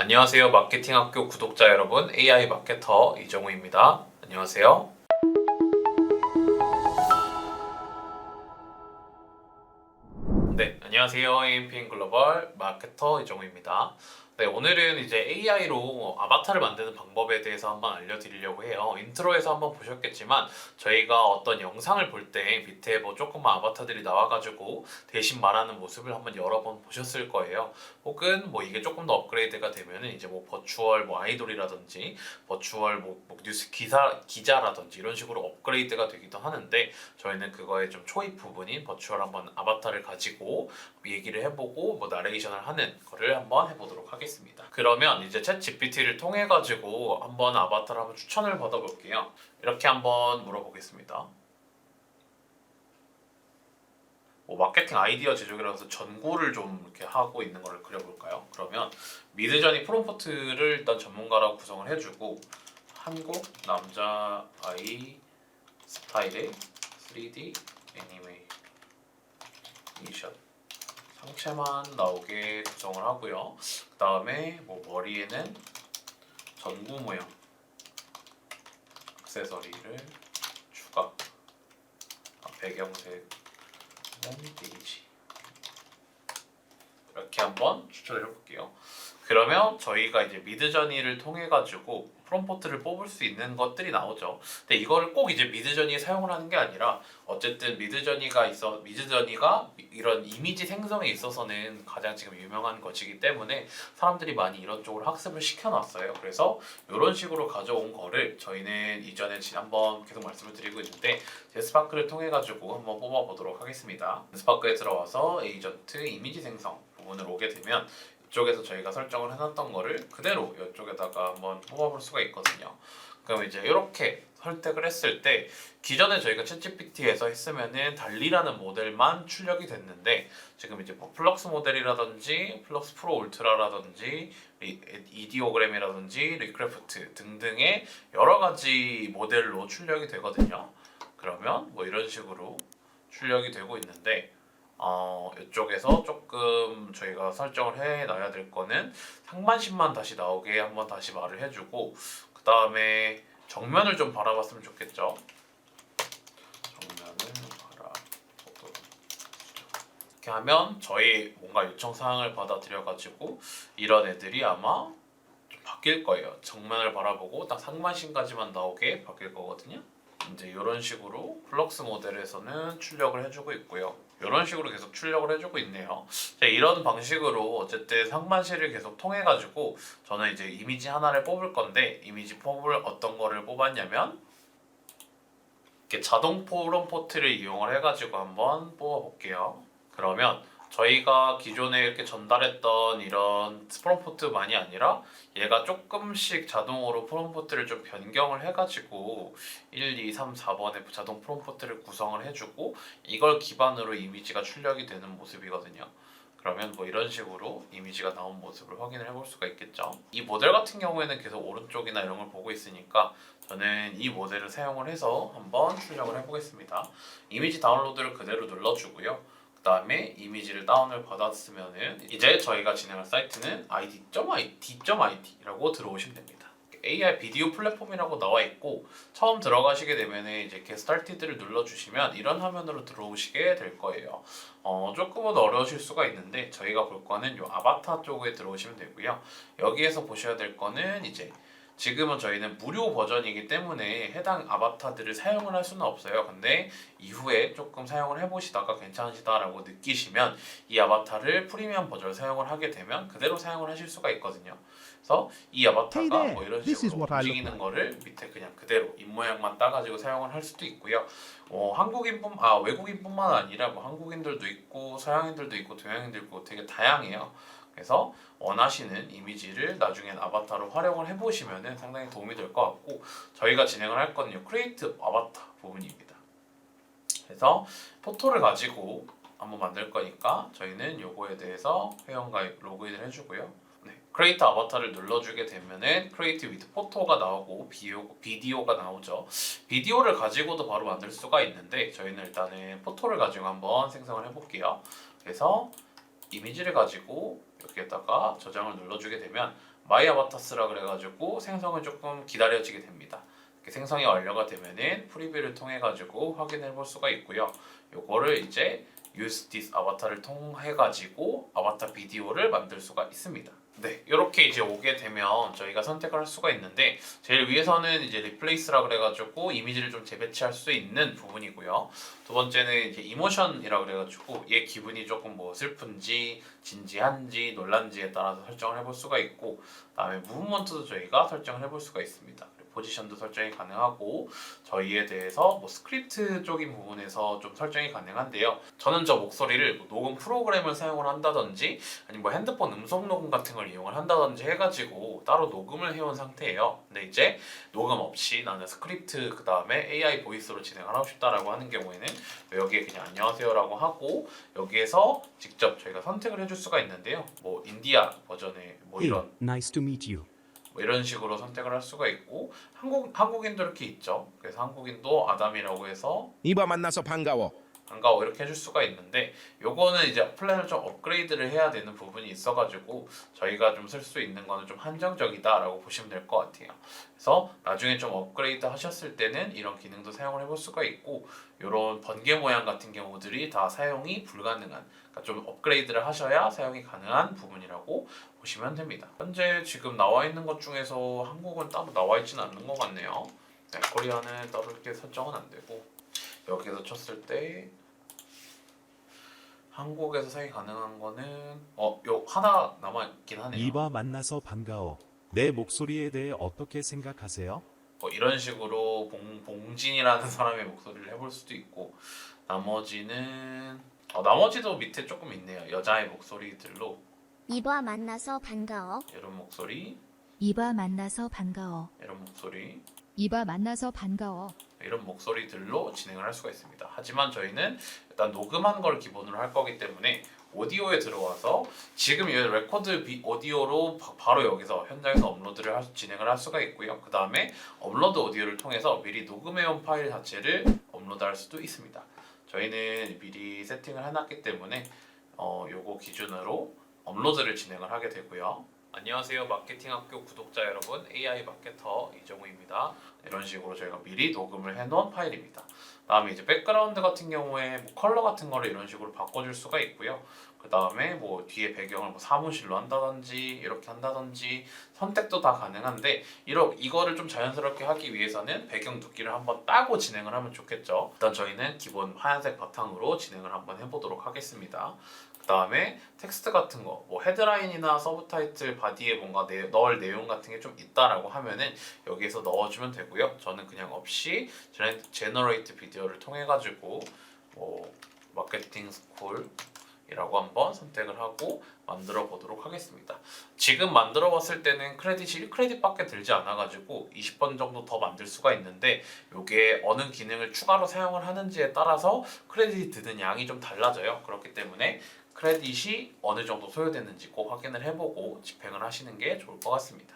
안녕하세요. 마케팅학교 구독자 여러분, AI 마케터 이정우입니다. 안녕하세요. 네, 안녕하세요. AMPN 글로벌 마케터 이정우입니다. 네, 오늘은 이제 AI로 아바타를 만드는 방법에 대해서 한번 알려드리려고 해요. 인트로에서 한번 보셨겠지만 저희가 어떤 영상을 볼 때 밑에 뭐 조그만 아바타들이 나와가지고 대신 말하는 모습을 한번 여러 번 보셨을 거예요. 혹은 뭐 이게 조금 더 업그레이드가 되면은 이제 뭐 버추얼 뭐 아이돌이라든지 버추얼 뭐 뉴스 기자라든지 이런 식으로 업그레이드가 되기도 하는데 저희는 그거의 좀 초입 부분인 버추얼 한번 아바타를 가지고 얘기를 해보고 뭐 나레이션을 하는 거를 한번 해보도록 하겠습니다. 그러면 이제 챗 GPT를 통해 가지고 한번 아바타를 한번 추천을 받아볼게요. 이렇게 한번 물어보겠습니다. 뭐 마케팅 아이디어 제조기라서 전구를 좀 이렇게 하고 있는 거를 그려볼까요? 그러면 미드저니 프롬프트를 일단 전문가라고 구성을 해주고 한국 남자 아이 스타일의 3D 애니메이션 상체만 나오게 구성을 하고요. 그 다음에 뭐 머리에는 전구 모양 액세서리를 추가. 배경색은 베이지. 이렇게 한번 추천을 해볼게요. 그러면 저희가 이제 미드저니를 통해 가지고 프롬포트를 뽑을 수 있는 것들이 나오죠. 근데 이거를 꼭 이제 미드저니에 사용을 하는 게 아니라 어쨌든 미드저니가 이런 이미지 생성에 있어서는 가장 지금 유명한 것이기 때문에 사람들이 많이 이런 쪽으로 학습을 시켜놨어요. 그래서 이런 식으로 가져온 거를 저희는 이전에 지난번 계속 말씀을 드리고 있는데 제스파크를 통해 가지고 한번 뽑아보도록 하겠습니다. 스파크에 들어와서 에이전트 이미지 생성 부분을 오게 되면 이쪽에서 저희가 설정을 해놨던 거를 그대로 이쪽에다가 한번 뽑아볼 수가 있거든요. 그럼 이제 이렇게 선택을 했을 때 기존에 저희가 챗GPT에서 했으면은 달리라는 모델만 출력이 됐는데 지금 이제 뭐 플럭스 모델이라든지 플럭스 프로 울트라라든지 이디오그램이라든지 리크래프트 등등의 여러 가지 모델로 출력이 되거든요. 그러면 뭐 이런 식으로 출력이 되고 있는데 이쪽에서 조금 저희가 설정을 해놔야 될 거는 상반신만 다시 나오게 한번 다시 말을 해주고 그 다음에 정면을 좀 바라봤으면 좋겠죠. 정면을 바라보도록 이렇게 하면 저희 뭔가 요청 사항을 받아들여가지고 이런 애들이 아마 좀 바뀔 거예요. 정면을 바라보고 딱 상반신까지만 나오게 바뀔 거거든요. 이제 이런 식으로 플럭스 모델에서는 출력을 해주고 있고요. 이런 식으로 계속 출력을 해주고 있네요. 이런 방식으로 어쨌든 상반신을 계속 통해 가지고 저는 이제 이미지 하나를 뽑을 건데 이미지 뽑을 어떤 거를 뽑았냐면 이렇게 자동 프롬포트를 이용을 해가지고 한번 뽑아볼게요. 그러면 저희가 기존에 이렇게 전달했던 이런 프롬프트만이 아니라 얘가 조금씩 자동으로 프롬프트를 좀 변경을 해가지고 1, 2, 3, 4번에 자동 프롬프트를 구성을 해주고 이걸 기반으로 이미지가 출력이 되는 모습이거든요. 그러면 뭐 이런 식으로 이미지가 나온 모습을 확인을 해볼 수가 있겠죠. 이 모델 같은 경우에는 계속 오른쪽이나 이런 걸 보고 있으니까 저는 이 모델을 사용을 해서 한번 출력을 해보겠습니다. 이미지 다운로드를 그대로 눌러주고요. 그 다음에 이미지를 다운을 받았으면은 이제 저희가 진행할 사이트는 id.it라고 들어오시면 됩니다. AI 비디오 플랫폼이라고 나와 있고 처음 들어가시게 되면 이제 Get Started를 눌러주시면 이런 화면으로 들어오시게 될 거예요. 조금은 어려우실 수가 있는데 저희가 볼 거는 요 아바타 쪽에 들어오시면 되고요. 여기에서 보셔야 될 거는 이제 지금은 저희는 무료 버전이기 때문에 해당 아바타들을 사용을 할 수는 없어요. 근데 이후에 조금 사용을 해보시다가 괜찮으시다라고 느끼시면 이 아바타를 프리미엄 버전을 사용을 하게 되면 그대로 사용을 하실 수가 있거든요. 그래서 이 아바타가 뭐 이런 식으로 움직이는 거를 밑에 그냥 그대로 입모양만 따가지고 사용을 할 수도 있고요. 외국인뿐만 아니라 뭐 한국인들도 있고 서양인들도 있고 동양인들도 있고 되게 다양해요. 그래서 원하시는 이미지를 나중엔 아바타로 활용을 해보시면 상당히 도움이 될 것 같고 저희가 진행을 할 거는요 크리에이트 아바타 부분입니다. 그래서 포토를 가지고 한번 만들 거니까 저희는 요거에 대해서 회원가입 로그인을 해주고요. 크리에이트 아바타를 눌러주게 되면은 크리에이트 위드 포토가 나오고 비디오가 나오죠. 비디오를 가지고도 바로 만들 수가 있는데 저희는 일단은 포토를 가지고 한번 생성을 해볼게요. 그래서 이미지를 가지고 여기에다가 저장을 눌러주게 되면 마이 아바타스라 그래가지고 생성을 조금 기다려지게 됩니다. 이렇게 생성이 완료가 되면은 프리뷰를 통해 가지고 확인해 볼 수가 있고요. 요거를 이제 use this 아바타를 통해 가지고 아바타 비디오를 만들 수가 있습니다. 네, 이렇게 이제 오게 되면 저희가 선택을 할 수가 있는데 제일 위에서는 이제 리플레이스라 그래가지고 이미지를 좀 재배치할 수 있는 부분이고요. 두 번째는 이제 이모션이라 그래가지고 얘 기분이 조금 뭐 슬픈지 진지한지 놀란지에 따라서 설정을 해볼 수가 있고, 그다음에 무브먼트도 저희가 설정을 해볼 수가 있습니다. 포지션도 설정이 가능하고 저희에 대해서 뭐 스크립트 쪽인 부분에서 좀 설정이 가능한데요. 저는 저 목소리를 뭐 녹음 프로그램을 사용을 한다든지 아니면 뭐 핸드폰 음성 녹음 같은 걸 이용을 한다든지 해가지고 따로 녹음을 해온 상태예요. 근데 이제 녹음 없이 나는 스크립트 그 다음에 AI 보이스로 진행을 하고 싶다라고 하는 경우에는 여기에 그냥 안녕하세요라고 하고 여기에서 직접 저희가 선택을 해줄 수가 있는데요. 뭐 인디아 버전의 뭐 이런 Nice to meet you. 뭐 이런 식으로 선택을 할 수가 있고, 한국인도 이렇게 있죠. 그래서 한국인도 아담이라고 해서 이봐 만나서 반가워. 반가워 이렇게 해줄 수가 있는데, 요거는 이제 플랜을 좀 업그레이드를 해야 되는 부분이 있어가지고 저희가 좀 쓸 수 있는 거는 좀 한정적이다라고 보시면 될 것 같아요. 그래서 나중에 좀 업그레이드 하셨을 때는 이런 기능도 사용을 해볼 수가 있고, 이런 번개 모양 같은 경우들이 다 사용이 불가능한, 그러니까 좀 업그레이드를 하셔야 사용이 가능한 부분이라고 보시면 됩니다. 현재 지금 나와 있는 것 중에서 한국은 따로 나와 있지는 않는 것 같네요. 네, 코리아는 따로 이렇게 설정은 안 되고, 여기서 쳤을 때 한국에서 사용이 가능한 거는 요 하나 남아 있긴 하네요. 이봐 만나서 반가워. 내 목소리에 대해 어떻게 생각하세요? 이런 식으로 봉진이라는 사람의 목소리를 해볼 수도 있고, 나머지는 나머지도 밑에 조금 있네요. 여자의 목소리들로 이봐 만나서 반가워. 이런 목소리, 이봐 만나서 반가워. 이런 목소리, 이봐 만나서 반가워. 이런 목소리들로 진행을 할 수가 있습니다. 하지만 저희는 일단 녹음한 걸 기본으로 할 거기 때문에 오디오에 들어와서 지금 이 레코드 오디오로 바로 여기서 현장에서 업로드를 진행을 할 수가 있고요. 그 다음에 업로드 오디오를 통해서 미리 녹음해온 파일 자체를 업로드할 수도 있습니다. 저희는 미리 세팅을 해놨기 때문에 요거 기준으로 업로드를 진행을 하게 되고요. 안녕하세요, 마케팅학교 구독자 여러분, AI 마케터 이정우입니다. 이런 식으로 저희가 미리 녹음을 해놓은 파일입니다. 다음에 이제 백그라운드 같은 경우에 뭐 컬러 같은 거를 이런 식으로 바꿔줄 수가 있고요. 그 다음에 뭐 뒤에 배경을 뭐 사무실로 한다든지 이렇게 한다든지 선택도 다 가능한데, 이거를 좀 자연스럽게 하기 위해서는 배경 두께를 한번 따고 진행을 하면 좋겠죠. 일단 저희는 기본 하얀색 바탕으로 진행을 한번 해보도록 하겠습니다. 그 다음에 텍스트 같은 거, 뭐 헤드라인이나 서브타이틀 바디에 뭔가 넣을 내용 같은 게 좀 있다라고 하면은 여기에서 넣어주면 되고요. 저는 그냥 없이 제너레이트 비디오를 통해 가지고 뭐 마케팅 스쿨이라고 한번 선택을 하고 만들어 보도록 하겠습니다. 지금 만들어 봤을 때는 크레딧이 1크레딧밖에 들지 않아 가지고 20번 정도 더 만들 수가 있는데, 이게 어느 기능을 추가로 사용을 하는지에 따라서 크레딧이 드는 양이 좀 달라져요. 그렇기 때문에 크레딧이 어느 정도 소요되는지 꼭 확인을 해보고 집행을 하시는 게 좋을 것 같습니다.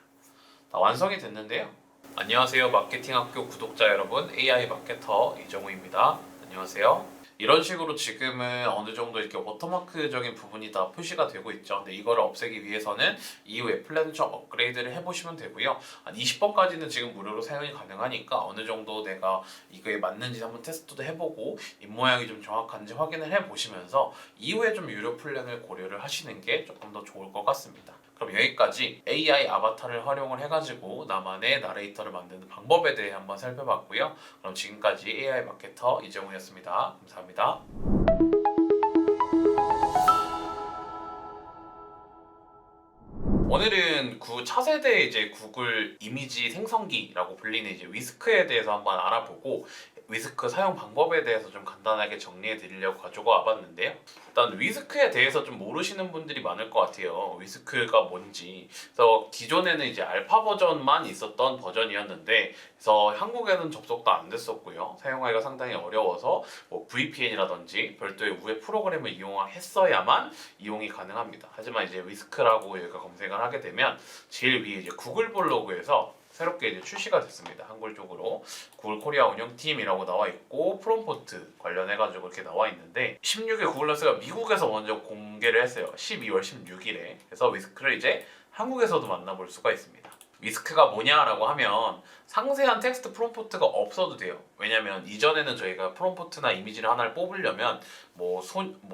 다 완성이 됐는데요. 안녕하세요, 마케팅학교 구독자 여러분, AI 마케터 이정우입니다. 안녕하세요. 이런 식으로 지금은 어느 정도 이렇게 워터마크적인 부분이 다 표시가 되고 있죠. 근데 이거를 없애기 위해서는 이후에 플랜 좀 업그레이드를 해보시면 되고요. 한 20번까지는 지금 무료로 사용이 가능하니까 어느 정도 내가 이거에 맞는지 한번 테스트도 해보고 입모양이 좀 정확한지 확인을 해보시면서 이후에 좀 유료 플랜을 고려를 하시는 게 조금 더 좋을 것 같습니다. 그럼 여기까지 AI 아바타를 활용을 해가지고 나만의 나레이터를 만드는 방법에 대해 한번 살펴봤고요. 그럼 지금까지 AI 마케터 이정우였습니다. 감사합니다. 오늘은 차세대 이제 구글 이미지 생성기라고 불리는 이제 위스크에 대해서 한번 알아보고 위스크 사용 방법에 대해서 좀 간단하게 정리해 드리려고 가지고 와봤는데요. 일단 위스크에 대해서 좀 모르시는 분들이 많을 것 같아요. 위스크가 뭔지. 그래서 기존에는 이제 알파 버전만 있었던 버전이었는데, 그래서 한국에는 접속도 안 됐었고요. 사용하기가 상당히 어려워서 뭐 VPN이라든지 별도의 우회 프로그램을 이용했어야만 이용이 가능합니다. 하지만 이제 위스크라고 여기가 검색을 하게 되면 제일 위에 이제 구글 블로그에서 새롭게 이제 출시가 됐습니다. 한글 쪽으로 구글 코리아 운영팀이라고 나와 있고 프롬포트 관련해가지고 이렇게 나와 있는데, 16일 구글런스가 미국에서 먼저 공개를 했어요. 12월 16일에. 그래서 위스크를 이제 한국에서도 만나볼 수가 있습니다. 위스크가 뭐냐라고 하면 상세한 텍스트 프롬프트가 없어도 돼요. 왜냐면 이전에는 저희가 프롬프트나 이미지를 하나를 뽑으려면 뭐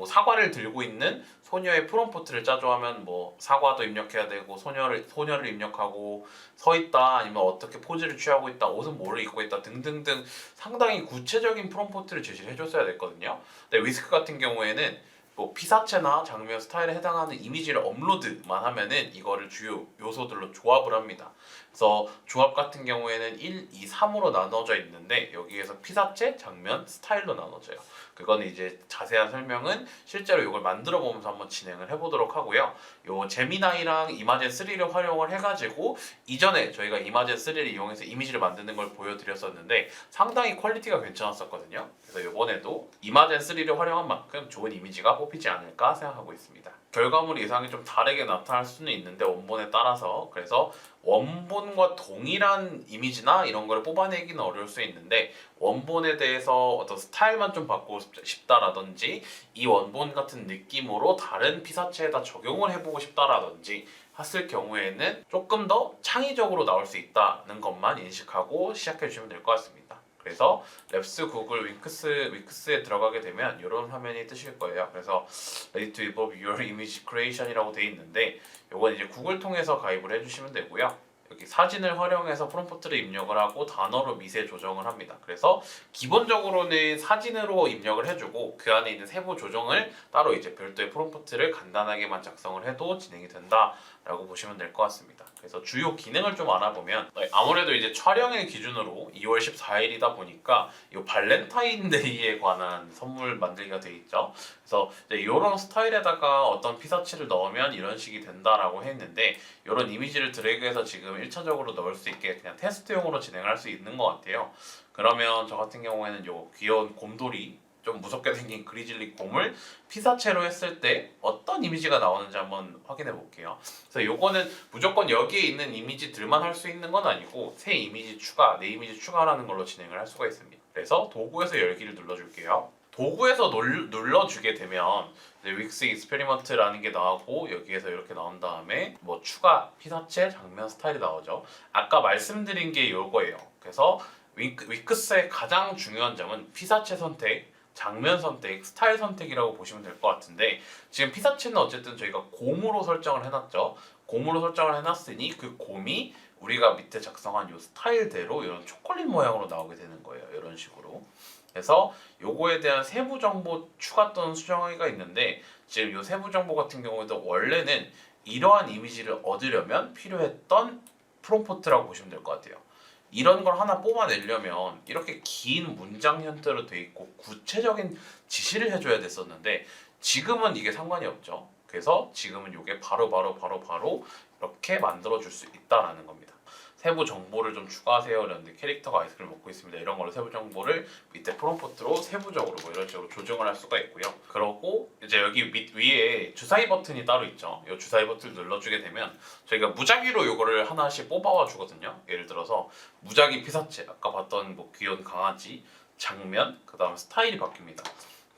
사과를 들고 있는 소녀의 프롬프트를 짜줘 하면 뭐 사과도 입력해야 되고 소녀를 입력하고 서 있다 아니면 어떻게 포즈를 취하고 있다 옷은 뭐를 입고 있다 등등등 상당히 구체적인 프롬프트를 제시를 해줬어야 됐거든요. 근데 위스크 같은 경우에는 뭐 피사체나 장면 스타일에 해당하는 이미지를 업로드만 하면은 이거를 주요 요소들로 조합을 합니다. 그래서 조합 같은 경우에는 1, 2, 3으로 나눠져 있는데 여기에서 피사체, 장면, 스타일로 나눠져요. 그거는 이제 자세한 설명은 실제로 이걸 만들어 보면서 한번 진행을 해보도록 하고요. 요 제미나이랑 이마젠 3를 활용을 해가지고 이전에 저희가 이마젠 3를 이용해서 이미지를 만드는 걸 보여드렸었는데 상당히 퀄리티가 괜찮았었거든요. 그래서 이번에도 이마젠 3를 활용한 만큼 좋은 이미지가 뽑히지 않을까 생각하고 있습니다. 결과물 이상이 좀 다르게 나타날 수는 있는데 원본에 따라서 그래서 원본과 동일한 이미지나 이런 걸 뽑아내기는 어려울 수 있는데 원본에 대해서 어떤 스타일만 좀 바꾸고 싶다라든지 이 원본 같은 느낌으로 다른 피사체에다 적용을 해보고 싶다라든지 했을 경우에는 조금 더 창의적으로 나올 수 있다는 것만 인식하고 시작해 주시면 될 것 같습니다. 그래서 랩스 구글 위크스에 들어가게 되면 이런 화면이 뜨실 거예요. 그래서 Ready to evolve your image creation이라고 돼 있는데 이건 이제 구글 통해서 가입을 해주시면 되고요. 여기 사진을 활용해서 프롬프트를 입력을 하고 단어로 미세 조정을 합니다. 그래서 기본적으로는 사진으로 입력을 해주고 그 안에 있는 세부 조정을 따로 이제 별도의 프롬프트를 간단하게만 작성을 해도 진행이 된다라고 보시면 될 것 같습니다. 그래서 주요 기능을 좀 알아보면 아무래도 이제 촬영일 기준으로 2월 14일이다 보니까 이 발렌타인데이에 관한 선물 만들기가 돼 있죠. 그래서 이제 이런 스타일에다가 어떤 피사체를 넣으면 이런 식이 된다라고 했는데 이런 이미지를 드래그해서 지금 1차적으로 넣을 수 있게 그냥 테스트용으로 진행할 수 있는 것 같아요. 그러면 저 같은 경우에는 요 귀여운 곰돌이 좀 무섭게 생긴 그리즐리 곰을 피사체로 했을 때 어떤 이미지가 나오는지 한번 확인해 볼게요. 그래서 요거는 무조건 여기에 있는 이미지들만 할 수 있는 건 아니고 새 이미지 추가, 내 이미지 추가라는 걸로 진행을 할 수가 있습니다. 그래서 도구에서 열기를 눌러줄게요. 도구에서 눌러주게 되면 윅스 익스페리먼트라는 게 나오고 여기에서 이렇게 나온 다음에 뭐 추가 피사체 장면 스타일이 나오죠. 아까 말씀드린 게 이거예요. 그래서 위크스의 가장 중요한 점은 피사체 선택, 장면 선택, 스타일 선택이라고 보시면 될 것 같은데 지금 피사체는 어쨌든 저희가 곰으로 설정을 해놨죠. 곰으로 설정을 해놨으니 그 곰이 우리가 밑에 작성한 이 스타일대로 이런 초콜릿 모양으로 나오게 되는 거예요. 이런 식으로. 그래서 요거에 대한 세부 정보 추가 또는 수정하기가 있는데 지금 이 세부 정보 같은 경우에도 원래는 이러한 이미지를 얻으려면 필요했던 프롬프트라고 보시면 될 것 같아요. 이런 걸 하나 뽑아내려면 이렇게 긴 문장 형태로 돼 있고 구체적인 지시를 해줘야 됐었는데 지금은 이게 상관이 없죠. 그래서 지금은 이게 바로 이렇게 만들어줄 수 있다라는 겁니다. 세부 정보를 좀 추가하세요. 이런데 캐릭터가 아이스크림 먹고 있습니다. 이런 걸로 세부 정보를 밑에 프롬프트로 세부적으로 뭐 이런 식으로 조정을 할 수가 있고요. 그러고 이제 여기 위에 주사위 버튼이 따로 있죠. 이 주사위 버튼을 눌러주게 되면 저희가 무작위로 이거를 하나씩 뽑아와 주거든요. 예를 들어서 무작위 피사체, 아까 봤던 뭐 귀여운 강아지, 장면, 그 다음 스타일이 바뀝니다.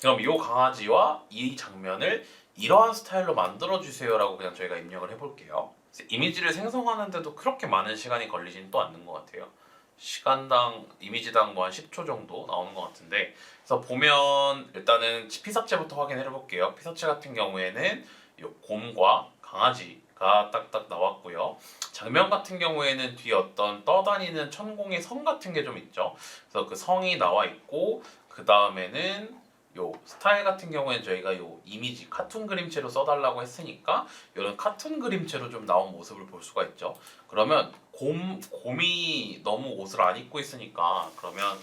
그럼 이 강아지와 이 장면을 이러한 스타일로 만들어주세요라고 그냥 저희가 입력을 해볼게요. 이미지를 생성하는데도 그렇게 많은 시간이 걸리진 또 않는 것 같아요. 시간당 이미지당 뭐 한 10초 정도 나오는 것 같은데 그래서 보면 일단은 피사체부터 확인해 볼게요. 피사체 같은 경우에는 이 곰과 강아지가 딱딱 나왔고요. 장면 같은 경우에는 뒤에 어떤 떠다니는 천공의 성 같은 게 좀 있죠. 그래서 그 성이 나와 있고 그 다음에는 요 스타일 같은 경우에는 저희가 요 이미지 카툰 그림체로 써달라고 했으니까 이런 카툰 그림체로 좀 나온 모습을 볼 수가 있죠. 그러면 곰이 너무 옷을 안 입고 있으니까 그러면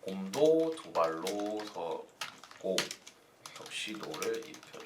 곰도 두 발로 서 있고 턱시도를 입혀줘.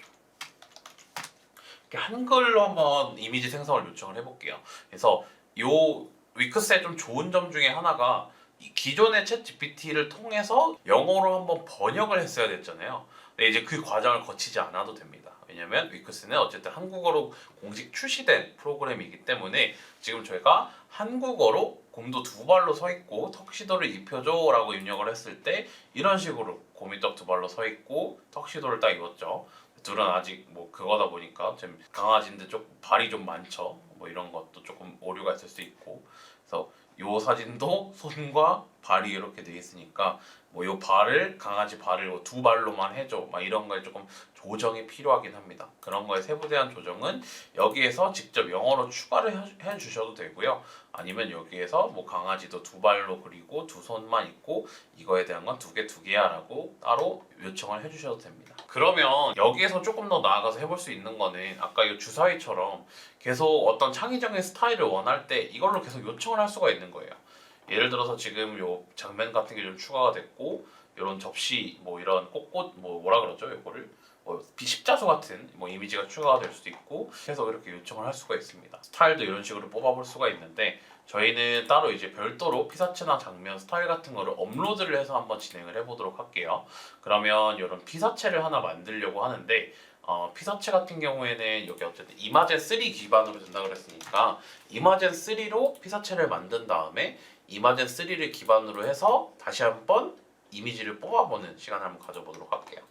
이렇게 한글로 한번 이미지 생성을 요청을 해볼게요. 그래서 요 위크스의 좀 좋은 점 중에 하나가 기존의 챗 GPT를 통해서 영어로 한번 번역을 했어야 됐잖아요. 근데 이제 그 과정을 거치지 않아도 됩니다. 왜냐면 위크스는 어쨌든 한국어로 공식 출시된 프로그램이기 때문에 지금 저희가 한국어로 곰도 두 발로 서 있고 턱시도를 입혀줘 라고 입력을 했을 때 이런 식으로 곰이 딱 두 발로 서 있고 턱시도를 딱 입었죠. 둘은 아직 뭐 그거다 보니까 지금 강아지인데 좀 발이 좀 많죠. 뭐 이런 것도 조금 오류가 있을 수 있고, 그래서 요 사진도 손과 발이 이렇게 돼 있으니까 뭐 요 발을 강아지 발을 뭐 두 발로만 해줘 막 이런 거에 조금 조정이 필요하긴 합니다. 그런 거에 세부대한 조정은 여기에서 직접 영어로 추가를 해 주셔도 되고요. 아니면 여기에서 뭐 강아지도 두 발로 그리고 두 손만 있고 이거에 대한 건 두 개야라고 따로 요청을 해 주셔도 됩니다. 그러면 여기에서 조금 더 나아가서 해볼 수 있는 거는 아까 이 주사위처럼 계속 어떤 창의적인 스타일을 원할 때 이걸로 계속 요청을 할 수가 있는 거예요. 예를 들어서 지금 요 장면 같은 게 좀 추가가 됐고 이런 접시 뭐 이런 꽃꽃 뭐 뭐라 그러죠? 요거를 뭐 십자수 같은 뭐 이미지가 추가가 될 수도 있고 해서 이렇게 요청을 할 수가 있습니다. 스타일도 이런 식으로 뽑아볼 수가 있는데 저희는 따로 이제 별도로 피사체나 장면 스타일 같은 거를 업로드를 해서 한번 진행을 해보도록 할게요. 그러면 이런 피사체를 하나 만들려고 하는데 피사체 같은 경우에는 여기 어쨌든 이마젠 3 기반으로 된다 그랬으니까 이마젠 3로 피사체를 만든 다음에 이마젠 3를 기반으로 해서 다시 한번 이미지를 뽑아보는 시간을 한번 가져보도록 할게요.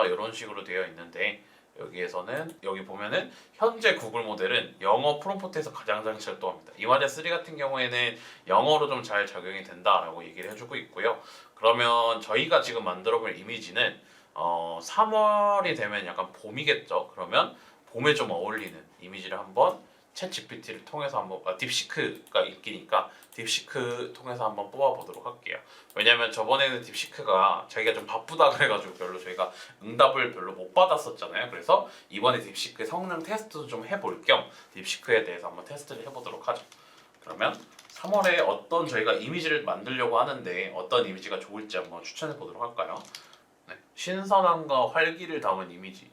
이런 식으로 되어 있는데 여기에서는 여기 보면은 현재 구글 모델은 영어 프롬프트에서 가장 잘 작동합니다. 이마젠 3 같은 경우에는 영어로 좀 잘 적용이 된다라고 얘기를 해주고 있고요. 그러면 저희가 지금 만들어볼 이미지는 3월이 되면 약간 봄이겠죠. 그러면 봄에 좀 어울리는 이미지를 한번 챗 GPT를 통해서 한번 딥시크가 있기니까 딥시크 통해서 한번 뽑아보도록 할게요. 왜냐면 저번에는 딥시크가 자기가 좀 바쁘다 그래가지고 별로 저희가 응답을 별로 못 받았었잖아요. 그래서 이번에 딥시크 성능 테스트도 좀 해볼 겸 딥시크에 대해서 한번 테스트를 해보도록 하죠. 그러면 3월에 어떤 저희가 이미지를 만들려고 하는데 어떤 이미지가 좋을지 한번 추천해 보도록 할까요? 네. 신선함과 활기를 담은 이미지.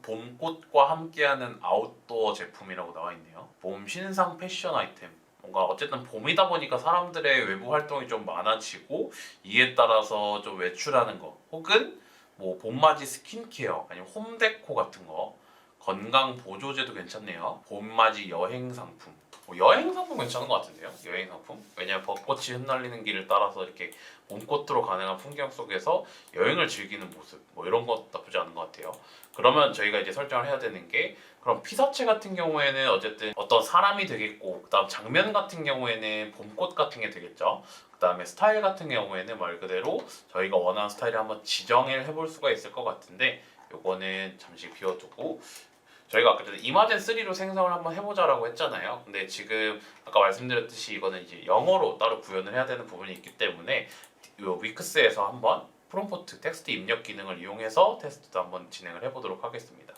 봄꽃과 함께하는 아웃도어 제품이라고 나와 있네요. 봄 신상 패션 아이템. 뭔가 어쨌든 봄이다 보니까 사람들의 외부 활동이 좀 많아지고 이에 따라서 좀 외출하는 거 혹은 뭐 봄맞이 스킨케어 아니면 홈데코 같은 거 건강 보조제도 괜찮네요. 봄맞이 여행 상품. 여행 상품 괜찮은 것 같은데요. 여행 상품. 왜냐면 벚꽃이 흩날리는 길을 따라서 이렇게 봄꽃으로 가능한 풍경 속에서 여행을 즐기는 모습. 뭐 이런 것 나쁘지 않은 것 같아요. 그러면 저희가 이제 설정을 해야 되는 게 그럼 피사체 같은 경우에는 어쨌든 어떤 사람이 되겠고 그다음 장면 같은 경우에는 봄꽃 같은 게 되겠죠. 그다음에 스타일 같은 경우에는 말 그대로 저희가 원하는 스타일을 한번 지정을 해볼 수가 있을 것 같은데 요거는 잠시 비워두고 저희가 아까 전에 이마젠 3로 생성을 한번 해보자라고 했잖아요. 근데 지금 아까 말씀드렸듯이 이거는 이제 영어로 따로 구현을 해야 되는 부분이 있기 때문에 요 위크스에서 한번 프롬프트 텍스트 입력 기능을 이용해서 테스트도 한번 진행을 해보도록 하겠습니다.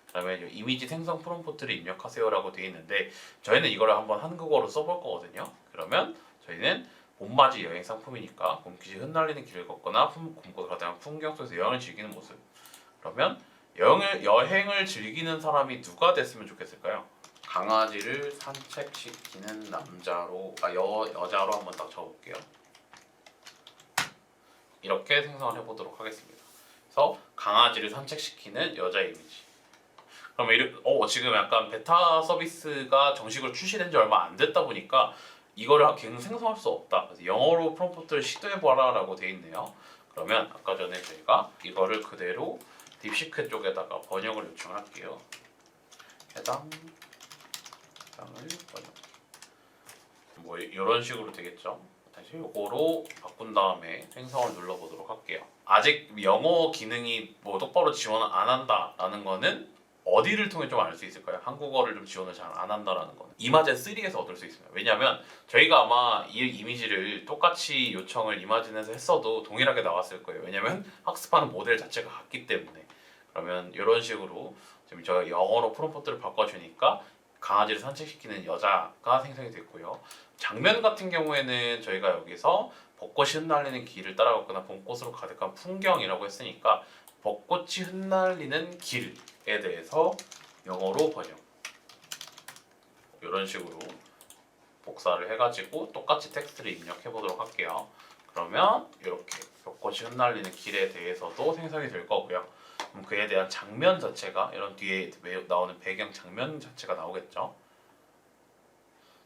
그다음에 이미지 생성 프롬프트를 입력하세요라고 되어 있는데 저희는 이거를 한번 한국어로 써볼 거거든요. 그러면 저희는 봄맞이 여행 상품이니까 봄빛이 흩날리는 길을 걷거나 봄꽃 가득한 풍경 속에서 여행을 즐기는 모습. 그러면 여행을 즐기는 사람이 누가 됐으면 좋겠을까요? 강아지를 산책시키는 남자로 여자로 한번 딱 적어볼게요. 이렇게 생성을 해보도록 하겠습니다. 그래서 강아지를 산책시키는 여자 이미지. 그러면 지금 약간 베타 서비스가 정식으로 출시된 지 얼마 안 됐다 보니까 이거를 계속 생성할 수 없다. 그래서 영어로 프롬프트를 시도해봐라라고 돼 있네요. 그러면 아까 전에 저희가 이거를 그대로 딥시크 쪽에다가 번역을 요청할게요. 해당을 번역. 뭐 이런 식으로 되겠죠. 다시 이거로 바꾼 다음에 생성을 눌러보도록 할게요. 아직 영어 기능이 뭐 똑바로 지원을 안 한다라는 거는 어디를 통해 좀 알 수 있을까요? 한국어를 좀 지원을 잘 안 한다라는 거는 이마젠 3에서 얻을 수 있습니다. 왜냐하면 저희가 아마 이 이미지를 똑같이 요청을 이마젠에서 했어도 동일하게 나왔을 거예요. 왜냐하면 학습하는 모델 자체가 같기 때문에. 그러면 이런 식으로 지금 저희가 영어로 프롬프트를 바꿔주니까 강아지를 산책시키는 여자가 생성이 됐고요. 장면 같은 경우에는 저희가 여기서 벚꽃이 흩날리는 길을 따라갔거나 봄꽃으로 가득한 풍경이라고 했으니까 벚꽃이 흩날리는 길에 대해서 영어로 번역. 이런 식으로 복사를 해가지고 똑같이 텍스트를 입력해 보도록 할게요. 그러면 이렇게 벚꽃이 흩날리는 길에 대해서도 생성이 될 거고요. 그럼 그에 대한 장면 자체가 이런 뒤에 나오는 배경 장면 자체가 나오겠죠.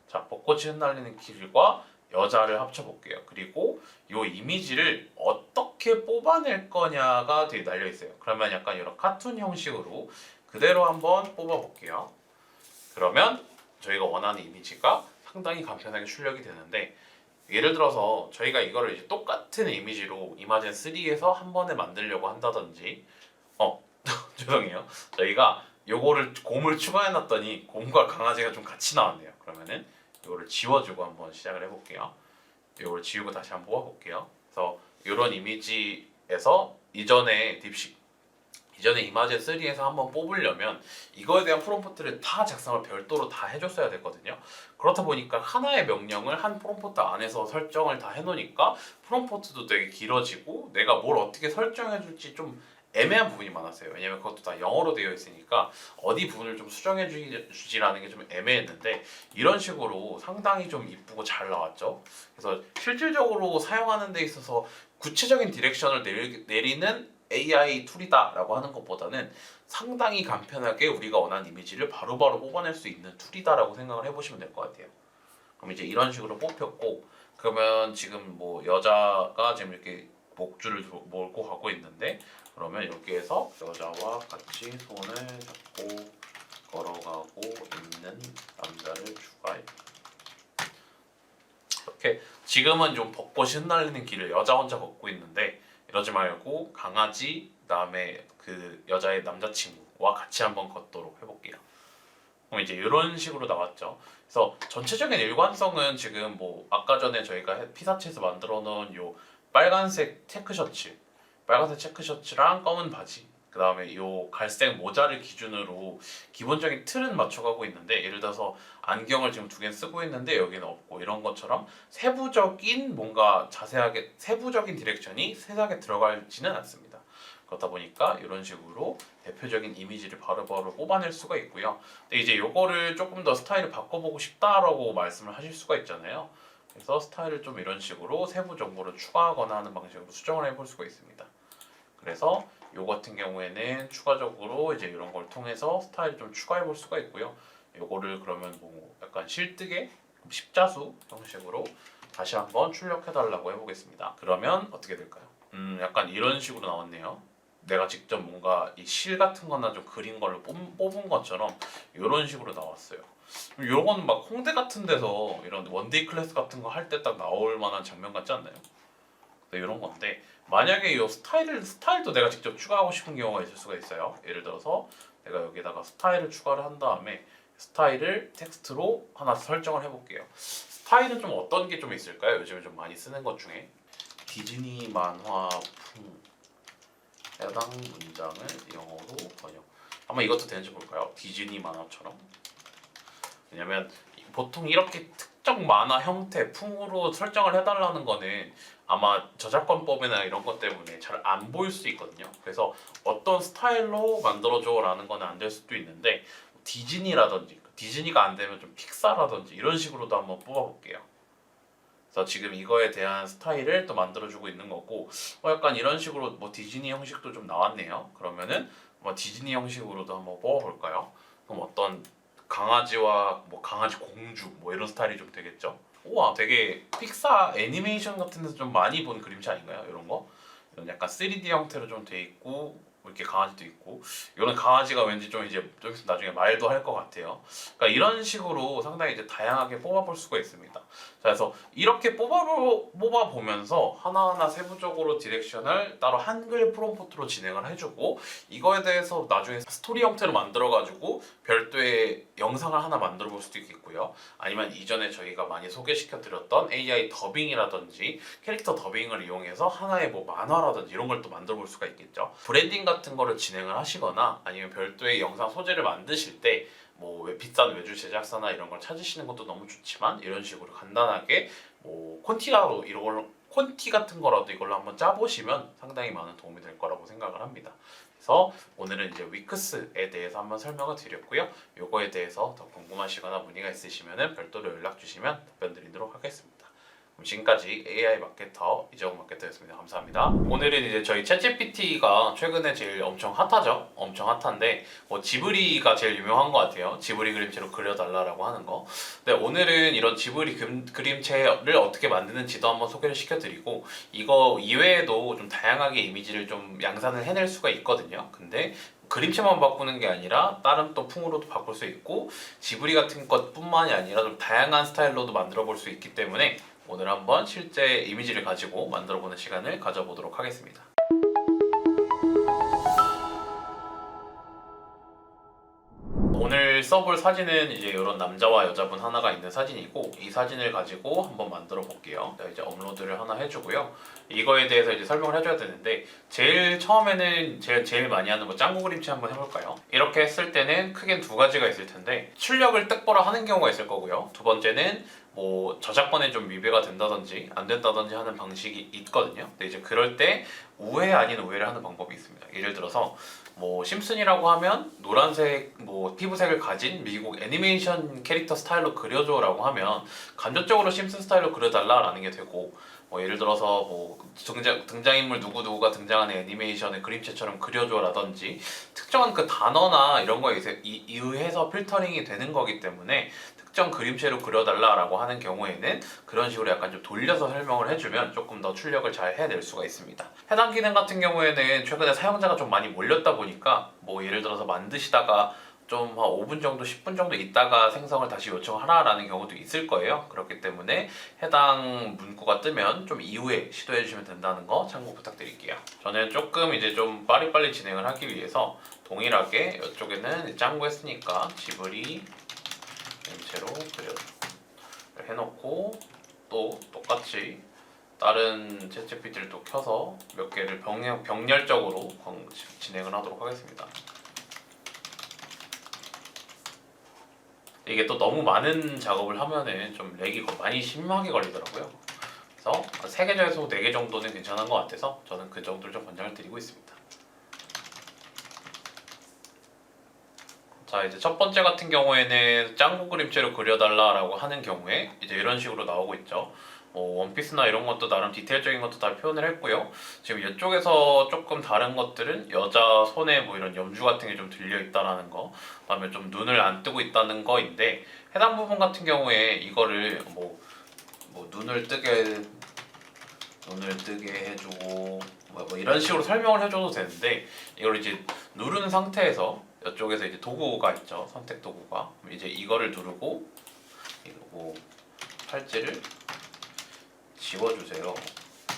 자, 벚꽃이 흩날리는 길과 여자를 합쳐볼게요. 그리고 이 이미지를 어떻게 뽑아낼 거냐가 되게 달려 있어요. 그러면 약간 이런 카툰 형식으로 그대로 한번 뽑아볼게요. 그러면 저희가 원하는 이미지가 상당히 간편하게 출력이 되는데, 예를 들어서 저희가 이거를 이제 똑같은 이미지로 이마젠 3에서 한 번에 만들려고 한다든지, 죄송해요. 저희가 요거를 곰을 추가해 놨더니 곰과 강아지가 좀 같이 나왔네요. 그러면은 요거를 지워주고 한번 시작을 해볼게요. 요거를 지우고 다시 한번 뽑아볼게요. 그래서 이런 이미지에서 이전에 이마젠 3에서 한번 뽑으려면 이거에 대한 프롬프트를 다 작성을 별도로 다 해줬어야 됐거든요. 그렇다 보니까 하나의 명령을 한 프롬프트 안에서 설정을 다 해놓으니까 프롬프트도 되게 길어지고 내가 뭘 어떻게 설정해줄지 좀 애매한 부분이 많았어요. 왜냐면 그것도 다 영어로 되어 있으니까 어디 부분을 좀 수정해 주지라는 게 좀 애매했는데, 이런 식으로 상당히 좀 이쁘고 잘 나왔죠. 그래서 실질적으로 사용하는 데 있어서 구체적인 디렉션을 내리는 AI 툴이다라고 하는 것보다는 상당히 간편하게 우리가 원하는 이미지를 바로바로 뽑아낼 수 있는 툴이다라고 생각을 해보시면 될 것 같아요. 그럼 이제 이런 식으로 뽑혔고, 그러면 지금 뭐 여자가 지금 이렇게 목줄을 몰고 가고 있는데, 그러면 여기에서 여자와 같이 손을 잡고 걸어가고 있는 남자를 추가해. 이렇게 지금은 좀 벚꽃이 흩날리는 길을 여자 혼자 걷고 있는데, 이러지 말고 강아지, 그다음에 그 여자의 남자친구와 같이 한번 걷도록 해볼게요. 그럼 이제 이런 식으로 나왔죠. 그래서 전체적인 일관성은 지금 뭐 아까 전에 저희가 피사체에서 만들어 놓은 요 빨간색 체크 셔츠랑 검은 바지, 그 다음에 요 갈색 모자를 기준으로 기본적인 틀은 맞춰가고 있는데, 예를 들어서 안경을 지금 두 개 쓰고 있는데 여기는 없고, 이런 것처럼 세부적인 뭔가 세부적인 디렉션이 세세하게 들어가지는 않습니다. 그렇다 보니까 이런 식으로 대표적인 이미지를 바로바로 뽑아낼 수가 있고요. 근데 이제 요거를 조금 더 스타일을 바꿔보고 싶다라고 말씀을 하실 수가 있잖아요. 그래서 스타일을 좀 이런 식으로 세부 정보를 추가하거나 하는 방식으로 수정을 해볼 수가 있습니다. 그래서 요 같은 경우에는 추가적으로 이제 이런 걸 통해서 스타일 좀 추가해 볼 수가 있고요. 요거를 그러면 뭐 약간 실뜨개 십자수 형식으로 다시 한번 출력해 달라고 해보겠습니다. 그러면 어떻게 될까요? 약간 이런 식으로 나왔네요. 내가 직접 뭔가 이 실 같은 거나 좀 그린 걸로 뽑은 것처럼 이런 식으로 나왔어요. 요건 막 홍대 같은 데서 이런 원데이 클래스 같은 거 할 때 딱 나올 만한 장면 같지 않나요? 이런 건데, 만약에 이 스타일도 내가 직접 추가하고 싶은 경우가 있을 수가 있어요. 예를 들어서 내가 여기다가 스타일을 추가를 한 다음에 스타일을 텍스트로 하나 설정을 해볼게요. 스타일은 좀 어떤 게 좀 있을까요? 요즘에 좀 많이 쓰는 것 중에 디즈니 만화풍 해당 문장을 영어로 번역. 한번 이것도 되는지 볼까요? 디즈니 만화처럼. 왜냐면 보통 이렇게 특정 만화 형태 풍으로 설정을 해달라는 거는 아마 저작권법이나 이런 것 때문에 잘 안 보일 수 있거든요. 그래서 어떤 스타일로 만들어줘 라는 거는 안 될 수도 있는데, 디즈니라든지, 디즈니가 안 되면 좀 픽사라든지 이런 식으로도 한번 뽑아볼게요. 그래서 지금 이거에 대한 스타일을 또 만들어주고 있는 거고, 약간 이런 식으로 뭐 디즈니 형식도 좀 나왔네요. 그러면은 뭐 디즈니 형식으로도 한번 뽑아볼까요? 그럼 어떤 강아지와 뭐 강아지 공주 뭐 이런 스타일이 좀 되겠죠. 우와, 되게 픽사 애니메이션 같은 데서 좀 많이 본 그림체 아닌가요? 이런 거? 이런 약간 3D 형태로 좀 돼 있고, 뭐 이렇게 강아지도 있고, 이런 강아지가 왠지 좀 이제 좀 있으면 나중에 말도 할 것 같아요. 그러니까 이런 식으로 상당히 이제 다양하게 뽑아볼 수가 있습니다. 자, 그래서 이렇게 뽑아보면서 하나하나 세부적으로 디렉션을 따로 한글 프롬프트로 진행을 해주고, 이거에 대해서 나중에 스토리 형태로 만들어가지고 별도의 영상을 하나 만들어 볼 수도 있겠고요. 아니면 이전에 저희가 많이 소개시켜 드렸던 AI 더빙이라든지 캐릭터 더빙을 이용해서 하나의 뭐 만화라든지 이런 걸 또 만들어 볼 수가 있겠죠. 브랜딩 같은 거를 진행을 하시거나 아니면 별도의 영상 소재를 만드실 때 뭐 비싼 외주 제작사나 이런 걸 찾으시는 것도 너무 좋지만, 이런 식으로 간단하게 뭐 콘티 같은 거라도 이걸로 한번 짜보시면 상당히 많은 도움이 될 거라고 생각을 합니다. 그래서 오늘은 이제 위크스에 대해서 한번 설명을 드렸고요. 요거에 대해서 더 궁금하시거나 문의가 있으시면 별도로 연락 주시면 답변 드리도록 하겠습니다. 그럼 지금까지 AI 마케터 이재용 마케터였습니다. 감사합니다. 오늘은 이제 저희 챗GPT가 최근에 제일 엄청 핫하죠. 엄청 핫한데 뭐 지브리가 제일 유명한 것 같아요. 지브리 그림체로 그려달라고 하는 거. 근데 오늘은 이런 지브리 그림체를 어떻게 만드는지도 한번 소개를 시켜드리고, 이거 이외에도 좀 다양하게 이미지를 좀 양산을 해낼 수가 있거든요. 근데 그림체만 바꾸는 게 아니라 다른 또 풍으로도 바꿀 수 있고 지브리 같은 것뿐만이 아니라 좀 다양한 스타일로도 만들어 볼 수 있기 때문에 오늘 한번 실제 이미지를 가지고 만들어 보는 시간을 가져보도록 하겠습니다. 오늘 써볼 사진은 이제 이런 남자와 여자분 하나가 있는 사진이고 이 사진을 가지고 한번 만들어 볼게요. 자, 이제 업로드를 하나 해주고요. 이거에 대해서 이제 설명을 해줘야 되는데 제일 처음에는 제일 많이 하는 거 짱구 그림체 한번 해볼까요? 이렇게 했을 때는 크게 두 가지가 있을 텐데 출력을 뜻보라 하는 경우가 있을 거고요. 두 번째는 뭐 저작권에 좀 위배가 된다든지 안 된다든지 하는 방식이 있거든요. 근데 이제 그럴 때 우회 아닌 우회를 하는 방법이 있습니다. 예를 들어서 뭐 심슨이라고 하면 노란색 뭐 피부색을 가진 미국 애니메이션 캐릭터 스타일로 그려줘라고 하면 간접적으로 심슨 스타일로 그려달라라는 게 되고 뭐 예를 들어서 뭐 등장인물 누구누구가 등장하는 애니메이션의 그림체처럼 그려줘라든지 특정한 그 단어나 이런 거에 의해서 필터링이 되는 거기 때문에 특정 그림체로 그려달라라고 하는 경우에는 그런 식으로 약간 좀 돌려서 설명을 해주면 조금 더 출력을 잘 해낼 수가 있습니다. 해당 기능 같은 경우에는 최근에 사용자가 좀 많이 몰렸다 보니까 뭐 예를 들어서 만드시다가 좀 한 5분 정도 10분 정도 있다가 생성을 다시 요청하라라는 경우도 있을 거예요. 그렇기 때문에 해당 문구가 뜨면 좀 이후에 시도해 주시면 된다는 거 참고 부탁드릴게요. 저는 조금 이제 좀 빨리빨리 진행을 하기 위해서 동일하게 이쪽에는 짱구 했으니까 지브리 인체로 그려 해놓고 또 똑같이 다른 챗GPT를 또 켜서 몇 개를 병렬적으로 진행을 하도록 하겠습니다. 이게 또 너무 많은 작업을 하면은 좀 렉이 많이 심하게 걸리더라고요. 그래서 3개 중에서 4개 정도는 괜찮은 것 같아서 저는 그 정도를 좀 권장을 드리고 있습니다. 자, 이제 첫 번째 같은 경우에는 짱구 그림체로 그려달라라고 하는 경우에 이제 이런 식으로 나오고 있죠. 원피스나 이런 것도 나름 디테일적인 것도 다 표현을 했고요. 지금 이쪽에서 조금 다른 것들은 여자 손에 뭐 이런 염주 같은 게 좀 들려 있다라는 거, 그다음에 좀 눈을 안 뜨고 있다는 거인데 해당 부분 같은 경우에 이거를 뭐 눈을 뜨게 해주고 뭐 이런 식으로 설명을 해줘도 되는데 이걸 이제 누른 상태에서 이쪽에서 이제 도구가 있죠. 선택 도구가. 이제 이거를 누르고 팔찌를 지워주세요.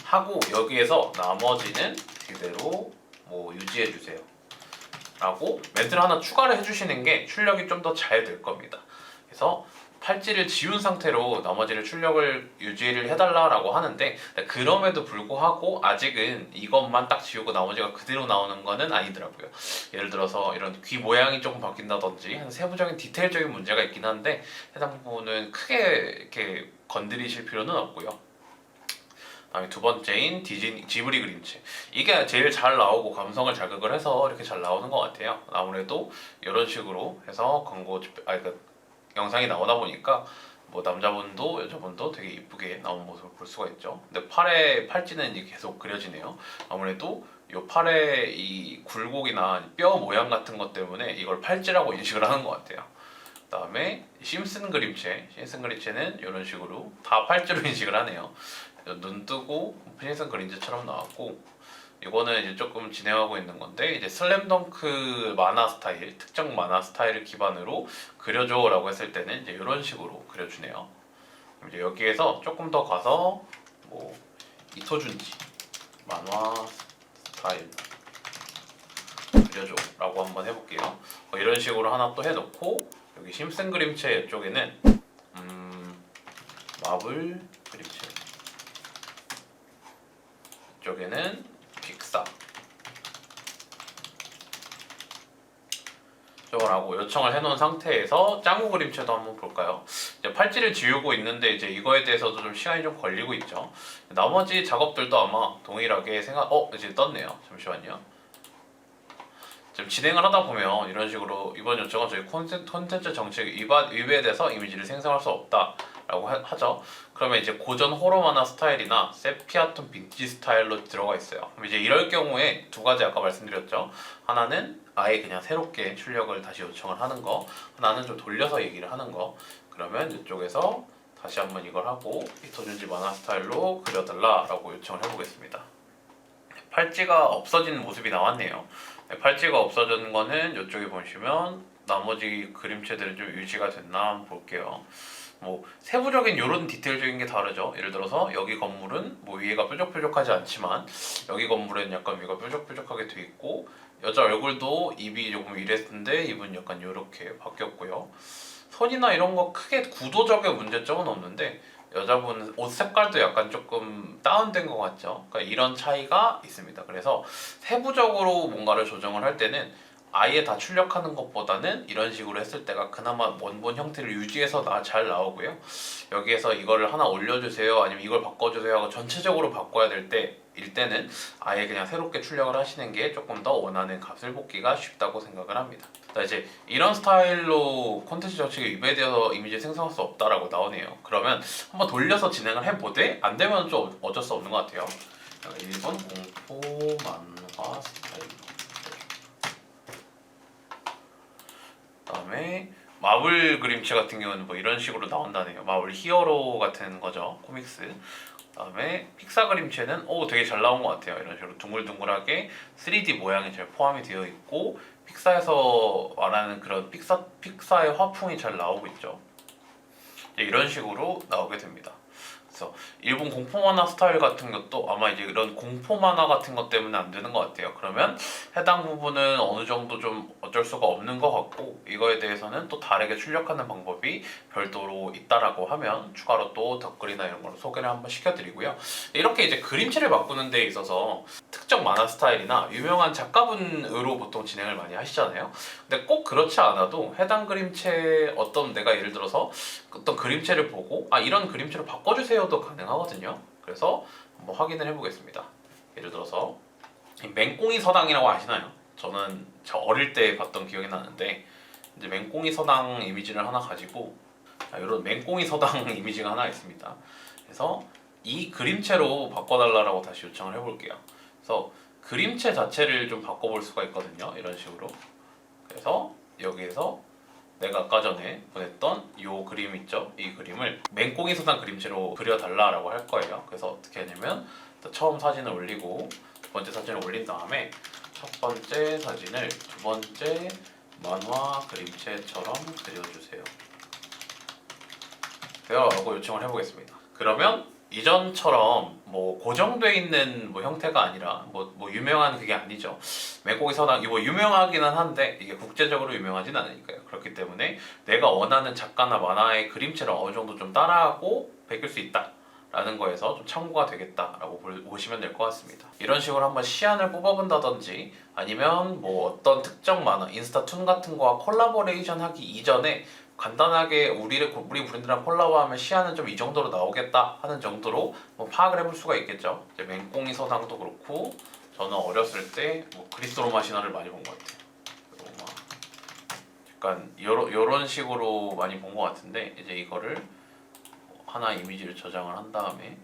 하고 여기에서 나머지는 그대로 뭐 유지해주세요. 라고 멘트를 하나 추가를 해주시는 게 출력이 좀 더 잘 될 겁니다. 그래서 팔찌를 지운 상태로 나머지를 출력을 유지를 해달라고 하는데 그럼에도 불구하고 아직은 이것만 딱 지우고 나머지가 그대로 나오는 거는 아니더라고요. 예를 들어서 이런 귀 모양이 조금 바뀐다든지 한 세부적인 디테일적인 문제가 있긴 한데 해당 부분은 크게 이렇게 건드리실 필요는 없고요. 다음에 두 번째인 지브리 그림체. 이게 제일 잘 나오고 감성을 자극을 해서 이렇게 잘 나오는 것 같아요. 아무래도 이런 식으로 해서 영상이 나오다 보니까 뭐 남자분도 여자분도 되게 이쁘게 나온 모습을 볼 수가 있죠. 근데 팔찌는 이제 계속 그려지네요. 아무래도 이 팔의 이 굴곡이나 뼈 모양 같은 것 때문에 이걸 팔찌라고 인식을 하는 것 같아요. 그다음에 심슨 그림체는 이런 식으로 다 팔찌로 인식을 하네요. 눈 뜨고 심슨 그림체처럼 나왔고 이거는 이제 조금 진행하고 있는 건데 이제 슬램덩크 만화 스타일, 특정 만화 스타일을 기반으로 그려줘라고 했을 때는 이제 이런 식으로 그려주네요. 이제 여기에서 조금 더 가서 뭐 이토준지 만화 스타일 그려줘라고 한번 해볼게요. 이런 식으로 하나 또 해놓고 여기 심슨 그림체 이쪽에는 마블 그림체 이쪽에는 픽사 저거라고 요청을 해놓은 상태에서 짱구 그림체도 한번 볼까요? 이제 팔찌를 지우고 있는데 이제 이거에 대해서도 좀 시간이 좀 걸리고 있죠. 나머지 작업들도 아마 동일하게 이제 떴네요. 잠시만요. 지금 진행을 하다 보면 이런 식으로 이번 요청은 저희 콘텐츠 정책 위배돼서 이미지를 생성할 수 없다라고 하죠. 그러면 이제 고전 호러 만화 스타일이나 세피아톤 빈티지 스타일로 들어가 있어요. 그럼 이제 이럴 경우에 두 가지 아까 말씀드렸죠. 하나는 아예 그냥 새롭게 출력을 다시 요청을 하는 거, 하나는 좀 돌려서 얘기를 하는 거. 그러면 이쪽에서 다시 한번 이걸 하고 이토준지 만화 스타일로 그려달라라고 요청을 해보겠습니다. 팔찌가 없어지는 모습이 나왔네요. 팔찌가 없어진 거는 이쪽에 보시면 나머지 그림체들은 좀 유지가 됐나 한번 볼게요. 뭐 세부적인 이런 디테일적인 게 다르죠. 예를 들어서 여기 건물은 뭐 위에가 뾰족뾰족하지 않지만 여기 건물은 약간 위가 뾰족뾰족하게 돼 있고 여자 얼굴도 입이 조금 이랬는데 입은 약간 이렇게 바뀌었고요. 손이나 이런 거 크게 구도적인 문제점은 없는데 여자분 옷 색깔도 약간 조금 다운된 것 같죠. 그러니까 이런 차이가 있습니다. 그래서 세부적으로 뭔가를 조정을 할 때는 아예 다 출력하는 것보다는 이런 식으로 했을 때가 그나마 원본 형태를 유지해서 잘 나오고요. 여기에서 이거를 하나 올려주세요 아니면 이걸 바꿔주세요 하고 전체적으로 바꿔야 될 때는 아예 그냥 새롭게 출력을 하시는 게 조금 더 원하는 값을 뽑기가 쉽다고 생각을 합니다. 이제 이런 스타일로 콘텐츠 정책에 위배되어서 이미지 생성할 수 없다라고 나오네요. 그러면 한번 돌려서 진행을 해보되 안 되면 좀 어쩔 수 없는 것 같아요. 1번 공포 만화 스타일. 그다음에 마블 그림체 같은 경우는 뭐 이런 식으로 나온다네요. 마블 히어로 같은 거죠, 코믹스. 그다음에 픽사 그림체는 되게 잘 나온 것 같아요. 이런 식으로 둥글둥글하게 3D 모양이 잘 포함이 되어 있고 픽사에서 말하는 그런 픽사의 화풍이 잘 나오고 있죠. 이런 식으로 나오게 됩니다. 그래서 일본 공포 만화 스타일 같은 것도 아마 이제 이런 공포 만화 같은 것 때문에 안 되는 것 같아요. 그러면 해당 부분은 어느 정도 좀 어쩔 수가 없는 것 같고 이거에 대해서는 또 다르게 출력하는 방법이 별도로 있다라고 하면 추가로 또 댓글이나 이런 걸로 소개를 한번 시켜드리고요. 이렇게 이제 그림체를 바꾸는 데 있어서 특정 만화 스타일이나 유명한 작가분으로 보통 진행을 많이 하시잖아요. 근데 꼭 그렇지 않아도 해당 그림체 내가 예를 들어서 어떤 그림체를 보고 이런 그림체로 바꿔주세요도 가능하거든요. 그래서 한번 확인을 해보겠습니다. 예를 들어서 맹꽁이 서당이라고 아시나요? 저는 저 어릴 때 봤던 기억이 나는데 이제 맹꽁이 서당 이미지를 하나 가지고 이런 맹꽁이 서당 이미지가 하나 있습니다. 그래서 이 그림체로 바꿔달라고 다시 요청을 해볼게요. 그래서 그림체 자체를 좀 바꿔볼 수가 있거든요. 이런 식으로. 그래서 여기에서 내가 아까 전에 보냈던 이 그림 있죠? 이 그림을 맹꽁이 서당 그림체로 그려달라고 할 거예요. 그래서 어떻게 하냐면 처음 사진을 올리고 두 번째 사진을 올린 다음에 첫 번째 사진을 두 번째 만화 그림체처럼 그려주세요. 라고 요청을 해보겠습니다. 그러면 이전처럼 뭐 고정돼 있는 뭐 형태가 아니라 뭐 유명한 그게 아니죠. 맹꽁이 서당 이거 유명하기는 한데 이게 국제적으로 유명하진 않으니까요. 그렇기 때문에 내가 원하는 작가나 만화의 그림체를 어느 정도 좀 따라하고 베낄 수 있다라는 거에서 좀 참고가 되겠다라고 보시면 될 것 같습니다. 이런 식으로 한번 시안을 뽑아본다든지 아니면 뭐 어떤 특정 만화 인스타툰 같은 거와 콜라보레이션 하기 이전에 간단하게 우리 브랜드랑 콜라보하면 시야는 좀 이 정도로 나오겠다 하는 정도로 뭐 파악을 해볼 수가 있겠죠. 이제 맹꽁이 서당도 그렇고 저는 어렸을 때 뭐 그리스 로마 신화를 많이 본 것 같아요. 로마 약간 요런 식으로 많이 본 것 같은데 이제 이거를 하나 이미지를 저장을 한 다음에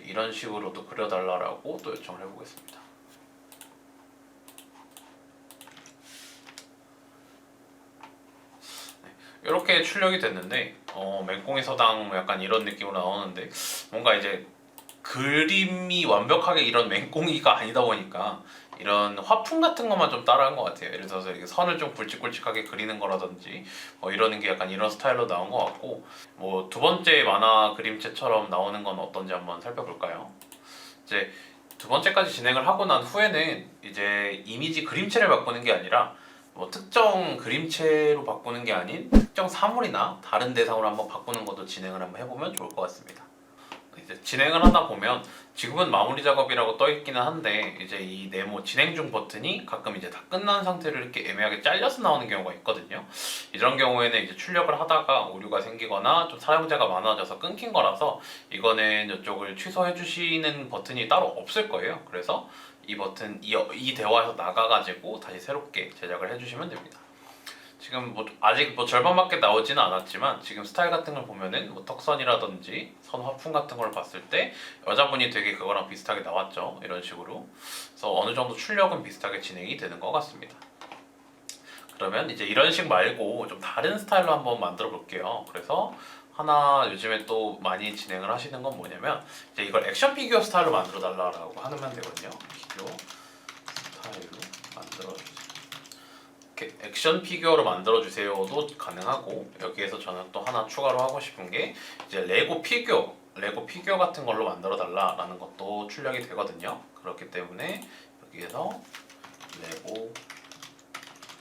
이런 식으로도 그려달라고 또 요청을 해보겠습니다. 이렇게 출력이 됐는데 맹꽁이 서당 약간 이런 느낌으로 나오는데 뭔가 이제 그림이 완벽하게 이런 맹꽁이가 아니다 보니까 이런 화풍 같은 것만 좀 따라한 것 같아요. 예를 들어서 이렇게 선을 좀 굵직굵직하게 그리는 거라든지 이러는 게 약간 이런 스타일로 나온 것 같고 뭐 두 번째 만화 그림체처럼 나오는 건 어떤지 한번 살펴볼까요? 이제 두 번째까지 진행을 하고 난 후에는 이제 이미지 그림체를 바꾸는 게 아니라 뭐 특정 그림체로 바꾸는 게 아닌 특정 사물이나 다른 대상으로 한번 바꾸는 것도 진행을 한번 해보면 좋을 것 같습니다. 이제 진행을 하다 보면 지금은 마무리 작업이라고 떠 있기는 한데 이제 이 네모 진행 중 버튼이 가끔 이제 다 끝난 상태로 이렇게 애매하게 잘려서 나오는 경우가 있거든요. 이런 경우에는 이제 출력을 하다가 오류가 생기거나 좀 사용자가 많아져서 끊긴 거라서 이거는 이쪽을 취소해 주시는 버튼이 따로 없을 거예요. 그래서 이 버튼 이 대화에서 나가가지고 다시 새롭게 제작을 해주시면 됩니다. 지금 뭐 아직 뭐 절반밖에 나오지는 않았지만 지금 스타일 같은 걸 보면은 뭐 턱선이라든지 선 화풍 같은 걸 봤을 때 여자분이 되게 그거랑 비슷하게 나왔죠. 이런 식으로. 그래서 어느 정도 출력은 비슷하게 진행이 되는 것 같습니다. 그러면 이제 이런 식 말고 좀 다른 스타일로 한번 만들어 볼게요. 그래서 하나 요즘에 또 많이 진행을 하시는 건 뭐냐면 이제 이걸 액션 피규어 스타일로 만들어 달라고 하면 되거든요. 피규어 스타일로 만들어주세요. 이렇게 액션 피규어로 만들어주세요도 가능하고, 여기에서 저는 또 하나 추가로 하고 싶은 게 이제 레고 피규어 같은 걸로 만들어 달라라는 것도 출력이 되거든요. 그렇기 때문에 여기에서 레고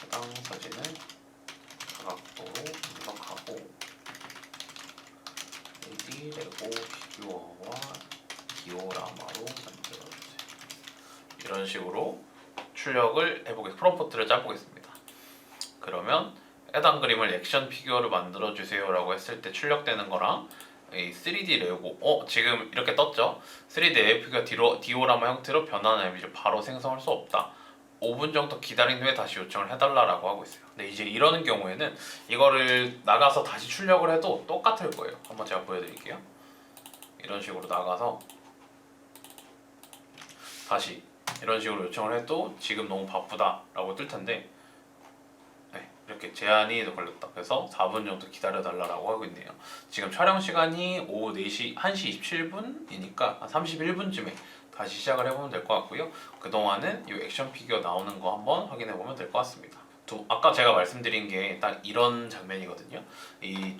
해당 사진을 다각도로 분석하고 AD 레고 피규어와 디오라마로 만들어주세요. 이런 식으로 출력을 프롬프트를 짜보겠습니다. 그러면 해당 그림을 액션 피규어를 만들어주세요 라고 했을 때 출력되는 거랑 이 3D 레고 지금 이렇게 떴죠? 3D 레고 피규어 디오라마 형태로 변환한 이미지를 바로 생성할 수 없다. 5분 정도 기다린 후에 다시 요청을 해달라고 하고 있어요. 근데 이제 이러는 경우에는 이거를 나가서 다시 출력을 해도 똑같을 거예요. 한번 제가 보여드릴게요. 이런 식으로 나가서 다시 이런 식으로 요청을 해도 지금 너무 바쁘다 라고 뜰 텐데, 네, 이렇게 제한이 걸렸다. 그래서 4분 정도 기다려달라고 하고 있네요. 지금 촬영 시간이 오후 4시, 1시 27분이니까 한 31분쯤에 다시 시작을 해보면 될 것 같고요. 그동안은 이 액션 피규어 나오는 거 한번 확인해 보면 될 것 같습니다. 아까 제가 말씀드린 게 딱 이런 장면이거든요. 이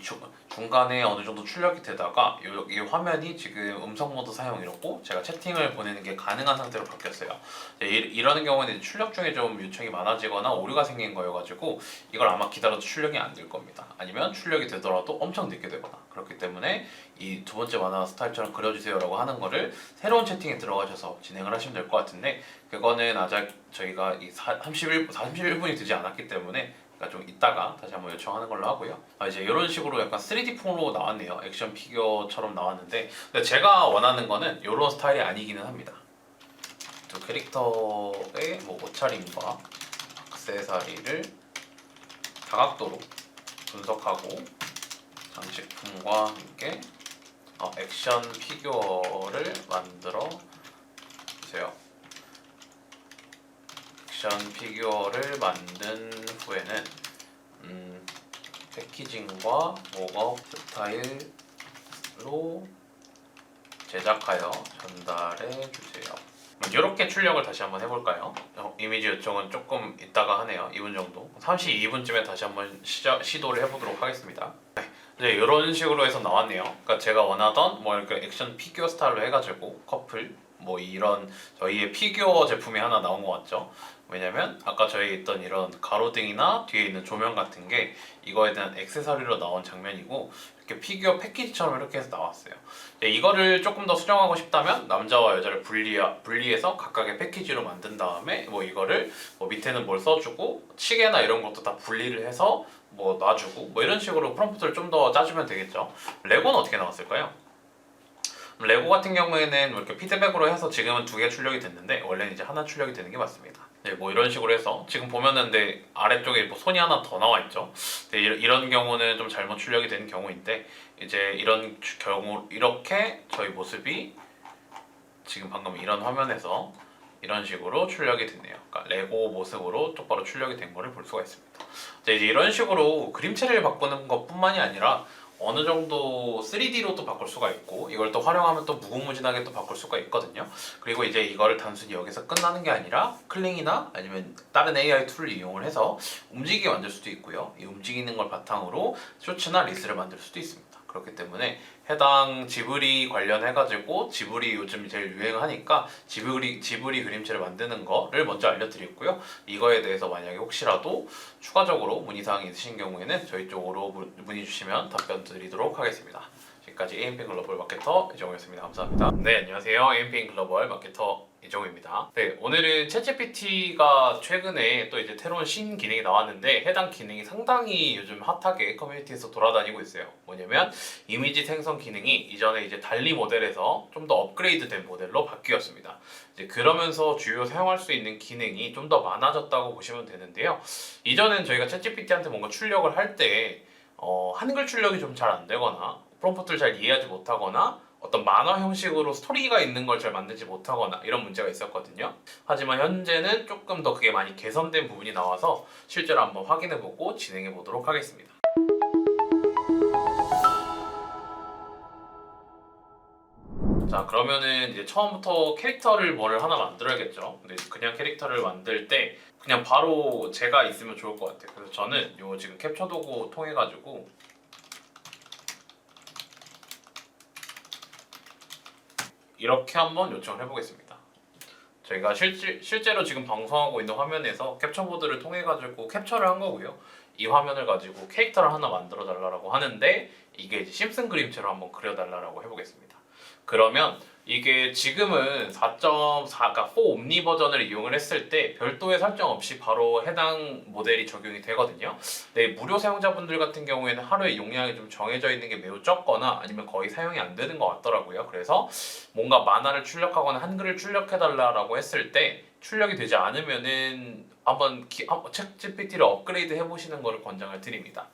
중간에 어느 정도 출력이 되다가 이 화면이 지금 음성 모드 사용이었고 제가 채팅을 보내는 게 가능한 상태로 바뀌었어요. 이러는 경우에는 출력 중에 좀 요청이 많아지거나 오류가 생긴 거여가지고 이걸 아마 기다려도 출력이 안 될 겁니다. 아니면 출력이 되더라도 엄청 늦게 되거나. 그렇기 때문에 이 두 번째 만화 스타일처럼 그려주세요라고 하는 거를 새로운 채팅에 들어가셔서 진행을 하시면 될 것 같은데, 그거는 아직 저희가 이 31분이 되지 않았기 때문에 좀 이따가 다시 한번 요청하는 걸로 하고요. 이제 이런 식으로 약간 3D 폼으로 나왔네요. 액션 피규어처럼 나왔는데, 근데 제가 원하는 거는 이런 스타일이 아니기는 합니다. 두 캐릭터의 옷차림과 액세서리를 다각도로 분석하고 장식품과 함께 액션 피규어를 만들어 주세요. 액션 피규어를 만든 후에는 패키징과 목업 스타일로 제작하여 전달해 주세요. 이렇게 출력을 다시 한번 해볼까요? 이미지 요청은 조금 이따가 하네요. 2분 정도. 32분쯤에 다시 한번 시도를 해보도록 하겠습니다. 네, 이런 식으로 해서 나왔네요. 그러니까 제가 원하던 이렇게 액션 피규어 스타일로 해가지고 커플 이런 저희의 피규어 제품이 하나 나온 것 같죠. 왜냐면 아까 저희 있던 이런 가로등이나 뒤에 있는 조명 같은 게 이거에 대한 액세서리로 나온 장면이고, 이렇게 피규어 패키지처럼 이렇게 해서 나왔어요. 이거를 조금 더 수정하고 싶다면 남자와 여자를 분리해서 각각의 패키지로 만든 다음에 이거를 밑에는 뭘 써주고 시계나 이런 것도 다 분리를 해서 놔주고 이런 식으로 프롬프트를 좀 더 짜주면 되겠죠. 레고는 어떻게 나왔을까요? 레고 같은 경우에는 이렇게 피드백으로 해서 지금은 2개 출력이 됐는데 원래는 이제 하나 출력이 되는 게 맞습니다. 네, 이런 식으로 해서 지금 보면은 아래쪽에 손이 하나 더 나와 있죠. 네, 이런 경우는 좀 잘못 출력이 된 경우인데, 이제 이런 경우 이렇게 저희 모습이 지금 방금 이런 화면에서 이런 식으로 출력이 됐네요. 그러니까 레고 모습으로 똑바로 출력이 된 거를 볼 수가 있습니다. 이제 이런 식으로 그림체를 바꾸는 것뿐만이 아니라 어느 정도 3D로도 바꿀 수가 있고, 이걸 또 활용하면 또 무궁무진하게 또 바꿀 수가 있거든요. 그리고 이제 이거를 단순히 여기서 끝나는 게 아니라 클링이나 아니면 다른 AI 툴을 이용을 해서 움직이게 만들 수도 있고요. 이 움직이는 걸 바탕으로 쇼츠나 리스를 만들 수도 있습니다. 그렇기 때문에 해당 지브리 관련해가지고 지브리 요즘 제일 유행하니까 지브리 그림체를 만드는 거를 먼저 알려드렸고요. 이거에 대해서 만약에 혹시라도 추가적으로 문의사항이 있으신 경우에는 저희 쪽으로 문의 주시면 답변 드리도록 하겠습니다. 지금까지 AMP 글로벌 마케터 이정우였습니다. 감사합니다. 네, 안녕하세요. AMP 글로벌 마케터 이정우입니다. 네, 오늘은 챗GPT가 최근에 또 이제 새로운 신기능이 나왔는데, 해당 기능이 상당히 요즘 핫하게 커뮤니티에서 돌아다니고 있어요. 뭐냐면 이미지 생성 기능이 이전에 이제 달리 모델에서 좀 더 업그레이드된 모델로 바뀌었습니다. 이제 그러면서 주요 사용할 수 있는 기능이 좀 더 많아졌다고 보시면 되는데요. 이전엔 저희가 챗GPT한테 뭔가 출력을 할 때 한글 출력이 좀 잘 안 되거나 프롬프트를 잘 이해하지 못하거나 어떤 만화 형식으로 스토리가 있는 걸 잘 만들지 못하거나 이런 문제가 있었거든요. 하지만 현재는 조금 더 그게 많이 개선된 부분이 나와서 실제로 한번 확인해보고 진행해 보도록 하겠습니다. 자, 그러면은 이제 처음부터 캐릭터를 뭐를 하나 만들어야겠죠. 근데 그냥 캐릭터를 만들 때 그냥 바로 제가 있으면 좋을 것 같아요. 그래서 저는 요 지금 캡처 도구 통해 가지고 이렇게 한번 요청을 해보겠습니다. 저희가 실제로 지금 방송하고 있는 화면에서 캡처보드를 통해 가지고 캡처를 한 거고요. 이 화면을 가지고 캐릭터를 하나 만들어 달라고 하는데 이게 이제 심슨 그림체로 한번 그려 달라고 해보겠습니다. 그러면 이게 지금은 4.4, 그러니까 4 옴니 버전을 이용을 했을 때 별도의 설정 없이 바로 해당 모델이 적용이 되거든요. 근데 무료 사용자분들 같은 경우에는 하루에 용량이 좀 정해져 있는 게 매우 적거나 아니면 거의 사용이 안 되는 것 같더라고요. 그래서 뭔가 만화를 출력하거나 한글을 출력해달라고 했을 때 출력이 되지 않으면은 한번 챗GPT를 업그레이드 해보시는 것을 권장을 드립니다.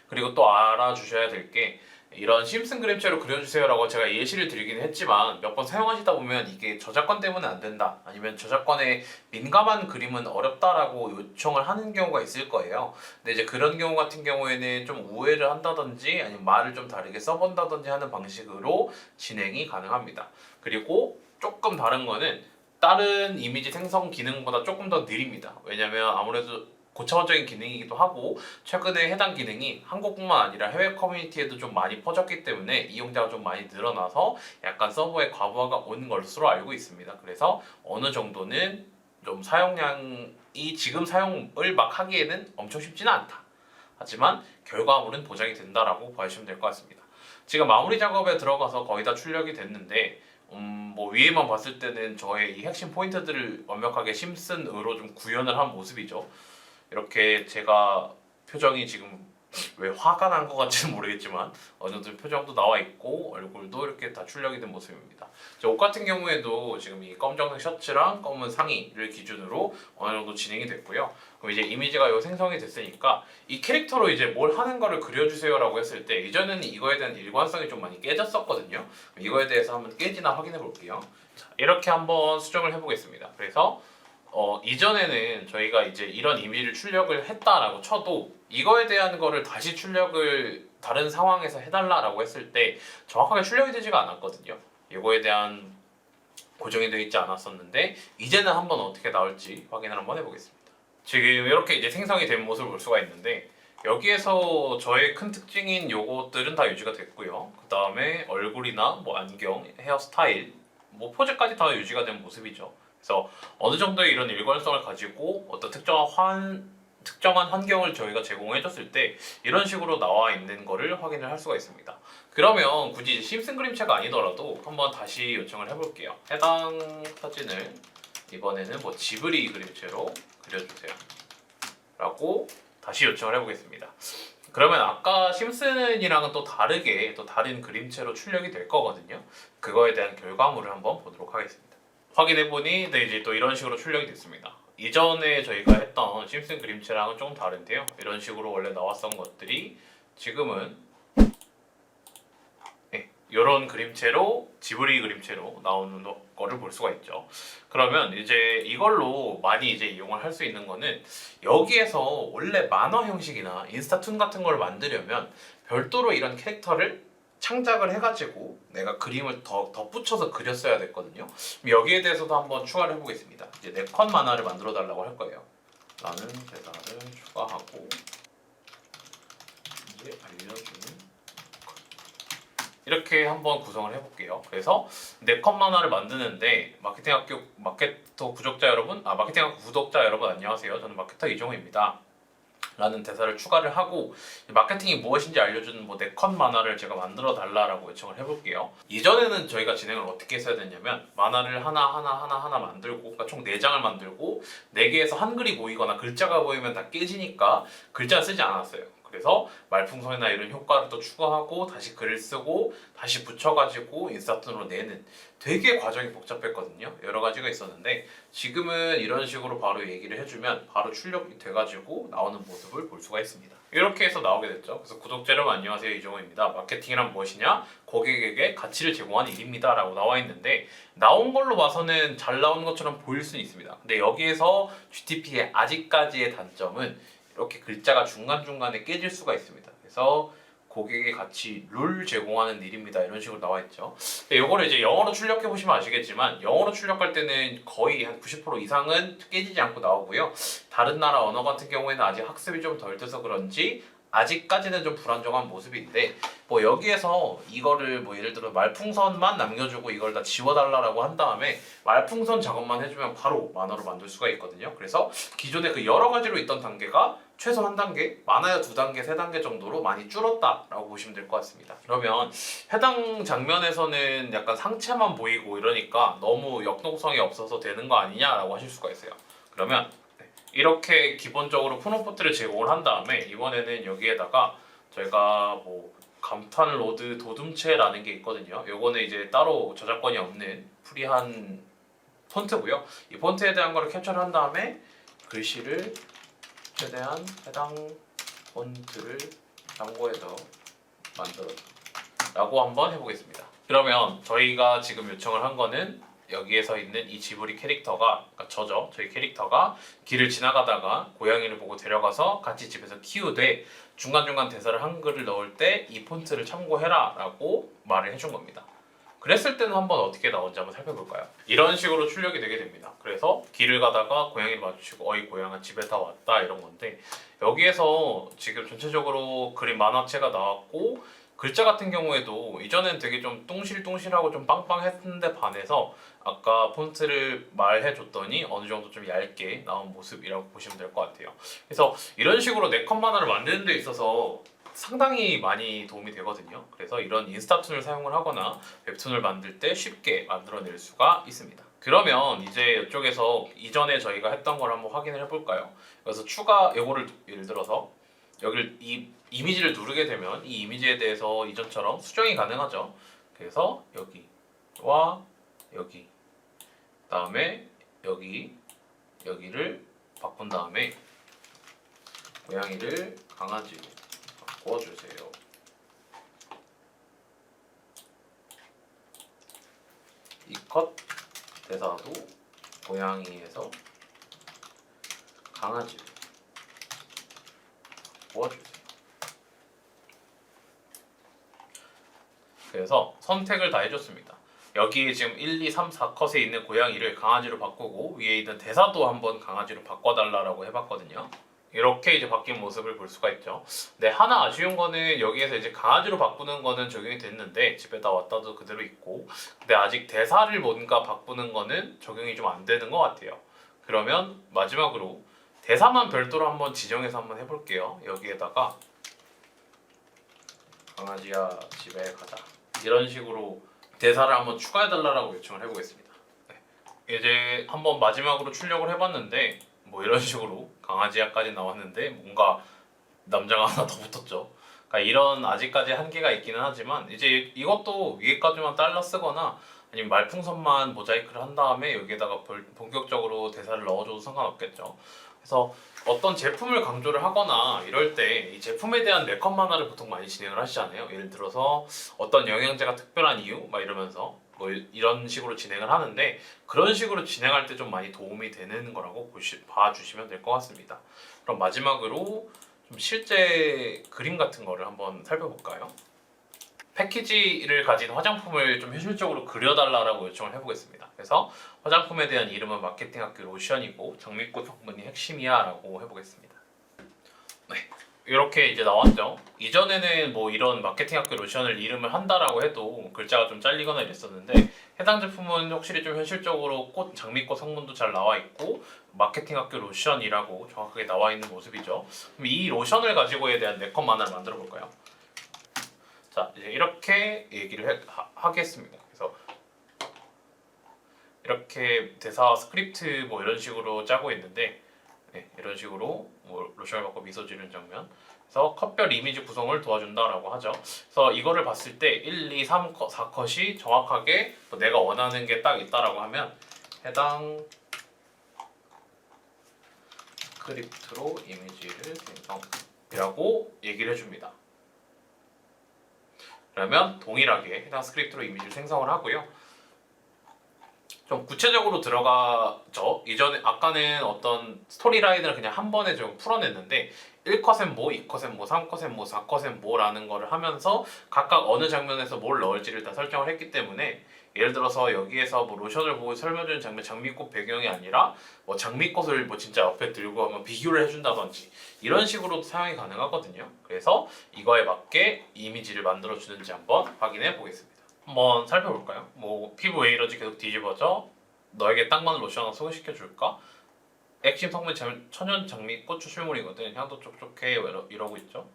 그리고 또 알아주셔야 될 게 이런 심슨 그림체로 그려주세요라고 제가 예시를 드리긴 했지만 몇 번 사용하시다 보면 이게 저작권 때문에 안 된다 아니면 저작권에 민감한 그림은 어렵다라고 요청을 하는 경우가 있을 거예요. 근데 이제 그런 경우 같은 경우에는 좀 우회를 한다든지 아니면 말을 좀 다르게 써본다든지 하는 방식으로 진행이 가능합니다. 그리고 조금 다른 거는 다른 이미지 생성 기능보다 조금 더 느립니다. 왜냐면 아무래도 고차원적인 기능이기도 하고 최근에 해당 기능이 한국뿐만 아니라 해외 커뮤니티에도 좀 많이 퍼졌기 때문에 이용자가 좀 많이 늘어나서 약간 서버에 과부하가 온 것으로 알고 있습니다. 그래서 어느 정도는 좀 사용량이 지금 사용을 막 하기에는 엄청 쉽지는 않다. 하지만 결과물은 보장이 된다라고 봐주시면 될 것 같습니다. 지금 마무리 작업에 들어가서 거의 다 출력이 됐는데 뭐 위에만 봤을 때는 저의 이 핵심 포인트들을 완벽하게 심슨으로 좀 구현을 한 모습이죠. 이렇게 제가 표정이 지금 왜 화가 난 것 같지는 모르겠지만 어느 정도 표정도 나와 있고 얼굴도 이렇게 다 출력이 된 모습입니다. 옷 같은 경우에도 지금 이 검정색 셔츠랑 검은 상의를 기준으로 어느 정도 진행이 됐고요. 그럼 이제 이미지가 요 생성이 됐으니까 이 캐릭터로 이제 뭘 하는 거를 그려주세요라고 했을 때 이전에는 이거에 대한 일관성이 좀 많이 깨졌었거든요. 이거에 대해서 한번 깨지나 확인해 볼게요. 자, 이렇게 한번 수정을 해보겠습니다. 그래서 이전에는 저희가 이제 이런 이미지를 출력을 했다라고 쳐도 이거에 대한 거를 다시 출력을 다른 상황에서 해달라라고 했을 때 정확하게 출력이 되지가 않았거든요. 이거에 대한 고정이 되어 있지 않았었는데 이제는 한번 어떻게 나올지 확인을 한번 해보겠습니다. 지금 이렇게 이제 생성이 된 모습을 볼 수가 있는데 여기에서 저의 큰 특징인 요것들은 다 유지가 됐고요. 그 다음에 얼굴이나 뭐 안경, 헤어스타일, 뭐 포즈까지 다 유지가 된 모습이죠. 그래서 어느 정도의 이런 일관성을 가지고 어떤 특정한 환경을 저희가 제공해줬을 때 이런 식으로 나와 있는 거를 확인을 할 수가 있습니다. 그러면 굳이 심슨 그림체가 아니더라도 한번 다시 요청을 해볼게요. 해당 사진을 이번에는 뭐 지브리 그림체로 그려주세요 라고 다시 요청을 해보겠습니다. 그러면 아까 심슨이랑은 또 다르게 또 다른 그림체로 출력이 될 거거든요. 그거에 대한 결과물을 한번 보도록 하겠습니다. 확인해보니 네, 이제 또 이런 식으로 출력이 됐습니다. 이전에 저희가 했던 심슨 그림체랑은 조금 다른데요. 이런 식으로 원래 나왔던 것들이 지금은 이런 그림체로 지브리 그림체로 나오는 거를 볼 수가 있죠. 그러면 이제 이걸로 많이 이제 이용을 할 수 있는 거는 여기에서 원래 만화 형식이나 인스타툰 같은 걸 만들려면 별도로 이런 캐릭터를 창작을 해가지고 내가 그림을 더 덧붙여서 그렸어야 됐거든요. 여기에 대해서도 한번 추가를 해보겠습니다. 이제 내 컷 만화를 만들어 달라고 할 거예요. 라는 대사를 추가하고 이제 알려주는 이렇게 한번 구성을 해볼게요. 그래서 내 컷 만화를 만드는데 마케팅학교 마케터 구독자 여러분, 마케팅학교 구독자 여러분 안녕하세요. 저는 마케터 이종호입니다. 라는 대사를 추가를 하고 마케팅이 무엇인지 알려주는 뭐 내 컷 만화를 제가 만들어 달라고 요청을 해볼게요. 이전에는 저희가 진행을 어떻게 했어야 됐냐면 만화를 하나 만들고 그러니까 총 4장을 만들고 4개에서 한글이 보이거나 글자가 보이면 다 깨지니까 글자 쓰지 않았어요. 그래서 말풍선이나 이런 효과를 또 추가하고 다시 글을 쓰고 다시 붙여가지고 인스타툰으로 내는 되게 과정이 복잡했거든요. 여러 가지가 있었는데 지금은 이런 식으로 바로 얘기를 해주면 바로 출력이 돼가지고 나오는 모습을 볼 수가 있습니다. 이렇게 해서 나오게 됐죠. 그래서 구독자 여러분 안녕하세요, 이종호입니다. 마케팅이란 무엇이냐? 고객에게 가치를 제공하는 일입니다 라고 나와 있는데 나온 걸로 봐서는 잘 나온 것처럼 보일 수는 있습니다. 근데 여기에서 GTP의 아직까지의 단점은 이렇게 글자가 중간중간에 깨질 수가 있습니다. 그래서 고객이 같이 룰 제공하는 일입니다. 이런 식으로 나와 있죠. 이거를 이제 영어로 출력해 보시면 아시겠지만 영어로 출력할 때는 거의 한 90% 이상은 깨지지 않고 나오고요. 다른 나라 언어 같은 경우에는 아직 학습이 좀 덜 돼서 그런지 아직까지는 좀 불안정한 모습인데 뭐 여기에서 이거를 뭐 예를 들어 말풍선만 남겨주고 이걸 다 지워달라고 한 다음에 말풍선 작업만 해주면 바로 만화로 만들 수가 있거든요. 그래서 기존에 그 여러 가지로 있던 단계가 최소 한 단계, 많아야 두 단계, 세 단계 정도로 많이 줄었다라고 보시면 될 것 같습니다. 그러면 해당 장면에서는 약간 상체만 보이고 이러니까 너무 역동성이 없어서 되는 거 아니냐라고 하실 수가 있어요. 그러면 이렇게 기본적으로 프롬프트를 제공을 한 다음에 이번에는 여기에다가 저희가 뭐 감탄 로드 도둠체라는 게 있거든요. 요거는 이제 따로 저작권이 없는 프리한 폰트고요. 이 폰트에 대한 거를 캡처를 한 다음에 글씨를 최대한 해당 폰트를 참고해서 만들어라고 한번 해보겠습니다. 그러면 저희가 지금 요청을 한 거는 여기에서 있는 이 지브리 캐릭터가, 그러니까 저죠. 저희 캐릭터가 길을 지나가다가 고양이를 보고 데려가서 같이 집에서 키우되 중간중간 대사를 한글을 넣을 때 이 폰트를 참고해라 라고 말을 해준 겁니다. 그랬을 때는 한번 어떻게 나오는지 한번 살펴볼까요? 이런 식으로 출력이 되게 됩니다. 그래서 길을 가다가 고양이를 마주치고 어이 고양아 집에 다 왔다 이런 건데 여기에서 지금 전체적으로 그림 만화체가 나왔고 글자 같은 경우에도 이전엔 되게 좀 뚱실뚱실하고 좀 빵빵했는데 반해서 아까 폰트를 말해줬더니 어느 정도 좀 얇게 나온 모습이라고 보시면 될 것 같아요. 그래서 이런 식으로 네컷 만화를 만드는 데 있어서 상당히 많이 도움이 되거든요. 그래서 이런 인스타툰을 사용을 하거나 웹툰을 만들 때 쉽게 만들어낼 수가 있습니다. 그러면 이제 이쪽에서 이전에 저희가 했던 걸 한번 확인을 해볼까요? 그래서 추가 요거를 예를 들어서 여기를 이 이미지를 누르게 되면 이 이미지에 대해서 이전처럼 수정이 가능하죠. 그래서 여기와 여기 다음에 여기를 바꾼 다음에 고양이를 강아지로 바꿔주세요. 이 컷 대사도 고양이에서 강아지로 바꿔주세요. 그래서 선택을 다 해줬습니다. 여기 지금 1, 2, 3, 4컷에 있는 고양이를 강아지로 바꾸고 위에 있는 대사도 한번 강아지로 바꿔달라고 해봤거든요. 이렇게 이제 바뀐 모습을 볼 수가 있죠. 근데 하나 아쉬운 거는 여기에서 이제 강아지로 바꾸는 거는 적용이 됐는데 집에다 왔다도 그대로 있고 근데 아직 대사를 뭔가 바꾸는 거는 적용이 좀 안 되는 것 같아요. 그러면 마지막으로 대사만 별도로 한번 지정해서 한번 해볼게요. 여기에다가 강아지야 집에 가자 이런 식으로 대사를 한번 추가해달라고 요청을 해보겠습니다. 네. 이제 한번 마지막으로 출력을 해봤는데 뭐 이런 식으로 강아지야까지 나왔는데 뭔가 남자가 하나 더 붙었죠. 그러니까 이런 아직까지 한계가 있기는 하지만 이제 이것도 위에까지만 잘라 쓰거나 아니면 말풍선만 모자이크를 한 다음에 여기에다가 본격적으로 대사를 넣어줘도 상관없겠죠. 그래서 어떤 제품을 강조를 하거나 이럴 때 이 제품에 대한 네컷 만화를 보통 많이 진행을 하시잖아요. 예를 들어서 어떤 영양제가 특별한 이유 막 이러면서 뭐 이런 식으로 진행을 하는데 그런 식으로 진행할 때 좀 많이 도움이 되는 거라고 봐주시면 될 것 같습니다. 그럼 마지막으로 좀 실제 그림 같은 거를 한번 살펴볼까요? 패키지를 가진 화장품을 좀 현실적으로 그려달라고 요청을 해보겠습니다. 그래서 화장품에 대한 이름은 마케팅학교 로션이고 장미꽃 성분이 핵심이야 라고 해보겠습니다. 네, 이렇게 이제 나왔죠. 이전에는 뭐 이런 마케팅학교 로션을 이름을 한다라고 해도 글자가 좀 잘리거나 이랬었는데 해당 제품은 확실히 좀 현실적으로 장미꽃 성분도 잘 나와 있고 마케팅학교 로션이라고 정확하게 나와 있는 모습이죠. 그럼 이 로션을 가지고에 대한 네컷 만화를 만들어 볼까요? 자, 이제 이렇게 얘기를 하겠습니다. 그래서 이렇게 대사 스크립트 뭐 이런 식으로 짜고 있는데 네, 이런 식으로 뭐 로션을 받고 미소 지르는 장면. 그래서 컷별 이미지 구성을 도와준다라고 하죠. 그래서 이거를 봤을 때 1, 2, 3, 4컷이 정확하게 뭐 내가 원하는 게 딱 있다라고 하면 해당 스크립트로 이미지를 생성이라고 얘기를 해줍니다. 그러면 동일하게 해당 스크립트로 이미지를 생성을 하고요. 좀 구체적으로 들어가죠. 이전에 아까는 어떤 스토리라인을 그냥 한 번에 좀 풀어냈는데 1컷엔 뭐, 2컷엔 뭐, 3컷엔 뭐, 4컷엔 뭐라는 거를 하면서 각각 어느 장면에서 뭘 넣을지를 다 설정을 했기 때문에 예를 들어서 여기에서 뭐 로션을 보고 설명해주는 장면 장미꽃 배경이 아니라 뭐 장미꽃을 뭐 진짜 옆에 들고 하면 비교를 해준다든지 이런 식으로도 사용이 가능하거든요. 그래서 이거에 맞게 이미지를 만들어 주는지 한번 확인해 보겠습니다. 한번 살펴볼까요? 뭐 피부 왜 이러지 계속 뒤집어져? 너에게 딱 맞는 로션 하나 소개시켜 줄까? 액심 성분 천연 장미꽃 추출물이거든. 향도 촉촉해 이러고 있죠.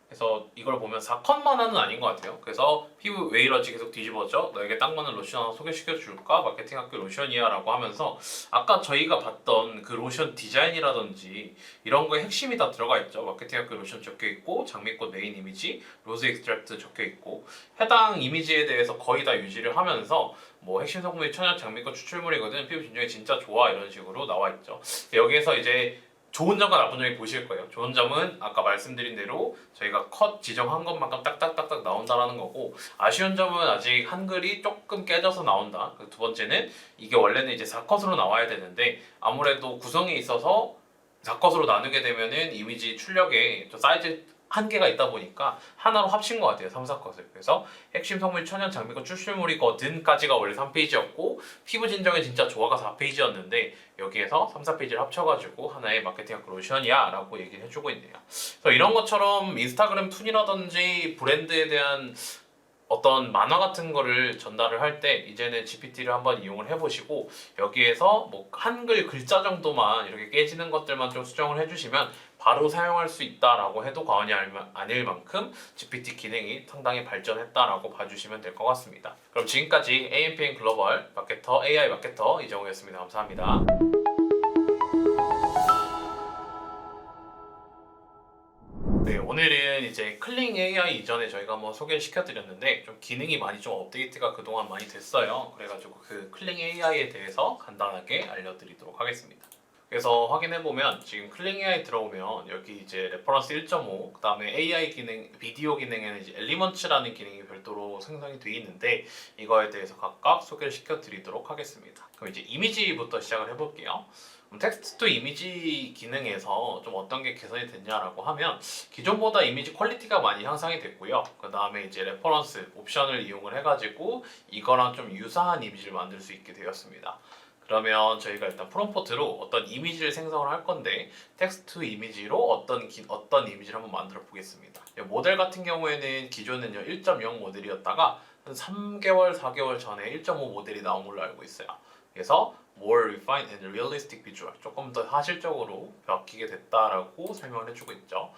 그래서 이걸 보면 4컷만은 아닌 것 같아요. 그래서 피부 왜 이러지 계속 뒤집어져? 너에게 딱 맞는 로션 하나 소개시켜 줄까? 마케팅 학교 로션이야 라고 하면서 아까 저희가 봤던 그 로션 디자인이라든지 이런 거에 핵심이 다 들어가 있죠. 마케팅 학교 로션 적혀 있고 장미꽃 메인 이미지, 로즈 익스트랙트 적혀 있고 해당 이미지에 대해서 거의 다 유지를 하면서 뭐 핵심 성분이 천연 장미꽃 추출물이거든. 피부 진정이 진짜 좋아 이런 식으로 나와 있죠. 여기에서 이제 좋은 점과 나쁜 점이 보실 거예요. 좋은 점은 아까 말씀드린 대로 저희가 컷 지정한 것만큼 딱딱딱딱 나온다라는 거고, 아쉬운 점은 아직 한글이 조금 깨져서 나온다. 두 번째는 이게 원래는 이제 4컷으로 나와야 되는데 아무래도 구성에 있어서 4컷으로 나누게 되면은 이미지 출력에 좀 사이즈 한계가 있다 보니까 하나로 합친 것 같아요. 3, 4컷을. 그래서 핵심 성분 천연 장미꽃 추출물이거든까지가 원래 3페이지였고 피부 진정에 진짜 좋아가 4페이지였는데 여기에서 3, 4페이지를 합쳐가지고 하나의 마케팅 로션이야 라고 얘기를 해주고 있네요. 그래서 이런 것처럼 인스타그램 툰이라든지 브랜드에 대한 어떤 만화 같은 거를 전달을 할 때 이제는 GPT를 한번 이용을 해보시고 여기에서 뭐 한글 글자 정도만 이렇게 깨지는 것들만 좀 수정을 해주시면 바로 사용할 수 있다라고 해도 과언이 아닐 만큼 GPT 기능이 상당히 발전했다라고 봐주시면 될 것 같습니다. 그럼 지금까지 AMPN 글로벌 마케터 AI 마케터 이정우였습니다. 감사합니다. 네, 오늘은 이제 클링 AI 이전에 저희가 한번 소개를 시켜드렸는데 좀 기능이 많이 좀 업데이트가 그동안 많이 됐어요. 그래가지고 그 클링 AI에 대해서 간단하게 알려드리도록 하겠습니다. 그래서 확인해보면 지금 클링 AI 들어오면 여기 이제 레퍼런스 1.5 그 다음에 AI 기능, 비디오 기능에는 이제 엘리먼츠라는 기능이 별도로 생성이 되어 있는데 이거에 대해서 각각 소개를 시켜드리도록 하겠습니다. 그럼 이제 이미지부터 시작을 해볼게요. 텍스트 투 이미지 기능에서 좀 어떤 게 개선이 됐냐라고 하면 기존보다 이미지 퀄리티가 많이 향상이 됐고요. 그 다음에 이제 레퍼런스 옵션을 이용을 해가지고 이거랑 좀 유사한 이미지를 만들 수 있게 되었습니다. 그러면 저희가 일단 프롬프트로 어떤 이미지를 생성을 할 건데 텍스트 투 이미지로 어떤 이미지를 한번 만들어 보겠습니다. 모델 같은 경우에는 기존은요 1.0 모델이었다가 한 3개월, 4개월 전에 1.5 모델이 나온 걸로 알고 있어요. 그래서 more refined and realistic visual, 조금 더 사실적으로 바뀌게 됐다라고 설명을 해주고 있죠.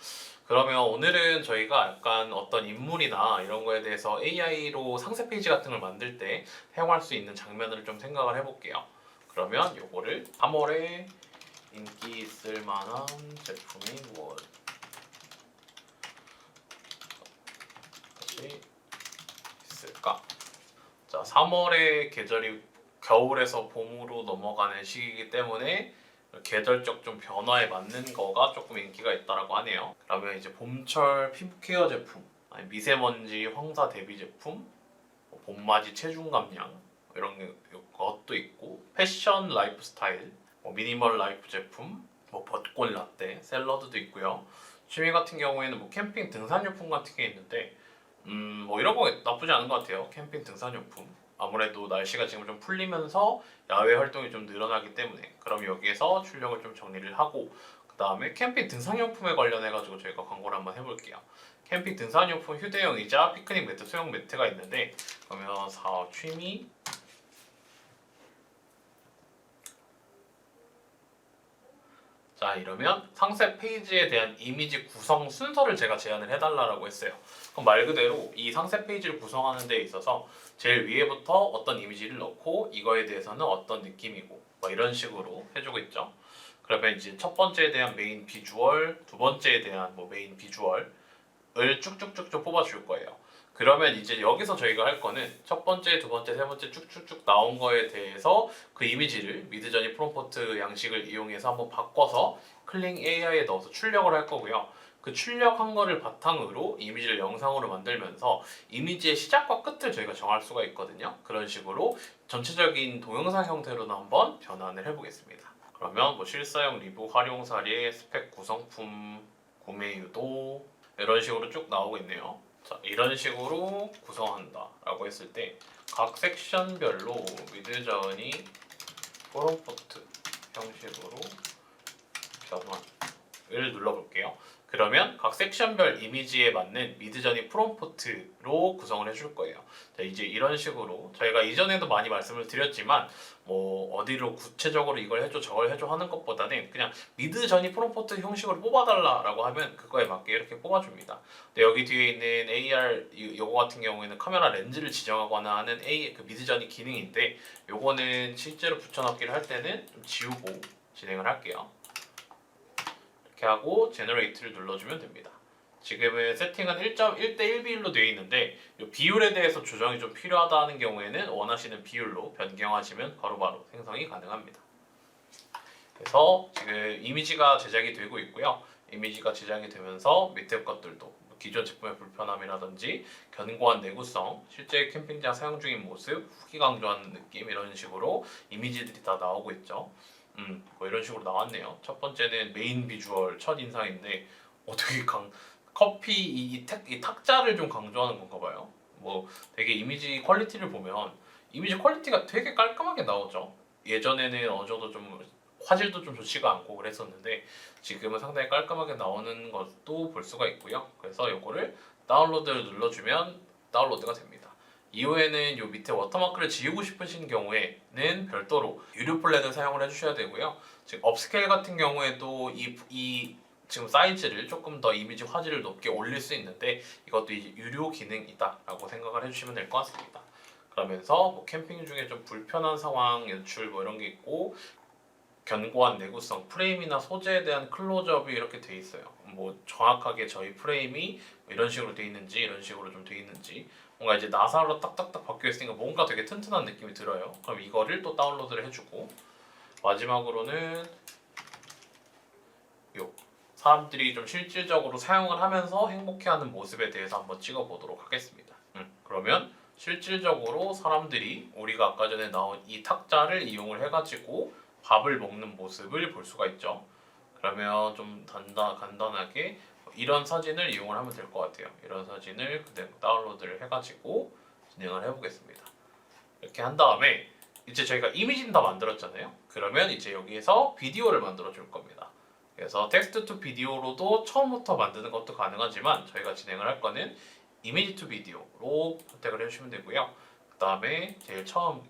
그러면 오늘은 저희가 약간 어떤 인물이나 이런 거에 대해서 AI로 상세 페이지 같은 걸 만들 때 사용할 수 있는 장면을 좀 생각을 해볼게요. 그러면 요거를 3월에 인기 있을 만한 제품이 무엇이 있을까? 자, 3월의 계절이 겨울에서 봄으로 넘어가는 시기이기 때문에 계절적 좀 변화에 맞는 거가 조금 인기가 있다라고 하네요. 그러면 이제 봄철 피부 케어 제품, 아니 미세먼지 황사 대비 제품, 봄맞이 체중 감량 이런 것도 있고 패션 라이프 스타일, 미니멀 라이프 제품, 벚꽃 라떼, 샐러드도 있고요. 취미 같은 경우에는 캠핑 등산용품 같은 게 있는데 이런 거 나쁘지 않은 것 같아요. 캠핑 등산용품. 아무래도 날씨가 지금 좀 풀리면서 야외 활동이 좀 늘어나기 때문에 그럼 여기에서 출력을 좀 정리를 하고 그 다음에 캠핑 등산용품에 관련해가지고 저희가 광고를 한번 해볼게요. 캠핑 등산용품 휴대용 의자, 피크닉 매트, 소형 매트가 있는데 그러면 취미 자 이러면 상세 페이지에 대한 이미지 구성 순서를 제가 제안을 해달라고 했어요. 그럼 말 그대로 이 상세 페이지를 구성하는 데 있어서 제일 위에부터 어떤 이미지를 넣고 이거에 대해서는 어떤 느낌이고 이런 식으로 해주고 있죠. 그러면 이제 첫 번째에 대한 메인 비주얼, 두 번째에 대한 메인 비주얼을 쭉쭉쭉쭉 뽑아줄 거예요. 그러면 이제 여기서 저희가 할 거는 첫 번째, 두 번째, 세 번째 쭉쭉쭉 나온 거에 대해서 그 이미지를 미드저니 프롬프트 양식을 이용해서 한번 바꿔서 클링 AI에 넣어서 출력을 할 거고요. 그 출력한 거를 바탕으로 이미지를 영상으로 만들면서 이미지의 시작과 끝을 저희가 정할 수가 있거든요. 그런 식으로 전체적인 동영상 형태로도 한번 변환을 해보겠습니다. 그러면 실사용 리뷰 활용 사례, 스펙 구성품 구매 유도 이런 식으로 쭉 나오고 있네요. 자, 이런 식으로 구성한다 라고 했을 때 각 섹션별로 미드저니 프롬포트 형식으로 변환을 눌러볼게요. 그러면 각 섹션별 이미지에 맞는 미드저니 프롬포트로 구성을 해줄 거예요. 자, 이제 이런 식으로 저희가 이전에도 많이 말씀을 드렸지만 뭐 어디로 구체적으로 이걸 해줘 저걸 해줘 하는 것보다는 그냥 미드저니 프롬포트 형식으로 뽑아달라라고 하면 그거에 맞게 이렇게 뽑아줍니다. 근데 여기 뒤에 있는 AR 요거 같은 경우에는 카메라 렌즈를 지정하거나 하는 그 미드저니 기능인데 요거는 실제로 붙여넣기를 할 때는 좀 지우고 진행을 할게요. 이렇게 하고 제너레이트를 눌러주면 됩니다. 지금은 세팅은 1.1대 1 비율로 되어 있는데 이 비율에 대해서 조정이 좀 필요하다는 경우에는 원하시는 비율로 변경하시면 바로바로 생성이 가능합니다. 그래서 지금 이미지가 제작이 되고 있고요. 이미지가 제작이 되면서 밑에 것들도 기존 제품의 불편함이라든지 견고한 내구성, 실제 캠핑장 사용 중인 모습, 후기 강조하는 느낌 이런 식으로 이미지들이 다 나오고 있죠. 뭐 이런 식으로 나왔네요. 첫 번째는 메인 비주얼 첫 인상인데 어떻게 커피 이 탁자를 좀 강조하는 건가 봐요. 뭐 되게 이미지 퀄리티를 보면 이미지 퀄리티가 되게 깔끔하게 나오죠. 예전에는 어느 정도 좀 화질도 좀 좋지가 않고 그랬었는데 지금은 상당히 깔끔하게 나오는 것도 볼 수가 있고요. 그래서 이거를 다운로드를 눌러주면 다운로드가 됩니다. 이후에는 요 밑에 워터마크를 지우고 싶으신 경우에는 별도로 유료 플랜을 사용을 해주셔야 되고요. 지금 업스케일 같은 경우에도 이 지금 사이즈를 조금 더 이미지 화질을 높게 올릴 수 있는데 이것도 이제 유료 기능이다라고 생각을 해주시면 될 것 같습니다. 그러면서 뭐 캠핑 중에 좀 불편한 상황 연출 뭐 이런 게 있고 견고한 내구성, 프레임이나 소재에 대한 클로즈업이 이렇게 돼 있어요. 뭐 정확하게 저희 프레임이 이런 식으로 돼 있는지 이런 식으로 좀 돼 있는지 뭔가 이제 나사로 딱딱딱 박혀 있으니까 뭔가 되게 튼튼한 느낌이 들어요. 그럼 이거를 또 다운로드를 해주고 마지막으로는 요 사람들이 좀 실질적으로 사용을 하면서 행복해하는 모습에 대해서 한번 찍어보도록 하겠습니다. 그러면 실질적으로 사람들이 우리가 아까 전에 나온 이 탁자를 이용을 해가지고 밥을 먹는 모습을 볼 수가 있죠. 그러면 좀 간단하게 이런 사진을 이용을 하면 될 것 같아요. 이런 사진을 그대로 다운로드를 해가지고 진행을 해보겠습니다. 이렇게 한 다음에 이제 저희가 이미지는 다 만들었잖아요. 그러면 이제 여기에서 비디오를 만들어 줄 겁니다. 그래서 텍스트 투 비디오로도 처음부터 만드는 것도 가능하지만 저희가 진행을 할 거는 이미지 투 비디오로 선택을 해주시면 되고요. 그 다음에 제일 처음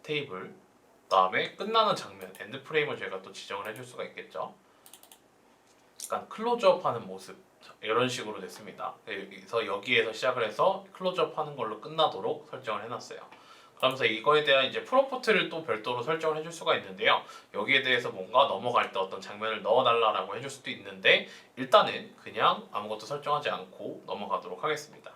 테이블, 그 다음에 끝나는 장면, 엔드 프레임을 저희가 또 지정을 해줄 수가 있겠죠. 약간 클로즈업 하는 모습 이런 식으로 됐습니다. 그래서 여기에서 시작을 해서 클로즈업 하는 걸로 끝나도록 설정을 해놨어요. 그러면서 이거에 대한 이제 프롬프트를 또 별도로 설정을 해줄 수가 있는데요. 여기에 대해서 뭔가 넘어갈 때 어떤 장면을 넣어달라고 해줄 수도 있는데 일단은 그냥 아무것도 설정하지 않고 넘어가도록 하겠습니다.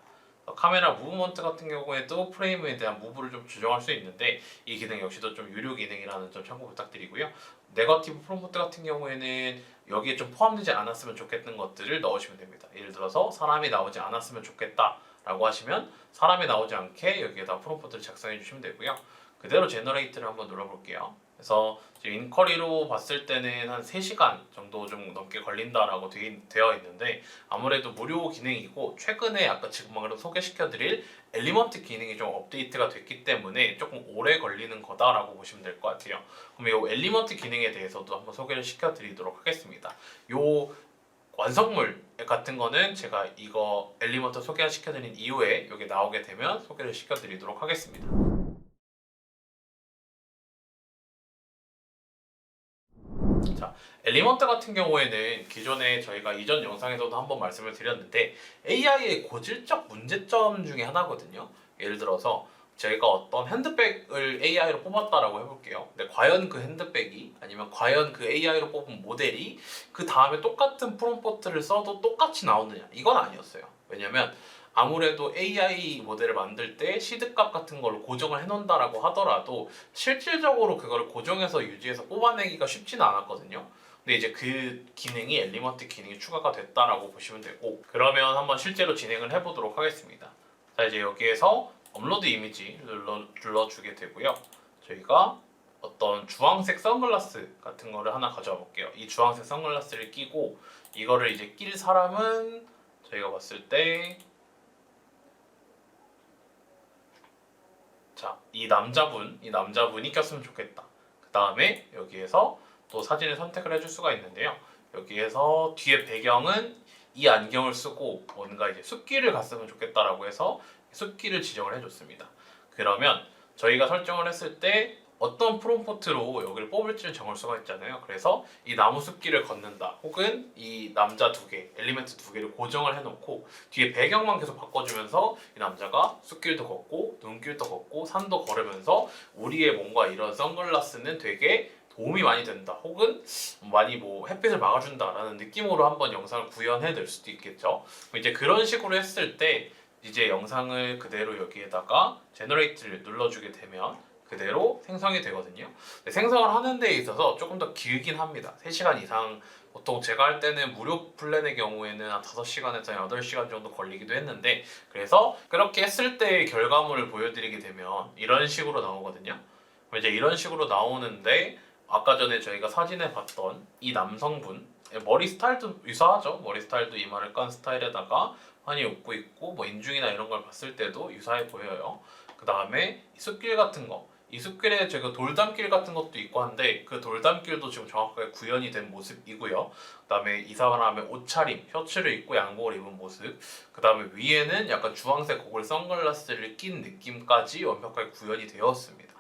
카메라 무브먼트 같은 경우에도 프레임에 대한 무브를 좀 조정할 수 있는데 이 기능 역시도 좀 유료 기능이라는 점 참고 부탁드리고요. 네거티브 프롬프트 같은 경우에는 여기에 좀 포함되지 않았으면 좋겠는 것들을 넣으시면 됩니다. 예를 들어서 사람이 나오지 않았으면 좋겠다 라고 하시면 사람이 나오지 않게 여기에다 프롬프트를 작성해 주시면 되고요. 그대로 제너레이트를 한번 눌러볼게요. 그래서 인쿼리로 봤을 때는 한 3시간 정도 좀 넘게 걸린다라고 되어 있는데 아무래도 무료 기능이고 최근에 아까 지금 방금 소개시켜드릴 엘리먼트 기능이 좀 업데이트가 됐기 때문에 조금 오래 걸리는 거다라고 보시면 될 것 같아요. 그럼 이 엘리먼트 기능에 대해서도 한번 소개를 시켜드리도록 하겠습니다. 요 완성물 같은 거는 제가 이거 엘리먼트 소개시켜드린 이후에 여기 나오게 되면 소개를 시켜드리도록 하겠습니다. 자, 엘리먼트 같은 경우에는 기존에 저희가 이전 영상에서도 한번 말씀을 드렸는데 AI의 고질적 문제점 중에 하나거든요. 예를 들어서 제가 어떤 핸드백을 AI로 뽑았다라고 해볼게요. 근데 과연 그 핸드백이 아니면 과연 그 AI로 뽑은 모델이 그 다음에 똑같은 프롬프트를 써도 똑같이 나오느냐 이건 아니었어요. 왜냐면 아무래도 AI 모델을 만들 때 시드값 같은 걸로 고정을 해놓는다라고 하더라도 실질적으로 그걸 고정해서 유지해서 뽑아내기가 쉽지는 않았거든요. 근데 이제 그 기능이 엘리먼트 기능이 추가가 됐다라고 보시면 되고 그러면 한번 실제로 진행을 해보도록 하겠습니다. 자 이제 여기에서 업로드 이미지 눌러주게 되고요. 저희가 어떤 어떤 주황색 선글라스 같은 거를 하나 가져와 볼게요. 이 주황색 선글라스를 끼고 이거를 이제 낄 사람은 저희가 봤을 때 자, 이 남자분이 꼈으면 좋겠다. 그 다음에 여기에서 또 사진을 선택을 해줄 수가 있는데요. 여기에서 뒤에 배경은 이 안경을 쓰고 뭔가 이제 숲길을 갔으면 좋겠다라고 해서 숲길을 지정을 해줬습니다. 그러면 저희가 설정을 했을 때 어떤 프롬프트로 여기를 뽑을지를 정할 수가 있잖아요. 그래서 이 나무 숲길을 걷는다 혹은 이 남자 두 개, 엘리멘트 두 개를 고정을 해놓고 뒤에 배경만 계속 바꿔주면서 이 남자가 숲길도 걷고 눈길도 걷고 산도 걸으면서 우리의 뭔가 이런 선글라스는 되게 도움이 많이 된다 혹은 많이 뭐 햇빛을 막아준다라는 느낌으로 한번 영상을 구현해 낼 수도 있겠죠. 이제 그런 식으로 했을 때 이제 영상을 그대로 여기에다가 제너레이트를 눌러주게 되면 그대로 생성이 되거든요. 생성을 하는 데 있어서 조금 더 길긴 합니다. 3시간 이상, 보통 제가 할 때는 무료 플랜의 경우에는 한 5시간에서 8시간 정도 걸리기도 했는데, 그래서 그렇게 했을 때의 결과물을 보여드리게 되면 이런 식으로 나오거든요. 이제 이런 식으로 나오는데 아까 전에 저희가 사진에 봤던 이 남성분 머리 스타일도 유사하죠. 머리 스타일도 이마를 깐 스타일에다가 환히 웃고 있고 뭐 인중이나 이런 걸 봤을 때도 유사해 보여요. 그 다음에 숲길 같은 거, 이 숲길에 제가 돌담길 같은 것도 있고 한데 그 돌담길도 지금 정확하게 구현이 된 모습이고요. 그 다음에 이 사람의 옷차림, 셔츠를 입고 양복을 입은 모습, 그 다음에 위에는 약간 주황색 고글 선글라스를 낀 느낌까지 완벽하게 구현이 되었습니다.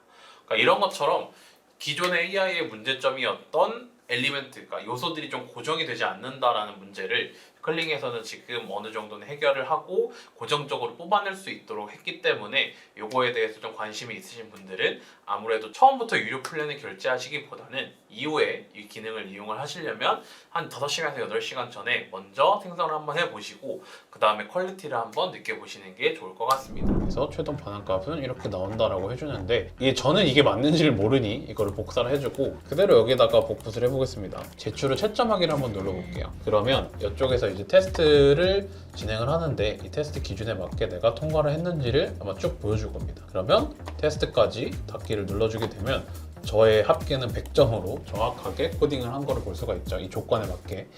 그러니까 이런 것처럼 기존의 AI의 문제점이었던 엘리멘트, 그러니까 요소들이 좀 고정이 되지 않는다라는 문제를 클링에서는 지금 어느 정도는 해결을 하고 고정적으로 뽑아낼 수 있도록 했기 때문에 요거에 대해서 좀 관심이 있으신 분들은 아무래도 처음부터 유료 플랜을 결제하시기보다는 이후에 이 기능을 이용을 하시려면 한 5시간에서 8시간 전에 먼저 생성을 한번 해보시고 그 다음에 퀄리티를 한번 느껴보시는 게 좋을 것 같습니다. 그래서 최종 반환값은 이렇게 나온다라고 해주는데 저는 이게 맞는지를 모르니 이거를 복사를 해주고 그대로 여기다가 복붙을 해보겠습니다. 제출을 채점하기를 한번 눌러볼게요. 그러면 이쪽에서 이제 테스트를 진행을 하는데 이 테스트 기준에 맞게 내가 통과를 했는지를 아마 쭉 보여줄 겁니다. 그러면 테스트까지 닫기를 눌러주게 되면 저의 합계는 100점으로 정확하게 코딩을 한 거를 볼 수가 있죠. 이 조건에 맞게.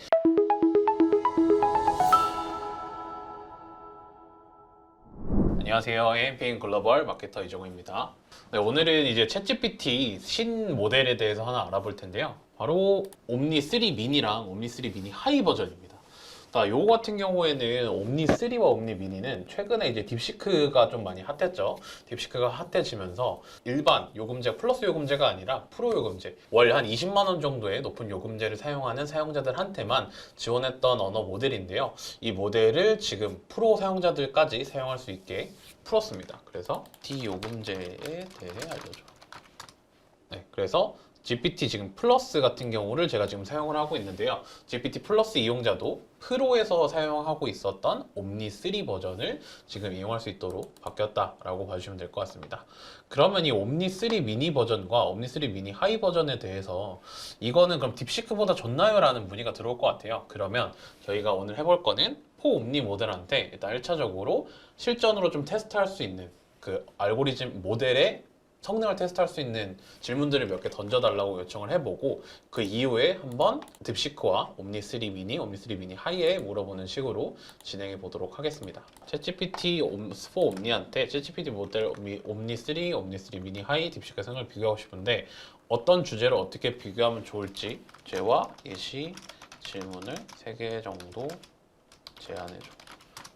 안녕하세요. AMP인 글로벌 마케터 이정우입니다. 네, 오늘은 이제 챗GPT 신 모델에 대해서 하나 알아볼 텐데요. 바로 옴니 3 미니랑 옴니 3 미니 하이 버전입니다. 요거 같은 경우에는 옴니 3와 옴니 미니는 최근에 이제 딥시크가 좀 많이 핫했죠. 딥시크가 핫해지면서 일반 요금제 플러스 요금제가 아니라 프로 요금제, 월 한 20만 원 정도의 높은 요금제를 사용하는 사용자들한테만 지원했던 언어 모델인데요. 이 모델을 지금 프로 사용자들까지 사용할 수 있게 풀었습니다. 그래서 D 요금제에 대해 알려줘. 네, 그래서 GPT 지금 플러스 같은 경우를 제가 지금 사용을 하고 있는데요. GPT 플러스 이용자도 프로에서 사용하고 있었던 옴니 3 버전을 지금 이용할 수 있도록 바뀌었다라고 봐주시면 될 것 같습니다. 그러면 이 옴니 3 미니 버전과 옴니 3 미니 하이 버전에 대해서 이거는 그럼 딥시크보다 좋나요? 라는 문의가 들어올 것 같아요. 그러면 저희가 오늘 해볼 거는 포옴니 모델한테 일단 1차적으로 실전으로 좀 테스트할 수 있는 그 알고리즘 모델의 성능을 테스트할 수 있는 질문들을 몇 개 던져달라고 요청을 해보고 그 이후에 한번 딥시크와 옴니 3 미니, 옴니 3 미니 하이에 물어보는 식으로 진행해 보도록 하겠습니다. 챗GPT 4 옴니한테 챗GPT 모델 옴니 3, 옴니 3 미니 하이, 딥시크 성능을 비교하고 싶은데 어떤 주제를 어떻게 비교하면 좋을지 죄와 예시 질문을 3개 정도 제안해줘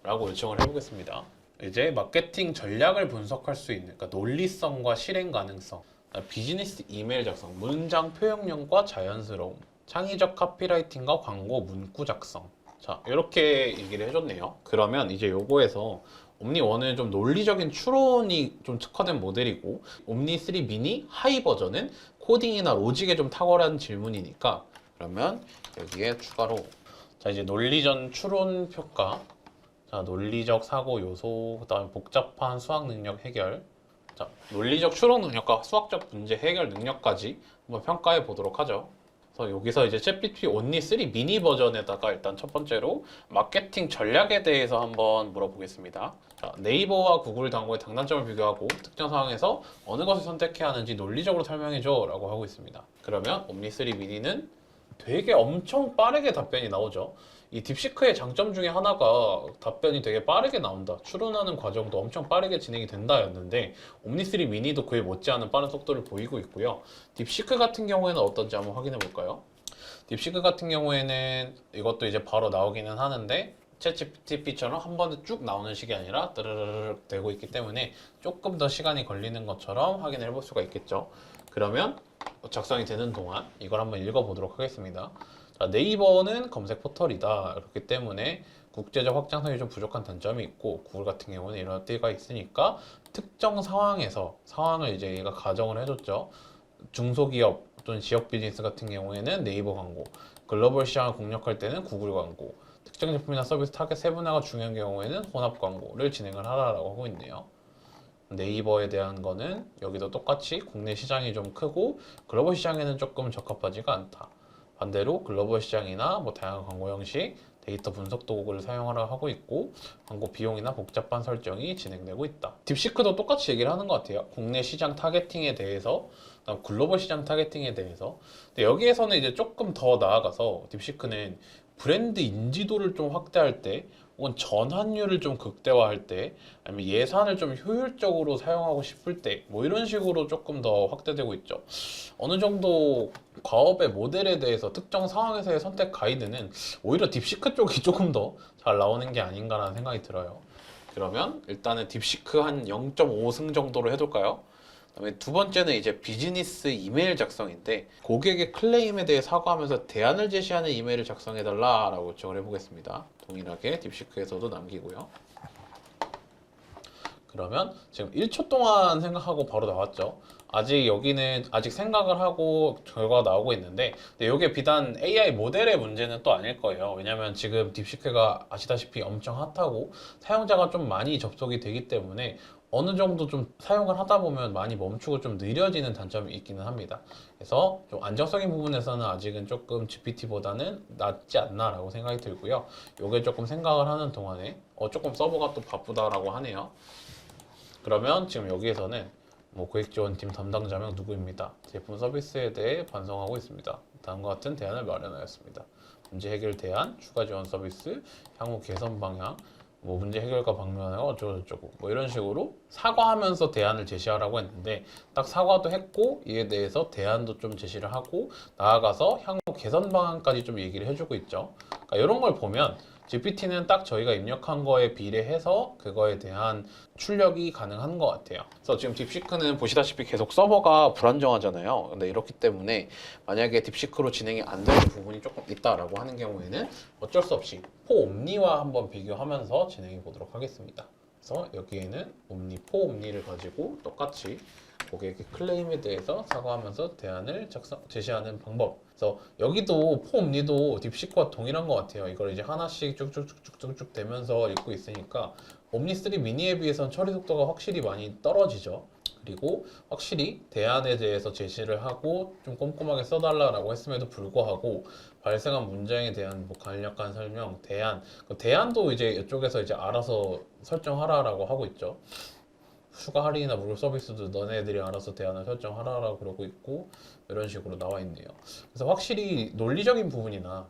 라고 요청을 해보겠습니다. 이제 마케팅 전략을 분석할 수 있는 그러니까 논리성과 실행 가능성, 비즈니스 이메일 작성, 문장 표현력과 자연스러움, 창의적 카피라이팅과 광고 문구 작성. 자, 이렇게 얘기를 해줬네요. 그러면 이제 요거에서 옴니 1은 좀 논리적인 추론이 좀 특화된 모델이고 옴니 3 미니 하이 버전은 코딩이나 로직에 좀 탁월한 질문이니까 그러면 여기에 추가로 자 이제 논리전 추론 평가, 자, 논리적 사고 요소, 그 다음에 복잡한 수학 능력 해결. 자, 논리적 추론 능력과 수학적 문제 해결 능력까지 한번 평가해 보도록 하죠. 그래서 여기서 이제 챗GPT 온리 3 미니 버전에다가 일단 첫 번째로 마케팅 전략에 대해서 한번 물어보겠습니다. 자, 네이버와 구글 광고의 장단점을 비교하고 특정 상황에서 어느 것을 선택해야 하는지 논리적으로 설명해줘 라고 하고 있습니다. 그러면 온리 3 미니는 되게 엄청 빠르게 답변이 나오죠. 이 딥시크의 장점 중에 하나가 답변이 되게 빠르게 나온다. 추론하는 과정도 엄청 빠르게 진행이 된다였는데 옴니3 미니도 그에 못지않은 빠른 속도를 보이고 있고요. 딥시크 같은 경우에는 어떤지 한번 확인해 볼까요? 딥시크 같은 경우에는 이것도 이제 바로 나오기는 하는데 챗GPT처럼 한 번에 쭉 나오는 식이 아니라 뜨르르륵 되고 있기 때문에 조금 더 시간이 걸리는 것처럼 확인을 해볼 수가 있겠죠. 그러면 작성이 되는 동안 이걸 한번 읽어보도록 하겠습니다. 자, 네이버는 검색 포털이다. 그렇기 때문에 국제적 확장성이 좀 부족한 단점이 있고 구글 같은 경우는 이런 때가 있으니까 특정 상황을 이제 얘가 가정을 해줬죠. 중소기업 또는 지역 비즈니스 같은 경우에는 네이버 광고, 글로벌 시장을 공략할 때는 구글 광고, 특정 제품이나 서비스 타겟 세분화가 중요한 경우에는 혼합 광고를 진행을 하라라고 하고 있네요. 네이버에 대한 거는 여기도 똑같이 국내 시장이 좀 크고 글로벌 시장에는 조금 적합하지가 않다. 반대로 글로벌 시장이나 뭐 다양한 광고 형식, 데이터 분석 도구를 사용하라 하고 있고 광고 비용이나 복잡한 설정이 진행되고 있다. 딥시크도 똑같이 얘기를 하는 것 같아요. 국내 시장 타겟팅에 대해서, 글로벌 시장 타겟팅에 대해서. 근데 여기에서는 이제 조금 더 나아가서 딥시크는 브랜드 인지도를 좀 확대할 때 혹은 전환율을 좀 극대화할 때 아니면 예산을 좀 효율적으로 사용하고 싶을 때 뭐 이런 식으로 조금 더 확대되고 있죠. 어느 정도 과업의 모델에 대해서 특정 상황에서의 선택 가이드는 오히려 딥시크 쪽이 조금 더 잘 나오는 게 아닌가라는 생각이 들어요. 그러면 일단은 딥시크 한 0.5승 정도로 해둘까요? 그다음에 두 번째는 이제 비즈니스 이메일 작성인데 고객의 클레임에 대해 사과하면서 대안을 제시하는 이메일을 작성해달라라고 요청을 해보겠습니다. 동일하게 딥시크에서도 남기고요. 그러면 지금 1초 동안 생각하고 바로 나왔죠. 여기는 아직 생각을 하고 결과가 나오고 있는데 근데 이게 비단 AI 모델의 문제는 또 아닐 거예요. 왜냐면 지금 딥시크가 아시다시피 엄청 핫하고 사용자가 좀 많이 접속이 되기 때문에 어느 정도 좀 사용을 하다 보면 많이 멈추고 좀 느려지는 단점이 있기는 합니다. 그래서 좀 안정적인 부분에서는 아직은 조금 GPT보다는 낫지 않나라고 생각이 들고요. 요게 조금 생각을 하는 동안에 조금 서버가 또 바쁘다라고 하네요. 그러면 지금 여기에서는 뭐 고객지원팀 담당자명 누구입니다. 제품 서비스에 대해 반성하고 있습니다. 다음과 같은 대안을 마련하였습니다. 문제 해결 대안, 추가 지원 서비스, 향후 개선 방향, 뭐 문제 해결과 방면하고 어쩌고저쩌고 뭐 이런 식으로 사과하면서 대안을 제시하라고 했는데 딱 사과도 했고 이에 대해서 대안도 좀 제시를 하고 나아가서 향후 개선 방안까지 좀 얘기를 해주고 있죠. 그러니까 이런 걸 보면 GPT는 딱 저희가 입력한 거에 비례해서 그거에 대한 출력이 가능한 것 같아요. 그래서 지금 딥시크는 보시다시피 계속 서버가 불안정하잖아요. 근데 이렇기 때문에 만약에 딥시크로 진행이 안 되는 부분이 조금 있다라고 하는 경우에는 어쩔 수 없이 포옴니와 한번 비교하면서 진행해 보도록 하겠습니다. 그래서 여기에는 포옴니를 가지고 똑같이 고객의 클레임에 대해서 사과하면서 대안을 제시하는 방법. 그래서 여기도 포옴니도 딥시크와 동일한 것 같아요. 이걸 이제 하나씩 쭉쭉쭉쭉쭉 되면서 읽고 있으니까 옴니3 미니에 비해서는 처리 속도가 확실히 많이 떨어지죠. 그리고 확실히 대안에 대해서 제시를 하고 좀 꼼꼼하게 써달라고 했음에도 불구하고 발생한 문제에 대한 뭐 간략한 설명, 대안도 이제 이쪽에서 이제 알아서 설정하라라고 하고 있죠. 추가 할인이나 무료 서비스도 너네들이 알아서 대안을 설정하라라고 그러고 있고 이런 식으로 나와 있네요. 그래서 확실히 논리적인 부분이나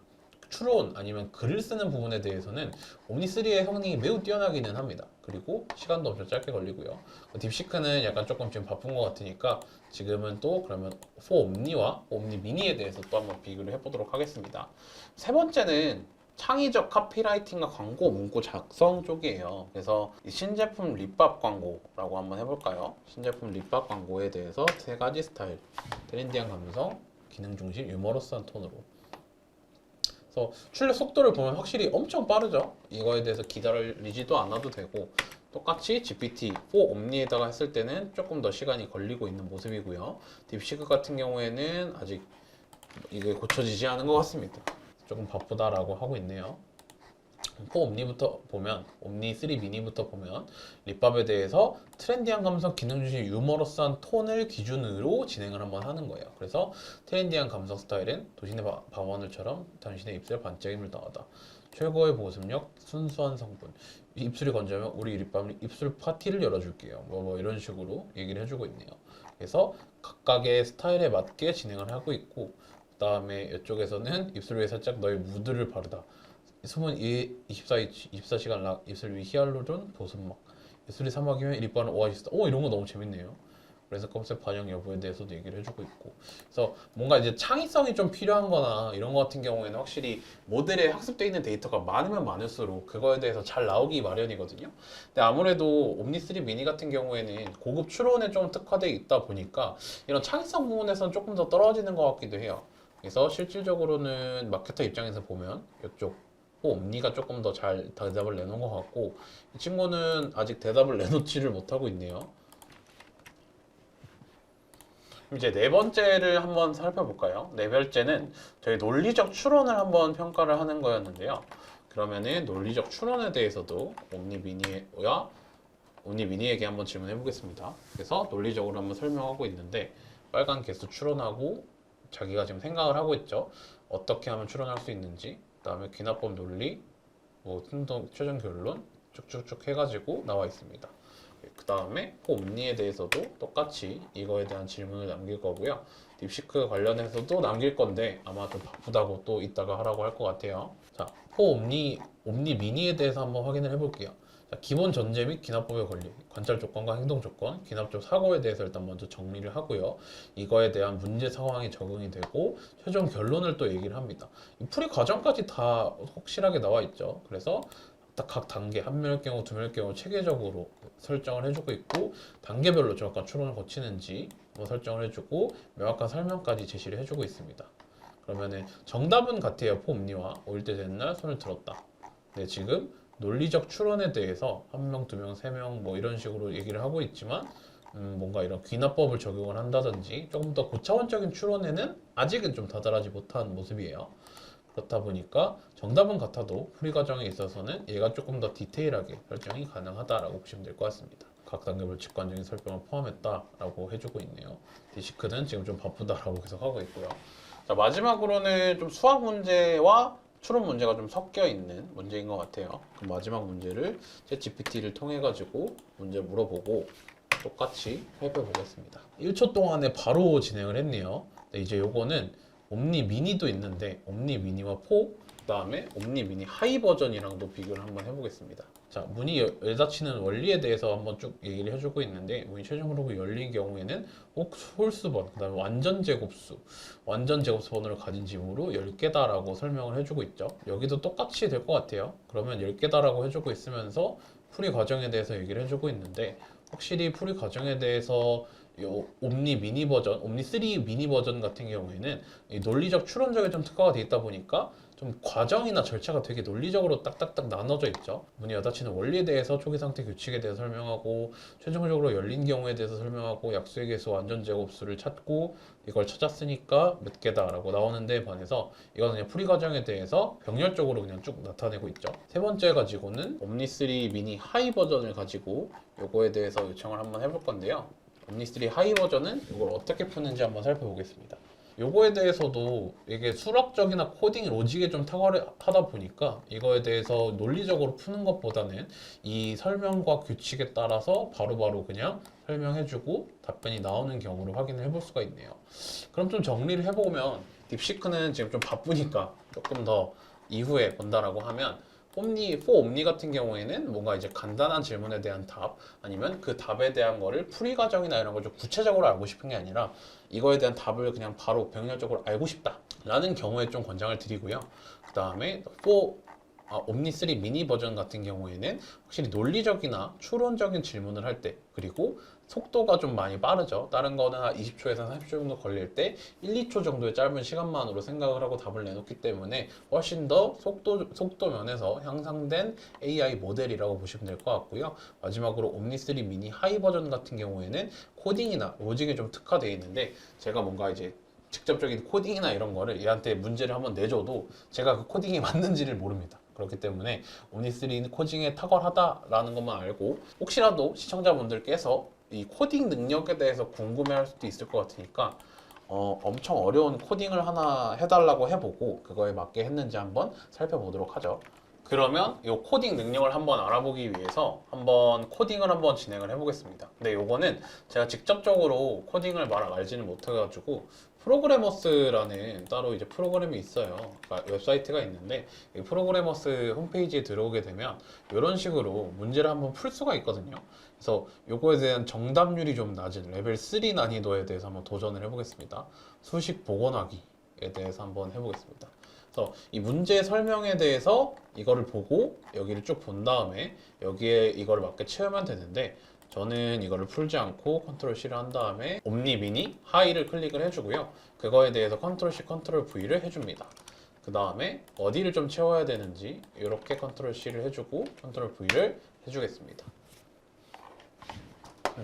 추론 아니면 글을 쓰는 부분에 대해서는 옴니3의 성능이 매우 뛰어나기는 합니다. 그리고 시간도 엄청 짧게 걸리고요. 딥시크는 약간 조금 지금 바쁜 것 같으니까 지금은 또 그러면 포옴니와 옴니 미니에 대해서 또 한번 비교를 해보도록 하겠습니다. 세 번째는 창의적 카피라이팅과 광고 문구 작성 쪽이에요. 그래서 이 신제품 립밥 광고라고 한번 해볼까요? 신제품 립밥 광고에 대해서 세 가지 스타일, 트렌디한 감성, 기능 중심, 유머러스한 톤으로. 그래서 출력 속도를 보면 확실히 엄청 빠르죠. 이거에 대해서 기다리지도 않아도 되고 똑같이 GPT-4 옴니에다가 했을 때는 조금 더 시간이 걸리고 있는 모습이고요. 딥시크 같은 경우에는 아직 이게 고쳐지지 않은 것 같습니다. 조금 바쁘다라고 하고 있네요. 포옴니부터 보면 옴니 3 미니부터 보면 립밤에 대해서 트렌디한 감성, 기능 중심 유머러스한 톤을 기준으로 진행을 한번 하는 거예요. 그래서 트렌디한 감성 스타일은 도시의 밤하늘처럼 당신의 입술에 반짝임을 더하다. 최고의 보습력, 순수한 성분. 입술이 건조하면 우리 립밤 입술 파티를 열어줄게요. 뭐 이런 식으로 얘기를 해주고 있네요. 그래서 각각의 스타일에 맞게 진행을 하고 있고, 그 다음에 이쪽에서는 입술 위에 살짝 너의 무드를 바르다. 숨은 24시간 락, 입술 위 히알루론 보습막. 입술이 사막이면 립밤은 오아시스다. 오, 이런 거 너무 재밌네요. 그래서 컨셉 반영 여부에 대해서도 얘기를 해주고 있고, 그래서 뭔가 이제 창의성이 좀 필요한 거나 이런 거 같은 경우에는 확실히 모델에 학습되어 있는 데이터가 많으면 많을수록 그거에 대해서 잘 나오기 마련이거든요. 근데 아무래도 옴니3 미니 같은 경우에는 고급 추론에 좀 특화되어 있다 보니까 이런 창의성 부분에서는 조금 더 떨어지는 것 같기도 해요. 그래서 실질적으로는 마케터 입장에서 보면 이쪽 옴니가 조금 더 잘 대답을 내놓은 것 같고, 이 친구는 아직 대답을 내놓지를 못하고 있네요. 이제 네 번째를 한번 살펴볼까요? 네 번째는 저희 논리적 추론을 한번 평가를 하는 거였는데요. 그러면은 논리적 추론에 대해서도 옴니 미니에게 한번 질문해 보겠습니다. 그래서 논리적으로 한번 설명하고 있는데, 빨간 개수 추론하고 자기가 지금 생각을 하고 있죠. 어떻게 하면 추론할 수 있는지, 그다음에 귀납법 논리, 뭐 최종 결론 쭉쭉쭉 해가지고 나와 있습니다. 그 다음에 옴니에 대해서도 똑같이 이거에 대한 질문을 남길 거고요. 딥시크 관련해서도 남길 건데 아마 좀 바쁘다고 또 이따가 하라고 할 것 같아요. 자, 옴니 미니에 대해서 한번 확인을 해볼게요. 자, 기본 전제 및 기납법의 권리, 관찰 조건과 행동 조건, 기납적 사고에 대해서 일단 먼저 정리를 하고요. 이거에 대한 문제 상황이 적응이 되고 최종 결론을 또 얘기를 합니다. 이 풀이 과정까지 다 확실하게 나와 있죠. 그래서 각 단계, 한 명일 경우, 두 명일 경우 체계적으로 설정을 해주고 있고, 단계별로 정확한 추론을 거치는지 설정을 해주고 명확한 설명까지 제시를 해주고 있습니다. 그러면은 정답은 같아요. 포옴니와 올 때 된 날 손을 들었다. 네, 지금 논리적 추론에 대해서 한 명, 두 명, 세 명 뭐 이런 식으로 얘기를 하고 있지만, 뭔가 이런 귀납법을 적용을 한다든지 조금 더 고차원적인 추론에는 아직은 좀 다다르지 못한 모습이에요. 그렇다 보니까 정답은 같아도 풀이 과정에 있어서는 얘가 조금 더 디테일하게 설정이 가능하다라고 보시면 될 것 같습니다. 각 단계별 직관적인 설명을 포함했다라고 해주고 있네요. 디시크는 지금 좀 바쁘다라고 계속 하고 있고요. 자, 마지막으로는 좀 수학 문제와 추론 문제가 좀 섞여 있는 문제인 것 같아요. 그 마지막 문제를 챗GPT를 통해 가지고 문제 물어보고 똑같이 해보겠습니다. 1초 동안에 바로 진행을 했네요. 네, 이제 요거는 옴니 미니도 있는데 옴니 미니와 포, 그다음에 옴니 미니 하이 버전이랑도 비교를 한번 해보겠습니다. 자, 문이 열닫히는 원리에 대해서 한번 쭉 얘기를 해주고 있는데, 문이 최종적으로 열린 경우에는 홀수번, 그다음에 완전 제곱수 번호를 가진 지문으로 10개다라고 설명을 해주고 있죠. 여기도 똑같이 될 것 같아요. 그러면 10개다라고 해주고 있으면서 풀이 과정에 대해서 얘기를 해주고 있는데, 확실히 풀이 과정에 대해서 옴니 미니 버전, 옴니 3 미니 버전 같은 경우에는 이 논리적 추론적에 좀 특화가 되어 있다 보니까 좀 과정이나 절차가 되게 논리적으로 딱딱딱 나눠져 있죠. 문이 여닫히는 원리에 대해서 초기 상태 규칙에 대해서 설명하고, 최종적으로 열린 경우에 대해서 설명하고, 약수의 개수, 완전 제곱수를 찾고, 이걸 찾았으니까 몇 개다라고 나오는데 반해서 이거는 그냥 풀이 과정에 대해서 병렬적으로 그냥 쭉 나타내고 있죠. 세 번째 가지고는 옴니 3 미니 하이 버전을 가지고 요거에 대해서 요청을 한번 해볼 건데요. 옴니3 하이 버전은 이걸 어떻게 푸는지 한번 살펴보겠습니다. 요거에 대해서도 이게 수학적이나 코딩 로직에 좀 탁월하다 보니까 이거에 대해서 논리적으로 푸는 것보다는 이 설명과 규칙에 따라서 바로바로 그냥 설명해주고 답변이 나오는 경우를 확인을 해볼 수가 있네요. 그럼 좀 정리를 해보면, 딥시크는 지금 좀 바쁘니까 조금 더 이후에 본다라고 하면, 옴니 같은 경우에는 뭔가 이제 간단한 질문에 대한 답, 아니면 그 답에 대한 거를 풀이 과정이나 이런 걸 좀 구체적으로 알고 싶은 게 아니라 이거에 대한 답을 그냥 바로 병렬적으로 알고 싶다라는 경우에 좀 권장을 드리고요. 그 다음에 옴니 3 미니 버전 같은 경우에는 확실히 논리적이나 추론적인 질문을 할 때, 그리고 속도가 좀 많이 빠르죠. 다른 거는 한 20초에서 30초 정도 걸릴 때 1, 2초 정도의 짧은 시간만으로 생각을 하고 답을 내놓기 때문에 훨씬 더 속도 면에서 향상된 AI 모델이라고 보시면 될 것 같고요. 마지막으로 옴니3 미니 하이 버전 같은 경우에는 코딩이나 로직에 좀 특화되어 있는데, 제가 뭔가 이제 직접적인 코딩이나 이런 거를 얘한테 문제를 한번 내줘도 제가 그 코딩이 맞는지를 모릅니다. 그렇기 때문에 옴니3는 코딩에 탁월하다라는 것만 알고 혹시라도 시청자분들께서 이 코딩 능력에 대해서 궁금해할 수도 있을 것 같으니까 엄청 어려운 코딩을 하나 해달라고 해보고 그거에 맞게 했는지 한번 살펴보도록 하죠. 그러면 이 코딩 능력을 한번 알아보기 위해서 한번 코딩을 한번 진행을 해보겠습니다. 근데 요거는 제가 직접적으로 코딩을 알지는 못해가지고 프로그래머스라는 따로 이제 프로그램이 있어요. 그러니까 웹사이트가 있는데 이 프로그래머스 홈페이지에 들어오게 되면 이런 식으로 문제를 한번 풀 수가 있거든요. 그래서 요거에 대한 정답률이 좀 낮은 레벨 3 난이도에 대해서 한번 도전을 해보겠습니다. 수식 복원하기에 대해서 한번 해보겠습니다. 그래서 이 문제 설명에 대해서 이거를 보고 여기를 쭉 본 다음에 여기에 이거를 맞게 채우면 되는데 저는 이거를 풀지 않고 컨트롤 C를 한 다음에 옴니 미니 하이를 클릭을 해주고요. 그거에 대해서 컨트롤 C 컨트롤 V를 해줍니다. 그 다음에 어디를 좀 채워야 되는지 이렇게 컨트롤 C를 해주고 컨트롤 V를 해주겠습니다.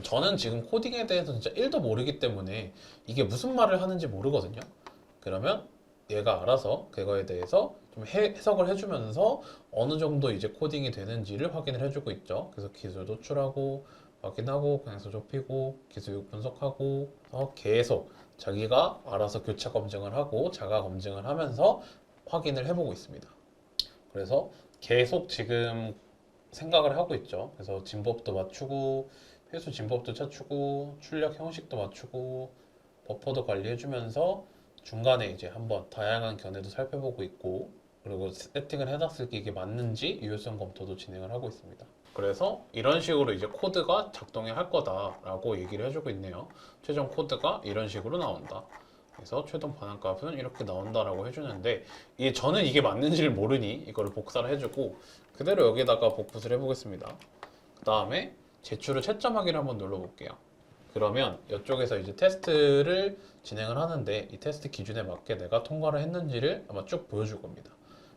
저는 지금 코딩에 대해서 진짜 1도 모르기 때문에 이게 무슨 말을 하는지 모르거든요. 그러면 얘가 알아서 그거에 대해서 좀 해석을 해주면서 어느 정도 이제 코딩이 되는지를 확인을 해주고 있죠. 그래서 기술 도출하고 확인하고 그냥서 좁히고 기술 분석하고 계속 자기가 알아서 교차 검증을 하고 자가 검증을 하면서 확인을 해보고 있습니다. 그래서 계속 지금 생각을 하고 있죠. 그래서 진법도 맞추고 필수 진법도 찾추고 출력 형식도 맞추고 버퍼도 관리해주면서 중간에 이제 한번 다양한 견해도 살펴보고 있고 그리고 세팅을 해놨을 때 이게 맞는지 유효성 검토도 진행을 하고 있습니다. 그래서 이런 식으로 이제 코드가 작동해 할 거다라고 얘기를 해주고 있네요. 최종 코드가 이런 식으로 나온다. 그래서 최종 반환값은 이렇게 나온다라고 해주는데 저는 이게 맞는지를 모르니 이거를 복사를 해주고 그대로 여기다가 복붙을 해보겠습니다. 그 다음에 제출을 채점하기를 한번 눌러볼게요. 그러면 이쪽에서 이제 테스트를 진행을 하는데 이 테스트 기준에 맞게 내가 통과를 했는지를 아마 쭉 보여줄 겁니다.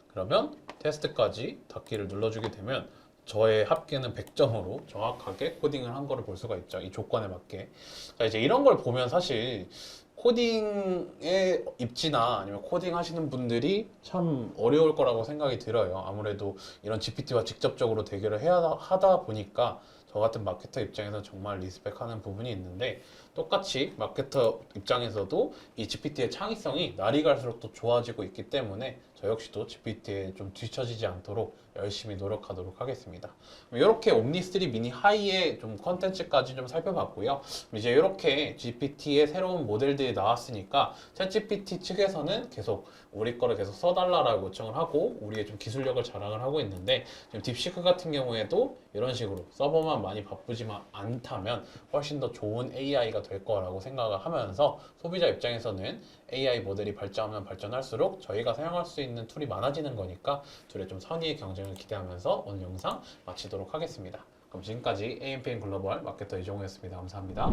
그러면 테스트까지 닫기를 눌러주게 되면 저의 합계는 100점으로 정확하게 코딩을 한 거를 볼 수가 있죠. 이 조건에 맞게. 자, 이제 이런 걸 보면 사실 코딩의 입지나 아니면 코딩 하시는 분들이 참 어려울 거라고 생각이 들어요. 아무래도 이런 GPT와 직접적으로 대결을 하다 보니까 저 같은 마케터 입장에서 정말 리스펙하는 부분이 있는데 똑같이 마케터 입장에서도 이 GPT의 창의성이 날이 갈수록 더 좋아지고 있기 때문에 저 역시도 GPT에 좀 뒤처지지 않도록 열심히 노력하도록 하겠습니다. 이렇게 옴니3 미니 하이의 좀 컨텐츠까지 좀 살펴봤고요. 이제 이렇게 GPT의 새로운 모델들이 나왔으니까 챗GPT 측에서는 계속 우리 거를 계속 써달라고 요청을 하고 우리의 좀 기술력을 자랑을 하고 있는데 지금 딥시크 같은 경우에도 이런 식으로 서버만 많이 바쁘지만 않다면 훨씬 더 좋은 AI가 될 거라고 생각을 하면서 소비자 입장에서는 AI 모델이 발전하면 발전할수록 저희가 사용할 수 있는 툴이 많아지는 거니까 둘의 좀 선의의 경쟁을 기대하면서 오늘 영상 마치도록 하겠습니다. 그럼 지금까지 AMPN 글로벌 마케터 이종우였습니다. 감사합니다.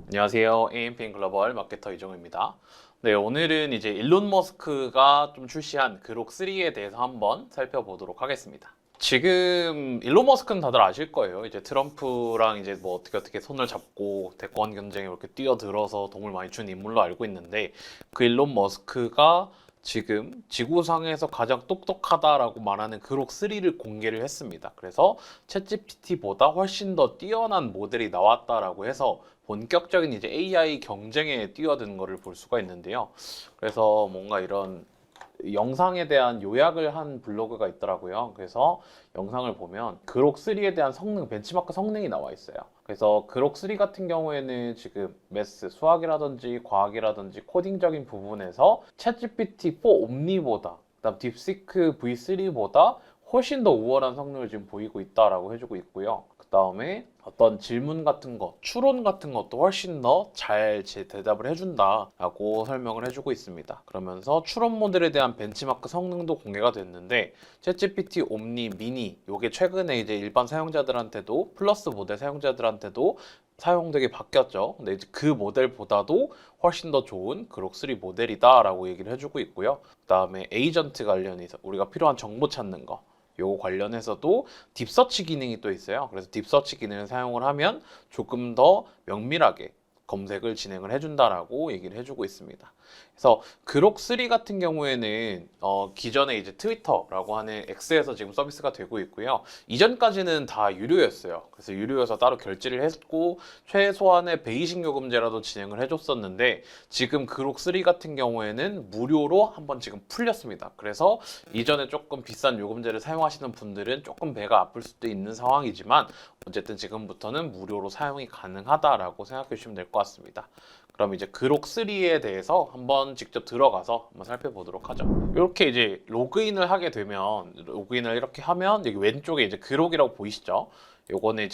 안녕하세요. AMPN 글로벌 마케터 이종우입니다. 네, 오늘은 이제 일론 머스크가 좀 출시한 그록 3에 대해서 한번 살펴보도록 하겠습니다. 지금 일론 머스크는 다들 아실 거예요. 이제 트럼프랑 이제 뭐 어떻게 손을 잡고 대권 경쟁에 이렇게 뛰어들어서 도움을 많이 준 인물로 알고 있는데 그 일론 머스크가 지금 지구상에서 가장 똑똑하다라고 말하는 그록 3를 공개를 했습니다. 그래서 챗GPT보다 훨씬 더 뛰어난 모델이 나왔다라고 해서 본격적인 이제 AI 경쟁에 뛰어든 거를 볼 수가 있는데요. 그래서 뭔가 이런 영상에 대한 요약을 한 블로그가 있더라고요. 그래서 영상을 보면 그록 3에 대한 성능, 벤치마크 성능이 나와 있어요. 그래서 그록 3 같은 경우에는 지금 매스, 수학이라든지 과학이라든지 코딩적인 부분에서 챗GPT 4 옴니보다 그다음 딥시크 V3보다 훨씬 더 우월한 성능을 지금 보이고 있다라고 해주고 있고요. 그 다음에 어떤 질문 같은 거, 추론 같은 것도 훨씬 더 잘 대답을 해준다라고 설명을 해주고 있습니다. 그러면서 추론 모델에 대한 벤치마크 성능도 공개가 됐는데 챗GPT 옴니 미니 요게 최근에 이제 일반 사용자들한테도 플러스 모델 사용자들한테도 사용되게 바뀌었죠. 근데 이제 그 모델보다도 훨씬 더 좋은 그록 3 모델이다라고 얘기를 해주고 있고요. 그 다음에 에이전트 관련해서 우리가 필요한 정보 찾는 거 요거 관련해서도 딥서치 기능이 또 있어요. 그래서 딥서치 기능을 사용을 하면 조금 더 면밀하게 검색을 진행을 해준다라고 얘기를 해주고 있습니다. 그래서 그록3 같은 경우에는 기존에 이제 트위터라고 하는 X에서 지금 서비스가 되고 있고요. 이전까지는 다 유료였어요. 그래서 유료여서 따로 결제를 했고 최소한의 베이직 요금제라도 진행을 해줬었는데 지금 그록3 같은 경우에는 무료로 한번 지금 풀렸습니다. 그래서 이전에 조금 비싼 요금제를 사용하시는 분들은 조금 배가 아플 수도 있는 상황이지만 어쨌든 지금부터는 무료로 사용이 가능하다라고 생각해 주시면 될 것 같습니다. 그럼 이제 그록3에 대해서 한번 직접 들어가서 한번 살펴보도록 하죠. 이렇게 이제 로그인을 하게 되면 로그인을 이렇게 하면 여기 왼쪽에 이제 그록이라고 보이시죠? 요거는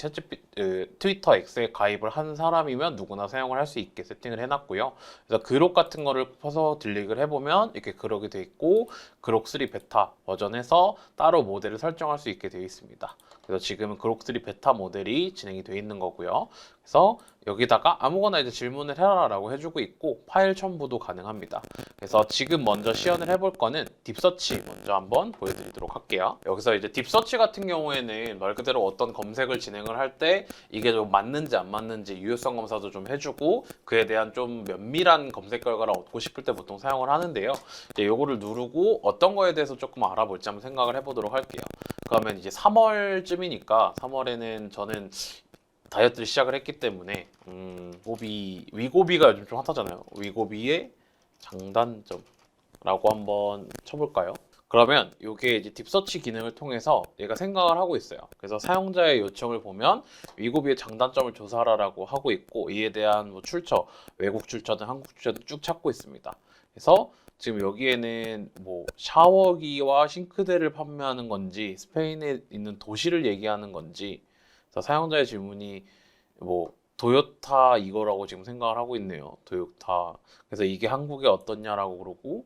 트위터 X에 가입을 한 사람이면 누구나 사용을 할 수 있게 세팅을 해놨고요. 그래서 그록 같은 거를 퍼서 딜릭을 해보면 이렇게 그록이 돼 있고 그록3 베타 버전에서 따로 모델을 설정할 수 있게 되어 있습니다. 그래서 지금은 그록3 베타 모델이 진행이 되어 있는 거고요. 그래서 여기다가 아무거나 이제 질문을 해라라고 해주고 있고 파일 첨부도 가능합니다. 그래서 지금 먼저 시연을 해볼 거는 딥서치 먼저 한번 보여드리도록 할게요. 여기서 이제 딥서치 같은 경우에는 말 그대로 어떤 검색을 진행을 할 때 이게 좀 맞는지 안 맞는지 유효성 검사도 좀 해주고 그에 대한 좀 면밀한 검색 결과를 얻고 싶을 때 보통 사용을 하는데요. 이제 요거를 누르고 어떤 거에 대해서 조금 알아볼지 한번 생각을 해보도록 할게요. 그러면 이제 3월쯤이니까 3월에는 저는 다이어트를 시작을 했기 때문에 위고비가 요즘 좀 핫하잖아요. 위고비의 장단점라고 한번 쳐볼까요? 그러면 이게 이제 딥서치 기능을 통해서 얘가 생각을 하고 있어요. 그래서 사용자의 요청을 보면 위고비의 장단점을 조사하라고 하고 있고 이에 대한 뭐 출처, 외국 출처든 한국 출처든 쭉 찾고 있습니다. 그래서 지금 여기에는 뭐 샤워기와 싱크대를 판매하는 건지 스페인에 있는 도시를 얘기하는 건지 그래서 사용자의 질문이 뭐 도요타 이거라고 지금 생각을 하고 있네요. 도요타. 그래서 이게 한국에 어떻냐라고 그러고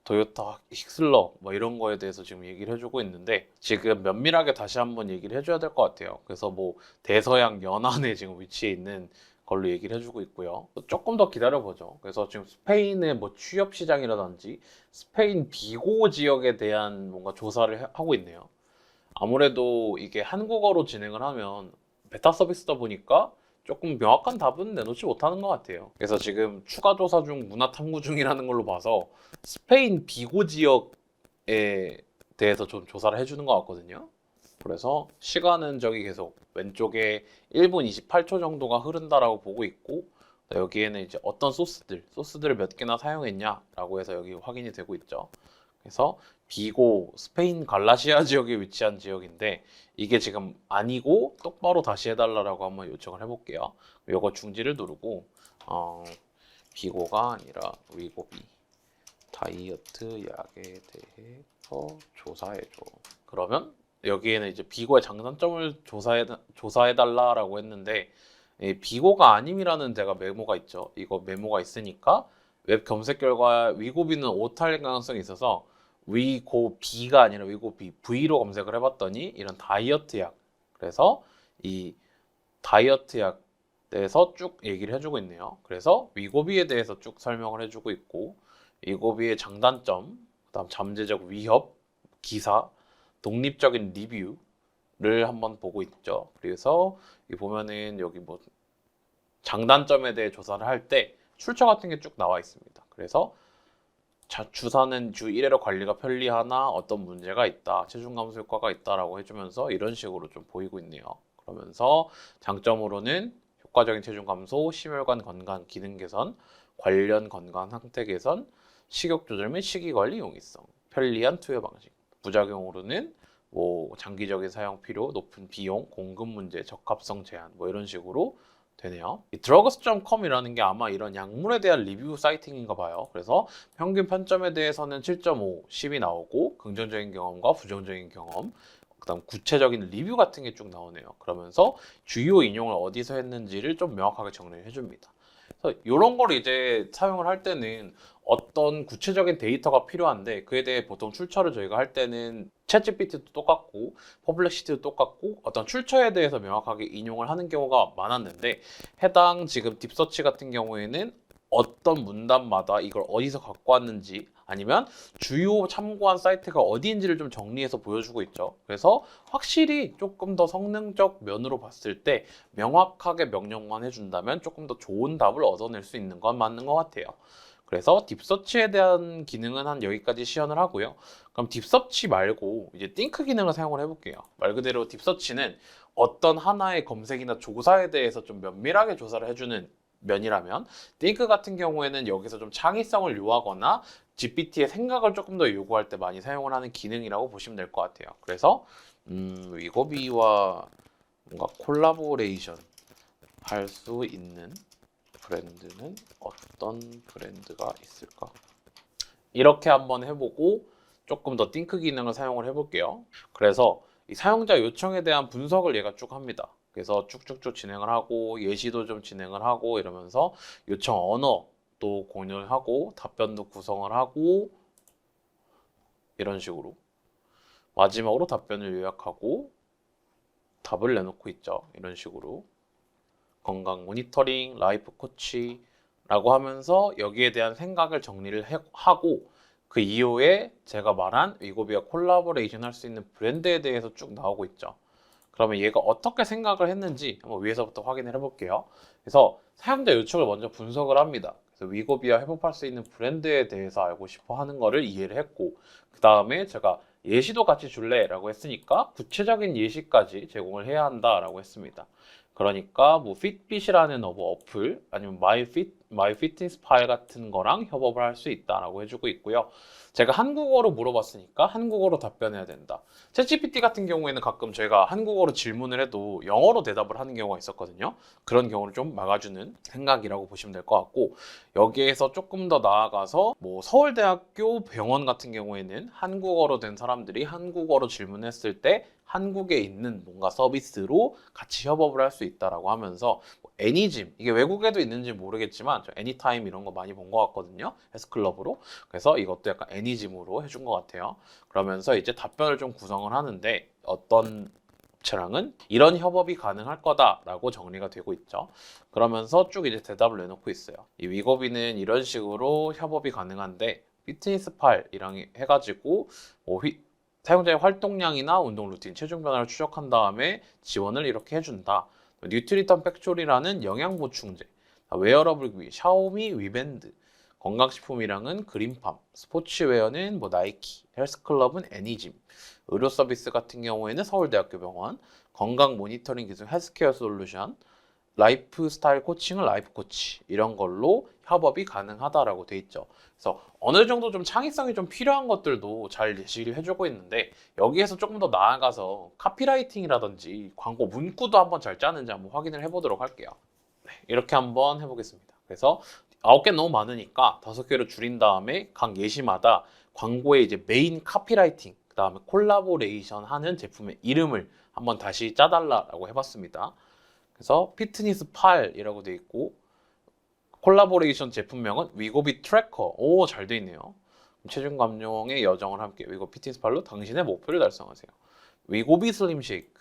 도요타 힉슬러 뭐 이런 거에 대해서 지금 얘기를 해주고 있는데 지금 면밀하게 다시 한번 얘기를 해줘야 될 것 같아요. 그래서 뭐 대서양 연안에 지금 위치해 있는 걸로 얘기를 해주고 있고요. 조금 더 기다려보죠. 그래서 지금 스페인의 뭐 취업 시장이라든지 스페인 비고 지역에 대한 뭔가 조사를 하고 있네요. 아무래도 이게 한국어로 진행을 하면 베타 서비스다 보니까 조금 명확한 답은 내놓지 못하는 것 같아요. 그래서 지금 추가 조사 중 문화 탐구 중이라는 걸로 봐서 스페인 비고 지역에 대해서 좀 조사를 해주는 것 같거든요. 그래서 시간은 저기 계속 왼쪽에 1분 28초 정도가 흐른다라고 보고 있고 여기에는 이제 어떤 소스들을 몇 개나 사용했냐라고 해서 여기 확인이 되고 있죠. 그래서 비고 스페인 갈라시아 지역에 위치한 지역인데 이게 지금 아니고 똑바로 다시 해달라고 한번 요청을 해볼게요. 요거 중지를 누르고 비고가 아니라 위고비 다이어트 약에 대해서 조사해줘. 그러면 여기에는 이제 비고의 장단점을 조사해달라라고 했는데 비고가 아님이라는 데가 메모가 있죠. 이거 메모가 있으니까 웹 검색 결과 위고비는 오탈 가능성이 있어서 위고비가 아니라 위고비 V로 검색을 해봤더니 이런 다이어트 약 그래서 이 다이어트 약 대해서 쭉 얘기를 해주고 있네요. 그래서 위고비에 대해서 쭉 설명을 해주고 있고 위고비의 장단점, 그다음 잠재적 위협, 기사, 독립적인 리뷰를 한번 보고 있죠. 그래서 여기 보면은 여기 뭐 장단점에 대해 조사를 할 때 출처 같은 게 쭉 나와 있습니다. 그래서 주사는 주 1회로 관리가 편리하나 어떤 문제가 있다, 체중 감소 효과가 있다라고 해주면서 이런 식으로 좀 보이고 있네요. 그러면서 장점으로는 효과적인 체중 감소, 심혈관 건강 기능 개선, 관련 건강 상태 개선, 식욕 조절 및 식이 관리 용이성, 편리한 투여 방식. 부작용으로는 뭐 장기적인 사용 필요, 높은 비용, 공급 문제, 적합성 제한 뭐 이런 식으로 되네요. 이 drugs.com이라는 게 아마 이런 약물에 대한 리뷰 사이팅인가 봐요. 그래서 평균 편점에 대해서는 7.5, 10이 나오고 긍정적인 경험과 부정적인 경험, 그다음 구체적인 리뷰 같은 게 쭉 나오네요. 그러면서 주요 인용을 어디서 했는지를 좀 명확하게 정리해 줍니다. 그래서 이런 걸 이제 사용을 할 때는 어떤 구체적인 데이터가 필요한데 그에 대해 보통 출처를 저희가 할 때는 챗GPT도 똑같고 퍼블렉시티도 똑같고 어떤 출처에 대해서 명확하게 인용을 하는 경우가 많았는데 해당 지금 딥서치 같은 경우에는 어떤 문단마다 이걸 어디서 갖고 왔는지 아니면 주요 참고한 사이트가 어디인지를 좀 정리해서 보여주고 있죠. 그래서 확실히 조금 더 성능적 면으로 봤을 때 명확하게 명령만 해준다면 조금 더 좋은 답을 얻어낼 수 있는 건 맞는 것 같아요. 그래서 딥서치에 대한 기능은 한 여기까지 시연을 하고요. 그럼 딥서치 말고 이제 띵크 기능을 사용을 해볼게요. 말 그대로 딥서치는 어떤 하나의 검색이나 조사에 대해서 좀 면밀하게 조사를 해주는 면이라면, 띵크 같은 경우에는 여기서 좀 창의성을 요하거나 GPT의 생각을 조금 더 요구할 때 많이 사용을 하는 기능이라고 보시면 될 것 같아요. 그래서 위고비와 뭔가 콜라보레이션 할 수 있는 브랜드는 어떤 브랜드가 있을까? 이렇게 한번 해보고 조금 더 띵크 기능을 사용을 해볼게요. 그래서 이 사용자 요청에 대한 분석을 얘가 쭉 합니다. 그래서 쭉쭉쭉 진행을 하고 예시도 좀 진행을 하고 이러면서 요청 언어도 공유하고 답변도 구성을 하고 이런 식으로 마지막으로 답변을 요약하고 답을 내놓고 있죠. 이런 식으로 건강 모니터링, 라이프 코치라고 하면서 여기에 대한 생각을 정리를 하고 그 이후에 제가 말한 위고비와 콜라보레이션 할 수 있는 브랜드에 대해서 쭉 나오고 있죠. 그러면 얘가 어떻게 생각을 했는지 한번 위에서부터 확인을 해볼게요. 그래서 사용자 요청을 먼저 분석을 합니다. 그래서 위고비와 협업할 수 있는 브랜드에 대해서 알고 싶어 하는 거를 이해를 했고, 그 다음에 제가 예시도 같이 줄래? 라고 했으니까 구체적인 예시까지 제공을 해야 한다라고 했습니다. 그러니까 뭐 핏빗이라는 어플 아니면 마이피트니스팔 같은 거랑 협업을 할 수 있다라고 해주고 있고요. 제가 한국어로 물어봤으니까 한국어로 답변해야 된다. 챗GPT 같은 경우에는 가끔 제가 한국어로 질문을 해도 영어로 대답을 하는 경우가 있었거든요. 그런 경우를 좀 막아주는 생각이라고 보시면 될 것 같고, 여기에서 조금 더 나아가서 뭐 서울대학교 병원 같은 경우에는 한국어로 된 사람들이 한국어로 질문했을 때 한국에 있는 뭔가 서비스로 같이 협업을 할 수 있다라고 하면서 애니짐, 이게 외국에도 있는지 모르겠지만 저 애니타임 이런 거 많이 본 것 같거든요. 헬스클럽으로. 그래서 이것도 약간 애니짐으로 해준 것 같아요. 그러면서 이제 답변을 좀 구성을 하는데 어떤 업체랑은 이런 협업이 가능할 거다라고 정리가 되고 있죠. 그러면서 쭉 이제 대답을 내놓고 있어요. 이 위고비는 이런 식으로 협업이 가능한데 피트니스팔이랑 해가지고 사용자의 활동량이나 운동 루틴, 체중 변화를 추적한 다음에 지원을 이렇게 해준다. 뉴트리턴 팩토리라는 영양 보충제, 웨어러블 귀, 샤오미 위밴드, 건강식품이랑은 그린팜, 스포츠웨어는 뭐 나이키, 헬스클럽은 애니짐, 의료 서비스 같은 경우에는 서울대학교 병원, 건강 모니터링 기술 헬스케어 솔루션, 라이프 스타일 코칭은 라이프 코치, 이런 걸로 협업이 가능하다라고 돼 있죠. 그래서 어느 정도 좀 창의성이 좀 필요한 것들도 잘 예시를 해주고 있는데, 여기에서 조금 더 나아가서 카피라이팅이라든지 광고 문구도 한번 잘 짜는지 한번 확인을 해보도록 할게요. 네, 이렇게 한번 해보겠습니다. 그래서 9개 너무 많으니까 5개로 줄인 다음에 각 예시마다 광고의 이제 메인 카피라이팅, 그 다음에 콜라보레이션 하는 제품의 이름을 한번 다시 짜달라고 해봤습니다. 그래서 피트니스 팔이라고 돼 있고, 콜라보레이션 제품명은 위고비 트래커. 오, 잘 돼 있네요. 체중 감량의 여정을 함께 위고 피트니스 팔로 당신의 목표를 달성하세요. 위고비 슬림 쉐이크,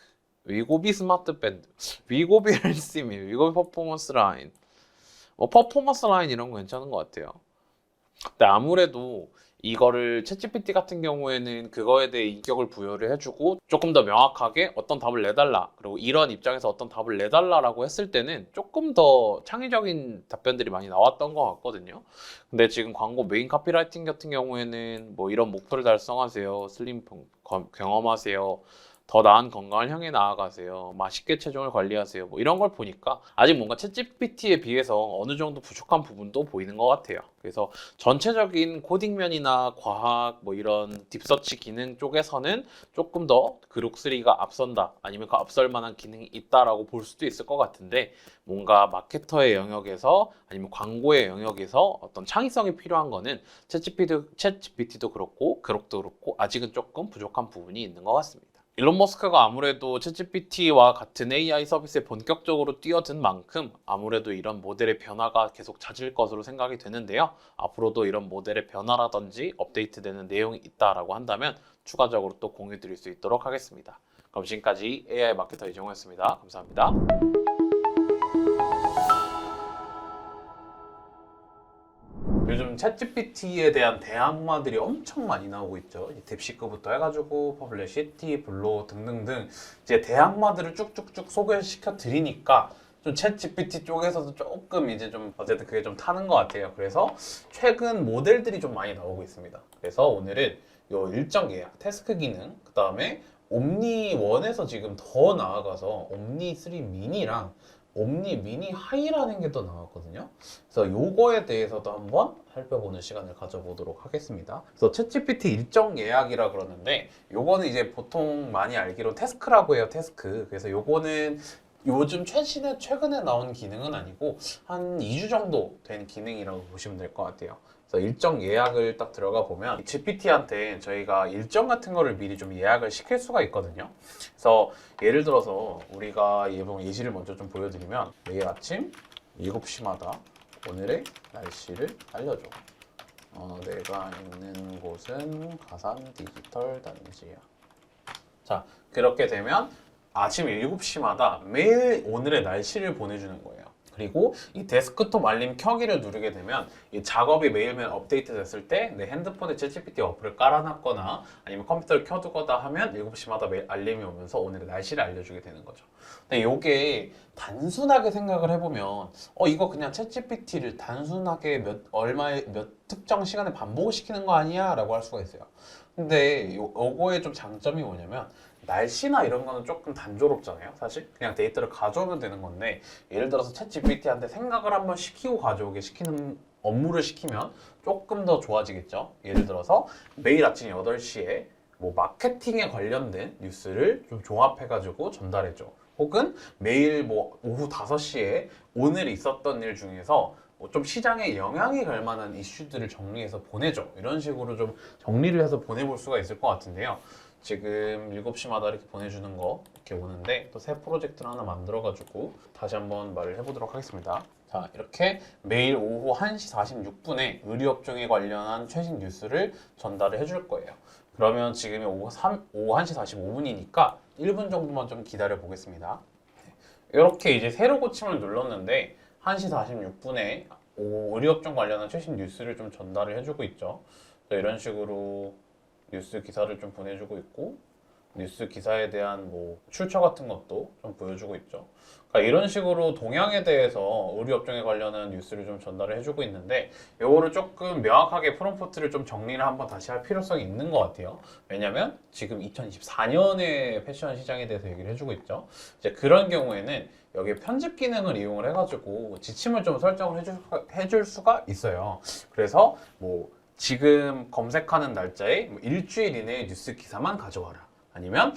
위고비 스마트 밴드, 위고비 헬스미, 위고비 퍼포먼스 라인. 뭐 퍼포먼스 라인 이런 거 괜찮은 것 같아요. 근데 아무래도 이거를 챗GPT 같은 경우에는 그거에 대해 인격을 부여를 해주고 조금 더 명확하게 어떤 답을 내달라, 그리고 이런 입장에서 어떤 답을 내달라라고 했을 때는 조금 더 창의적인 답변들이 많이 나왔던 것 같거든요. 근데 지금 광고 메인 카피라이팅 같은 경우에는 뭐 이런 목표를 달성하세요, 슬림 경험하세요, 더 나은 건강을 향해 나아가세요, 맛있게 체중을 관리하세요, 뭐 이런 걸 보니까 아직 뭔가 챗GPT에 비해서 어느 정도 부족한 부분도 보이는 것 같아요. 그래서 전체적인 코딩면이나 과학 뭐 이런 딥서치 기능 쪽에서는 조금 더 그룹3가 앞선다, 아니면 그 앞설 만한 기능이 있다라고 볼 수도 있을 것 같은데, 뭔가 마케터의 영역에서 아니면 광고의 영역에서 어떤 창의성이 필요한 거는 챗GPT도 그렇고 그룹도 그렇고 아직은 조금 부족한 부분이 있는 것 같습니다. 일론 머스크가 아무래도 챗GPT와 같은 AI 서비스에 본격적으로 뛰어든 만큼 아무래도 이런 모델의 변화가 계속 잦을 것으로 생각이 되는데요. 앞으로도 이런 모델의 변화라든지 업데이트되는 내용이 있다라고 한다면 추가적으로 또 공유 드릴 수 있도록 하겠습니다. 그럼 지금까지 AI 마케터 이정호였습니다. 감사합니다. 요즘 챗GPT에 대한 대항마들이 엄청 많이 나오고 있죠. 딥시크부터 해가지고 퍼블리시티, 블로 등등등 이제 대항마들을 쭉쭉쭉 소개시켜 드리니까 좀 챗GPT 쪽에서도 조금 이제 좀 어쨌든 그게 좀 타는 것 같아요. 그래서 최근 모델들이 좀 많이 나오고 있습니다. 그래서 오늘은 요 일정 예약, 태스크 기능, 그 다음에 옴니 1에서 지금 더 나아가서 옴니 3 미니랑 옴니 미니 하이라는 게 또 나왔거든요. 그래서 요거에 대해서도 한번 살펴보는 시간을 가져보도록 하겠습니다. 그래서 챗GPT 일정 예약이라 그러는데 요거는 이제 보통 많이 알기로 태스크라고 해요. 태스크. 그래서 요거는 요즘 최근에 나온 기능은 아니고 한 2주 정도 된 기능이라고 보시면 될 것 같아요. 그래서 일정 예약을 딱 들어가 보면 GPT한테 저희가 일정 같은 거를 미리 좀 예약을 시킬 수가 있거든요. 그래서 예를 들어서 우리가 예시를 먼저 좀 보여드리면 매일 아침 7시마다 오늘의 날씨를 알려줘. 내가 있는 곳은 가산 디지털 단지야. 자, 그렇게 되면 아침 7시마다 매일 오늘의 날씨를 보내주는 거예요. 그리고 이 데스크톱 알림 켜기를 누르게 되면 이 작업이 매일매일 업데이트 됐을 때 내 핸드폰에 챗GPT 어플을 깔아놨거나 아니면 컴퓨터를 켜두거나 하면 7시마다 매일 알림이 오면서 오늘의 날씨를 알려주게 되는 거죠. 근데 이게 단순하게 생각을 해보면 이거 그냥 챗GPT를 단순하게 몇 특정 시간에 반복을 시키는 거 아니야? 라고 할 수가 있어요. 근데 요거의 좀 장점이 뭐냐면 날씨나 이런 거는 조금 단조롭잖아요. 사실 그냥 데이터를 가져오면 되는 건데 예를 들어서 챗GPT한테 생각을 한번 시키고 가져오게 시키는 업무를 시키면 조금 더 좋아지겠죠. 예를 들어서 매일 아침 8시에 뭐 마케팅에 관련된 뉴스를 좀 종합해가지고 전달해줘. 혹은 매일 뭐 오후 5시에 오늘 있었던 일 중에서 좀 시장에 영향이 갈 만한 이슈들을 정리해서 보내줘. 이런 식으로 좀 정리를 해서 보내볼 수가 있을 것 같은데요. 지금 7시마다 이렇게 보내주는 거 이렇게 오는데 또 새 프로젝트를 하나 만들어가지고 다시 한번 말을 해보도록 하겠습니다. 자, 이렇게 매일 오후 1시 46분에 의료업종에 관련한 최신 뉴스를 전달을 해줄 거예요. 그러면 지금이 오후 1시 45분이니까 1분 정도만 좀 기다려 보겠습니다. 이렇게 이제 새로 고침을 눌렀는데 1시 46분에 의료업종 관련한 최신 뉴스를 좀 전달을 해주고 있죠. 이런 식으로 뉴스 기사를 좀 보내주고 있고 뉴스 기사에 대한 뭐 출처 같은 것도 좀 보여주고 있죠. 그러니까 이런 식으로 동향에 대해서 의료업종에 관련한 뉴스를 좀 전달을 해주고 있는데 이거를 조금 명확하게 프롬프트를 좀 정리를 한번 다시 할 필요성이 있는 것 같아요. 왜냐면 지금 2024년의 패션 시장에 대해서 얘기를 해주고 있죠. 이제 그런 경우에는 여기에 편집 기능을 이용을 해가지고 지침을 좀 설정을 해줄 수가 있어요. 그래서 뭐 지금 검색하는 날짜에 일주일 이내의 뉴스 기사만 가져와라. 아니면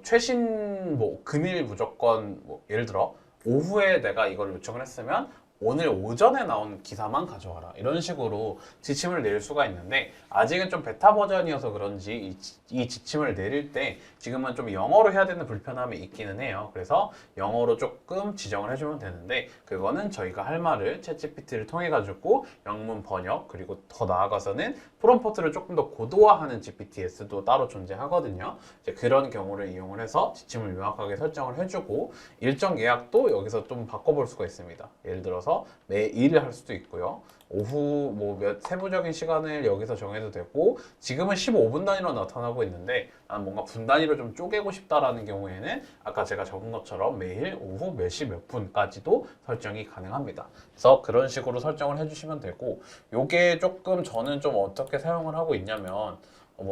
최신 금일 무조건 예를 들어 오후에 내가 이걸 요청을 했으면 오늘 오전에 나온 기사만 가져와라. 이런 식으로 지침을 내릴 수가 있는데 아직은 좀 베타 버전이어서 그런지 이 지침을 내릴 때 지금은 좀 영어로 해야 되는 불편함이 있기는 해요. 그래서 영어로 조금 지정을 해주면 되는데 그거는 저희가 할 말을 챗GPT를 통해 가지고 영문 번역 그리고 더 나아가서는 프롬프트를 조금 더 고도화하는 GPTS도 따로 존재하거든요. 이제 그런 경우를 이용을 해서 지침을 명확하게 설정을 해주고 일정 예약도 여기서 좀 바꿔볼 수가 있습니다. 예를 들어서 매일을 할 수도 있고요. 오후 세부적인 시간을 여기서 정해도 되고 지금은 15분 단위로 나타나고 있는데 난 뭔가 분 단위로 좀 쪼개고 싶다라는 경우에는 아까 제가 적은 것처럼 매일 오후 몇 시 몇 분까지도 설정이 가능합니다. 그래서 그런 식으로 설정을 해주시면 되고 요게 조금 저는 좀 어떻게 사용을 하고 있냐면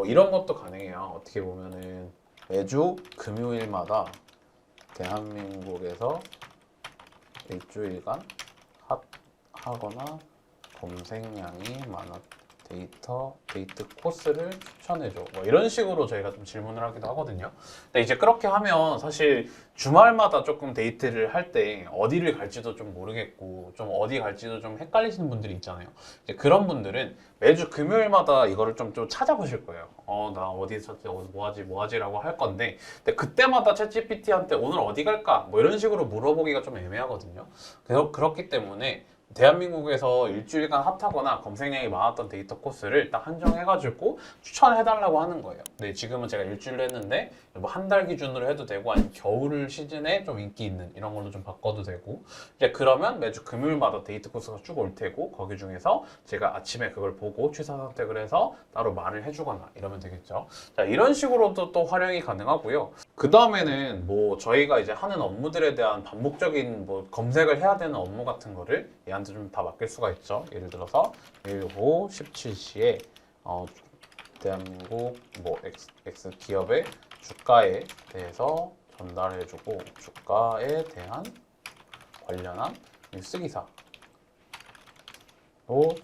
이런 것도 가능해요. 어떻게 보면은 매주 금요일마다 대한민국에서 일주일간 핫하거나 검색량이 많은 데이트 코스를 추천해줘. 이런 식으로 저희가 좀 질문을 하기도 하거든요. 근데 이제 그렇게 하면 사실 주말마다 조금 데이트를 할 때 어디를 갈지도 좀 모르겠고 좀 어디 갈지도 좀 헷갈리시는 분들이 있잖아요. 이제 그런 분들은 매주 금요일마다 이거를 좀 찾아보실 거예요. 나 어디 찾지, 뭐하지라고 할 건데 근데 그때마다 챗GPT한테 오늘 어디 갈까? 이런 식으로 물어보기가 좀 애매하거든요. 그래서 그렇기 때문에 대한민국에서 일주일간 핫하거나 검색량이 많았던 데이터 코스를 딱 한정해가지고 추천해달라고 하는 거예요. 근데 지금은 제가 일주일로 했는데 뭐 한 달 기준으로 해도 되고 아니면 겨울 시즌에 좀 인기 있는 이런 걸로 좀 바꿔도 되고 이제 그러면 매주 금요일마다 데이터 코스가 쭉 올 테고 거기 중에서 제가 아침에 그걸 보고 취사 선택을 해서 따로 말을 해주거나 이러면 되겠죠. 자, 이런 식으로도 또 활용이 가능하고요. 그 다음에는 뭐 저희가 이제 하는 업무들에 대한 반복적인 뭐 검색을 해야 되는 업무 같은 거를 얘한테 좀 다 맡길 수가 있죠. 예를 들어서 15, 17시에 대한민국 뭐 X 기업의 주가에 대해서 전달해주고 주가에 대한 관련한 뉴스 기사로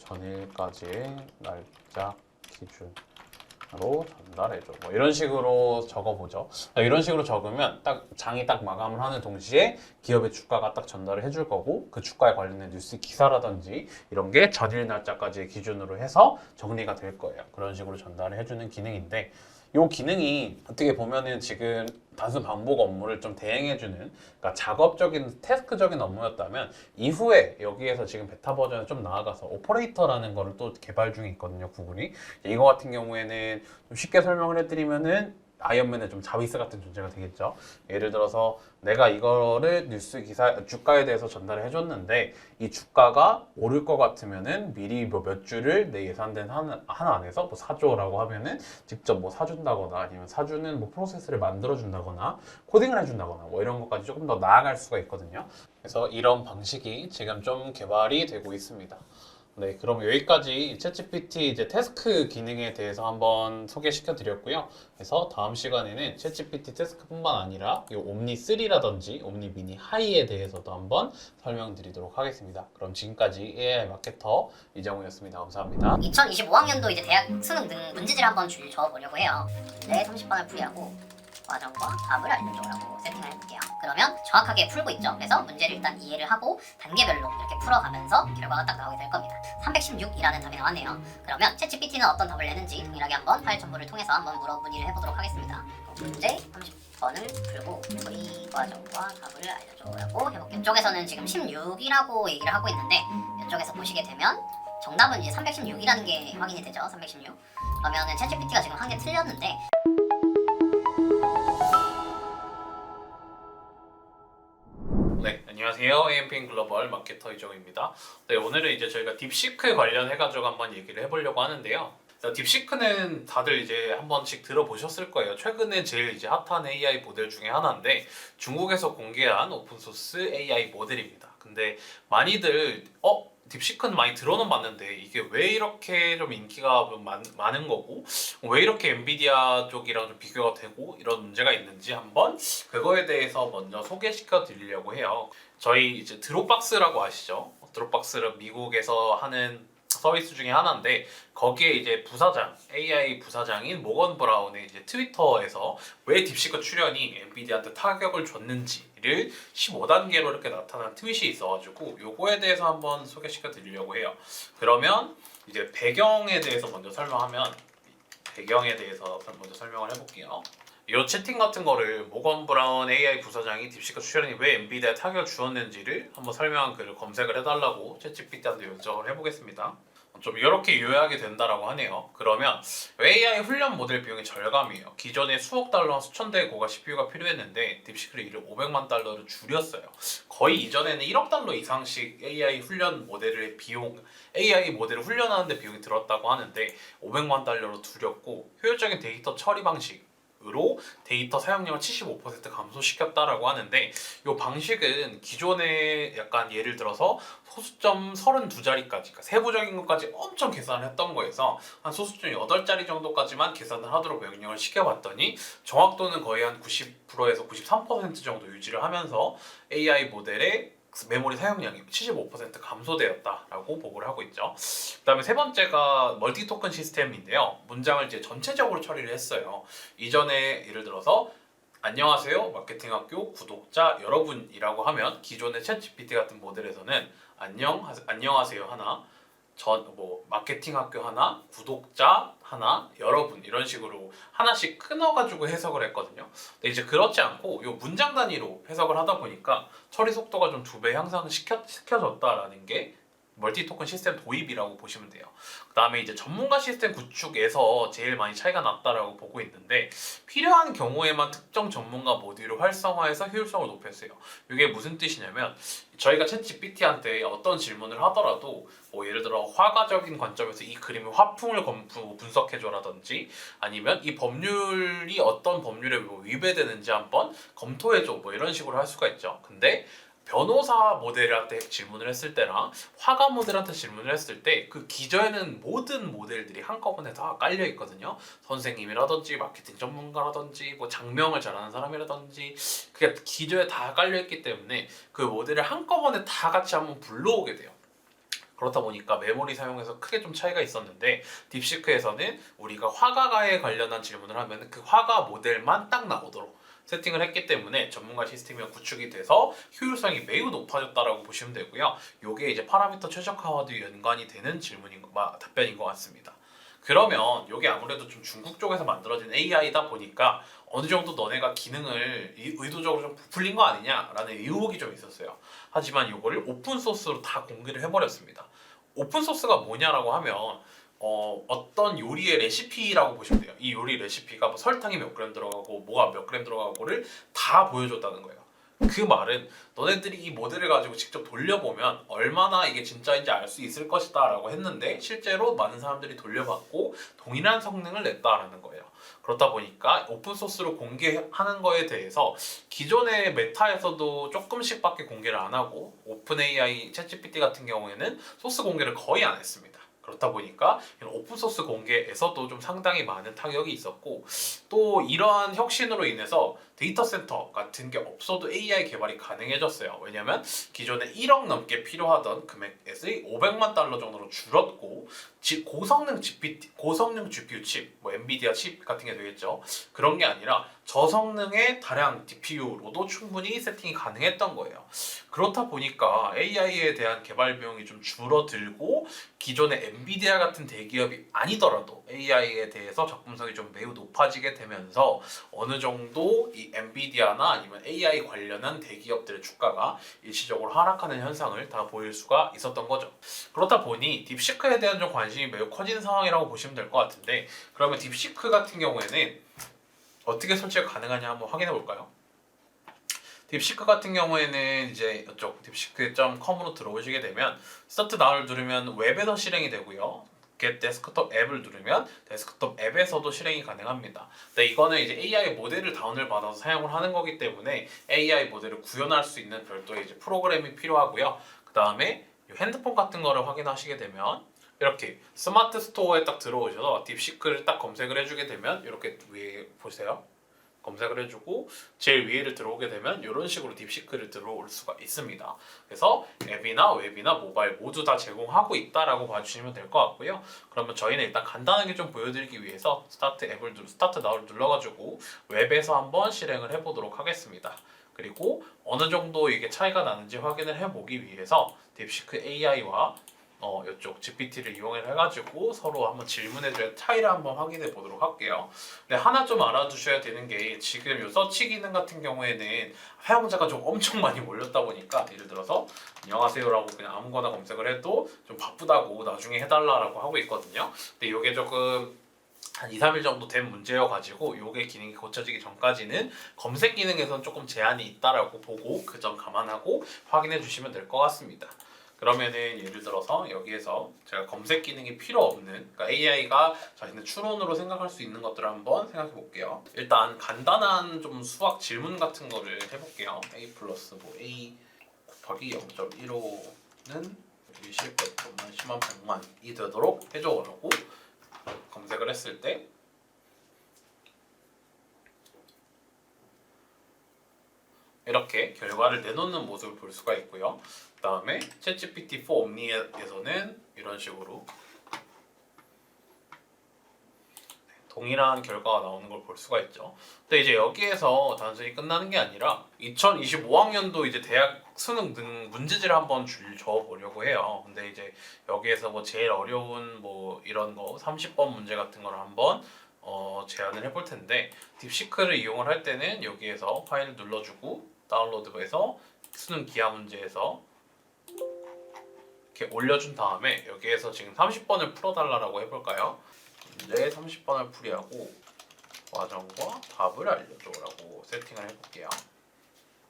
전일까지의 날짜 기준으로 전달해줘. 뭐 이런 식으로 적어보죠. 이런 식으로 적으면 딱 장이 딱 마감을 하는 동시에 기업의 주가가 딱 전달을 해줄 거고 그 주가에 관련된 뉴스 기사라든지 이런 게 전일 날짜까지의 기준으로 해서 정리가 될 거예요. 그런 식으로 전달을 해주는 기능인데 이 기능이 어떻게 보면은 지금 단순 반복 업무를 좀 대행해주는 그러니까 작업적인 태스크적인 업무였다면 이후에 여기에서 지금 베타 버전에 좀 나아가서 오퍼레이터라는 거를 또 개발 중에 있거든요, 구글이. 이거 같은 경우에는 좀 쉽게 설명을 해드리면은 아이언맨의 좀 자비스 같은 존재가 되겠죠. 예를 들어서 내가 이거를 뉴스 기사 주가에 대해서 전달을 해줬는데 이 주가가 오를 것 같으면은 미리 뭐 몇 주를 내 예산된 한 안에서 뭐 사줘라고 하면은 직접 뭐 사준다거나 아니면 사주는 뭐 프로세스를 만들어준다거나 코딩을 해준다거나 뭐 이런 것까지 조금 더 나아갈 수가 있거든요. 그래서 이런 방식이 지금 좀 개발이 되고 있습니다. 네, 그럼 여기까지 챗GPT 이제 태스크 기능에 대해서 한번 소개시켜 드렸고요. 그래서 다음 시간에는 챗GPT 태스크뿐만 아니라 이 옴니 3라든지 옴니 미니 하이에 대해서도 한번 설명드리도록 하겠습니다. 그럼 지금까지 AI 마케터 이정우였습니다. 감사합니다. 2025학년도 이제 대학 수능 등 문제지를 한번 적어보려고 해요. 네, 30번을 풀이하고 과정과 답을 알려줘라고 세팅을 해볼게요. 그러면 정확하게 풀고 있죠. 그래서 문제를 일단 이해를 하고 단계별로 이렇게 풀어가면서 결과가 딱 나오게 될 겁니다. 316이라는 답이 나왔네요. 그러면 챗GPT는 어떤 답을 내는지 동일하게 한번 파일 첨부를 통해서 한번 문의를 해보도록 하겠습니다. 문제 30번을 풀고 이 과정과 답을 알려줘라고 해볼게요. 이쪽에서는 지금 16이라고 얘기를 하고 있는데 이쪽에서 보시게 되면 정답은 이제 316이라는 게 확인이 되죠. 316. 그러면은 챗GPT가 지금 한 개 틀렸는데 네, 안녕하세요. AMP인 글로벌 마케터 이정우입니다. 네, 오늘은 이제 저희가 딥시크 관련해가지고 한번 얘기를 해보려고 하는데요. 딥시크는 다들 이제 한 번씩 들어보셨을 거예요. 최근에 제일 이제 핫한 AI 모델 중에 하나인데 중국에서 공개한 오픈소스 AI 모델입니다. 근데 많이들 딥시크는 많이 들어는 봤는데 이게 왜 이렇게 좀 인기가 좀 많은 거고 왜 이렇게 엔비디아 쪽이랑 좀 비교가 되고 이런 문제가 있는지 한번 그거에 대해서 먼저 소개시켜 드리려고 해요. 저희 이제 드롭박스라고 아시죠? 드롭박스는 미국에서 하는 서비스 중에 하나인데 거기에 이제 부사장, AI 부사장인 모건 브라운의 이제 트위터에서 왜 딥시크 출연이 엔비디아한테 타격을 줬는지를 15단계로 이렇게 나타난 트윗이 있어가지고 요거에 대해서 한번 소개시켜 드리려고 해요. 그러면 이제 배경에 대해서 먼저 설명을 해볼게요. 이 채팅 같은 거를 모건 브라운 AI 부사장이 딥시크 출연이 왜 엔비디아에 타격을 주었는지를 한번 설명한 글을 검색을 해달라고 챗GPT한테 요청을 해보겠습니다. 좀 이렇게 요약이 된다라고 하네요. 그러면 AI 훈련 모델 비용이 절감이에요. 기존에 수억 달러와 수천 대의 고가 CPU가 필요했는데 딥시크를 이를 500만 달러로 줄였어요. 거의 이전에는 1억 달러 이상씩 AI 모델을 훈련하는데 비용이 들었다고 하는데 500만 달러로 줄였고 효율적인 데이터 처리 방식 으로 데이터 사용량을 75% 감소시켰다라고 하는데 이 방식은 기존에 약간 예를 들어서 소수점 32자리까지 그러니까 세부적인 것까지 엄청 계산을 했던 거에서 한 소수점 8자리 정도까지만 계산을 하도록 명령을 시켜봤더니 정확도는 거의 한 90%에서 93% 정도 유지를 하면서 AI 모델의 메모리 사용량이 75% 감소되었다라고 보고를 하고 있죠. 그다음에 세 번째가 멀티 토큰 시스템인데요. 문장을 이제 전체적으로 처리를 했어요. 이전에 예를 들어서 안녕하세요 마케팅학교 구독자 여러분이라고 하면 기존의 챗GPT 같은 모델에서는 안녕하세요 하나 마케팅학교 하나, 구독자 하나, 여러분 이런 식으로 하나씩 끊어가지고 해석을 했거든요. 근데 이제 그렇지 않고 요 문장 단위로 해석을 하다 보니까 처리 속도가 좀 2배 향상시켜졌다라는 게 멀티 토큰 시스템 도입이라고 보시면 돼요. 그 다음에 이제 전문가 시스템 구축에서 제일 많이 차이가 났다라고 보고 있는데, 필요한 경우에만 특정 전문가 모듈을 활성화해서 효율성을 높였어요. 이게 무슨 뜻이냐면, 저희가 챗 GPT한테 어떤 질문을 하더라도 뭐 예를 들어 화가적인 관점에서 이 그림의 화풍을 분석해줘라든지, 아니면 이 법률이 어떤 법률에 뭐 위배되는지 한번 검토해줘, 뭐 이런 식으로 할 수가 있죠. 근데 변호사 모델한테 질문을 했을 때랑 화가 모델한테 질문을 했을 때 그 기저에는 모든 모델들이 한꺼번에 다 깔려 있거든요. 선생님이라든지 마케팅 전문가라든지 뭐 장명을 잘하는 사람이라든지, 그게 기저에 다 깔려 있기 때문에 그 모델을 한꺼번에 다 같이 한번 불러오게 돼요. 그렇다 보니까 메모리 사용에서 크게 좀 차이가 있었는데, 딥시크에서는 우리가 화가에 관련한 질문을 하면 그 화가 모델만 딱 나오도록 세팅을 했기 때문에 전문가 시스템이 구축이 돼서 효율성이 매우 높아졌다라고 보시면 되고요. 이게 이제 파라미터 최적화와도 연관이 되는 답변인 것 같습니다. 그러면 이게 아무래도 좀 중국 쪽에서 만들어진 AI다 보니까 어느 정도 너네가 기능을 의도적으로 좀 부풀린 거 아니냐라는 의혹이 좀 있었어요. 하지만 이거를 오픈 소스로 다 공개를 해버렸습니다. 오픈 소스가 뭐냐라고 하면 어떤 요리의 레시피라고 보시면 돼요. 이 요리 레시피가 뭐 설탕이 몇 그램 들어가고 뭐가 몇 그램 들어가고를 다 보여줬다는 거예요. 그 말은 너네들이 이 모델을 가지고 직접 돌려보면 얼마나 이게 진짜인지 알 수 있을 것이다 라고 했는데, 실제로 많은 사람들이 돌려봤고 동일한 성능을 냈다라는 거예요. 그렇다 보니까 오픈소스로 공개하는 거에 대해서 기존의 메타에서도 조금씩밖에 공개를 안 하고, 오픈 AI, 챗GPT 같은 경우에는 소스 공개를 거의 안 했습니다. 그렇다 보니까 이런 오픈소스 공개에서도 좀 상당히 많은 타격이 있었고, 또 이러한 혁신으로 인해서 데이터 센터 같은 게 없어도 AI 개발이 가능해졌어요. 왜냐면 기존에 1억 넘게 필요하던 금액에서 500만 달러 정도로 줄었고, 고성능 GPU 칩, 뭐 엔비디아 칩 같은 게 되겠죠. 그런 게 아니라 저성능의 다량 DPU로도 충분히 세팅이 가능했던 거예요. 그렇다 보니까 AI에 대한 개발 비용이 좀 줄어들고, 기존의 엔비디아 같은 대기업이 아니더라도 AI에 대해서 접근성이 좀 매우 높아지게 되면서 어느 정도 이 엔비디아나 아니면 AI 관련한 대기업들의 주가가 일시적으로 하락하는 현상을 다 보일 수가 있었던 거죠. 그렇다 보니 딥시크에 대한 좀 관심이 매우 커진 상황이라고 보시면 될 것 같은데, 그러면 딥시크 같은 경우에는 어떻게 설치가 가능하냐 한번 확인해 볼까요? 딥시크 같은 경우에는 이제 이쪽 딥시크.com으로 들어오시게 되면 스타트 나우를 누르면 웹에서 실행이 되고요. Get 데스크톱 앱을 누르면 데스크톱 앱에서도 실행이 가능합니다. 근데 이거는 이제 AI 모델을 다운을 받아서 사용을 하는 거기 때문에 AI 모델을 구현할 수 있는 별도의 이제 프로그램이 필요하고요. 그 다음에 핸드폰 같은 거를 확인하시게 되면 이렇게 스마트 스토어에 딱 들어오셔서 딥시크를 딱 검색을 해주게 되면 이렇게 위에 보세요. 검색을 해주고 제일 위에를 들어오게 되면 이런 식으로 딥시크를 들어올 수가 있습니다. 그래서 앱이나 웹이나 모바일 모두 다 제공하고 있다라고 봐주시면 될 것 같고요. 그러면 저희는 일단 간단하게 좀 보여드리기 위해서 스타트 나우를 눌러가지고 웹에서 한번 실행을 해보도록 하겠습니다. 그리고 어느 정도 이게 차이가 나는지 확인을 해보기 위해서 딥시크 AI와 이쪽 GPT를 이용해가지고 서로 한번 질문해줘야 차이를 한번 확인해 보도록 할게요. 근데 하나 좀 알아두셔야 되는 게, 지금 이 서치 기능 같은 경우에는 사용자가 좀 엄청 많이 몰렸다 보니까, 예를 들어서 안녕하세요라고 그냥 아무거나 검색을 해도 좀 바쁘다고 나중에 해달라고 하고 있거든요. 근데 이게 조금 한 2, 3일 정도 된 문제여가지고 요게 기능이 고쳐지기 전까지는 검색 기능에서는 조금 제한이 있다라고 보고 그 점 감안하고 확인해 주시면 될 것 같습니다. 그러면은 예를 들어서 여기에서 제가 검색 기능이 필요 없는, 그러니까 AI가 자신의 추론으로 생각할 수 있는 것들을 한번 생각해 볼게요. 일단 간단한 좀 수학 질문 같은 거를 해볼게요. A 플러스 뭐 A 곱하기 0.15는 20만 10만 100만이 되도록 해줘라고 검색을 했을 때 이렇게 결과를 내놓는 모습을 볼 수가 있고요. 그 다음에 챗GPT 4 옴니에서는 이런 식으로 동일한 결과가 나오는 걸 볼 수가 있죠. 근데 이제 여기에서 단순히 끝나는 게 아니라 2025학년도 이제 대학 수능 등 문제지를 한번 적어보려고 해요. 근데 이제 여기에서 뭐 제일 어려운 뭐 이런 거 30번 문제 같은 걸 한번 제안을 해볼 텐데, 딥시크를 이용을 할 때는 여기에서 파일을 눌러주고 다운로드에서 수능 기하 문제에서 이렇게 올려준 다음에 여기에서 지금 30번을 풀어달라고 해볼까요? 문제 30번을 풀이하고 과정과 답을 알려줘라고 세팅을 해볼게요.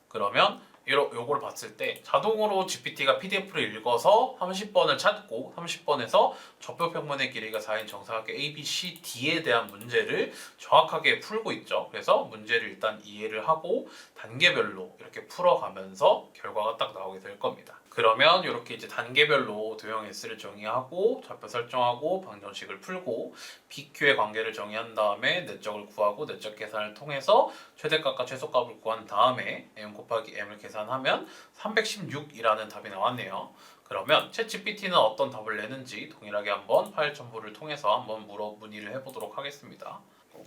그러면 요거를 봤을 때 자동으로 GPT가 PDF를 읽어서 30번을 찾고 30번에서 좌표평면의 길이가 4인 정사각형 ABCD에 대한 문제를 정확하게 풀고 있죠. 그래서 문제를 일단 이해를 하고 단계별로 이렇게 풀어가면서 결과가 딱 나오게 될 겁니다. 그러면 이렇게 이제 단계별로 도형 S를 정의하고 좌표 설정하고 방정식을 풀고 PQ의 관계를 정의한 다음에 내적을 구하고 내적 계산을 통해서 최대값과 최소값을 구한 다음에 m 곱하기 m을 계산하면 316이라는 답이 나왔네요. 그러면 챗GPT는 어떤 답을 내는지 동일하게 한번 파일 첨부를 통해서 한번 문의를 해보도록 하겠습니다.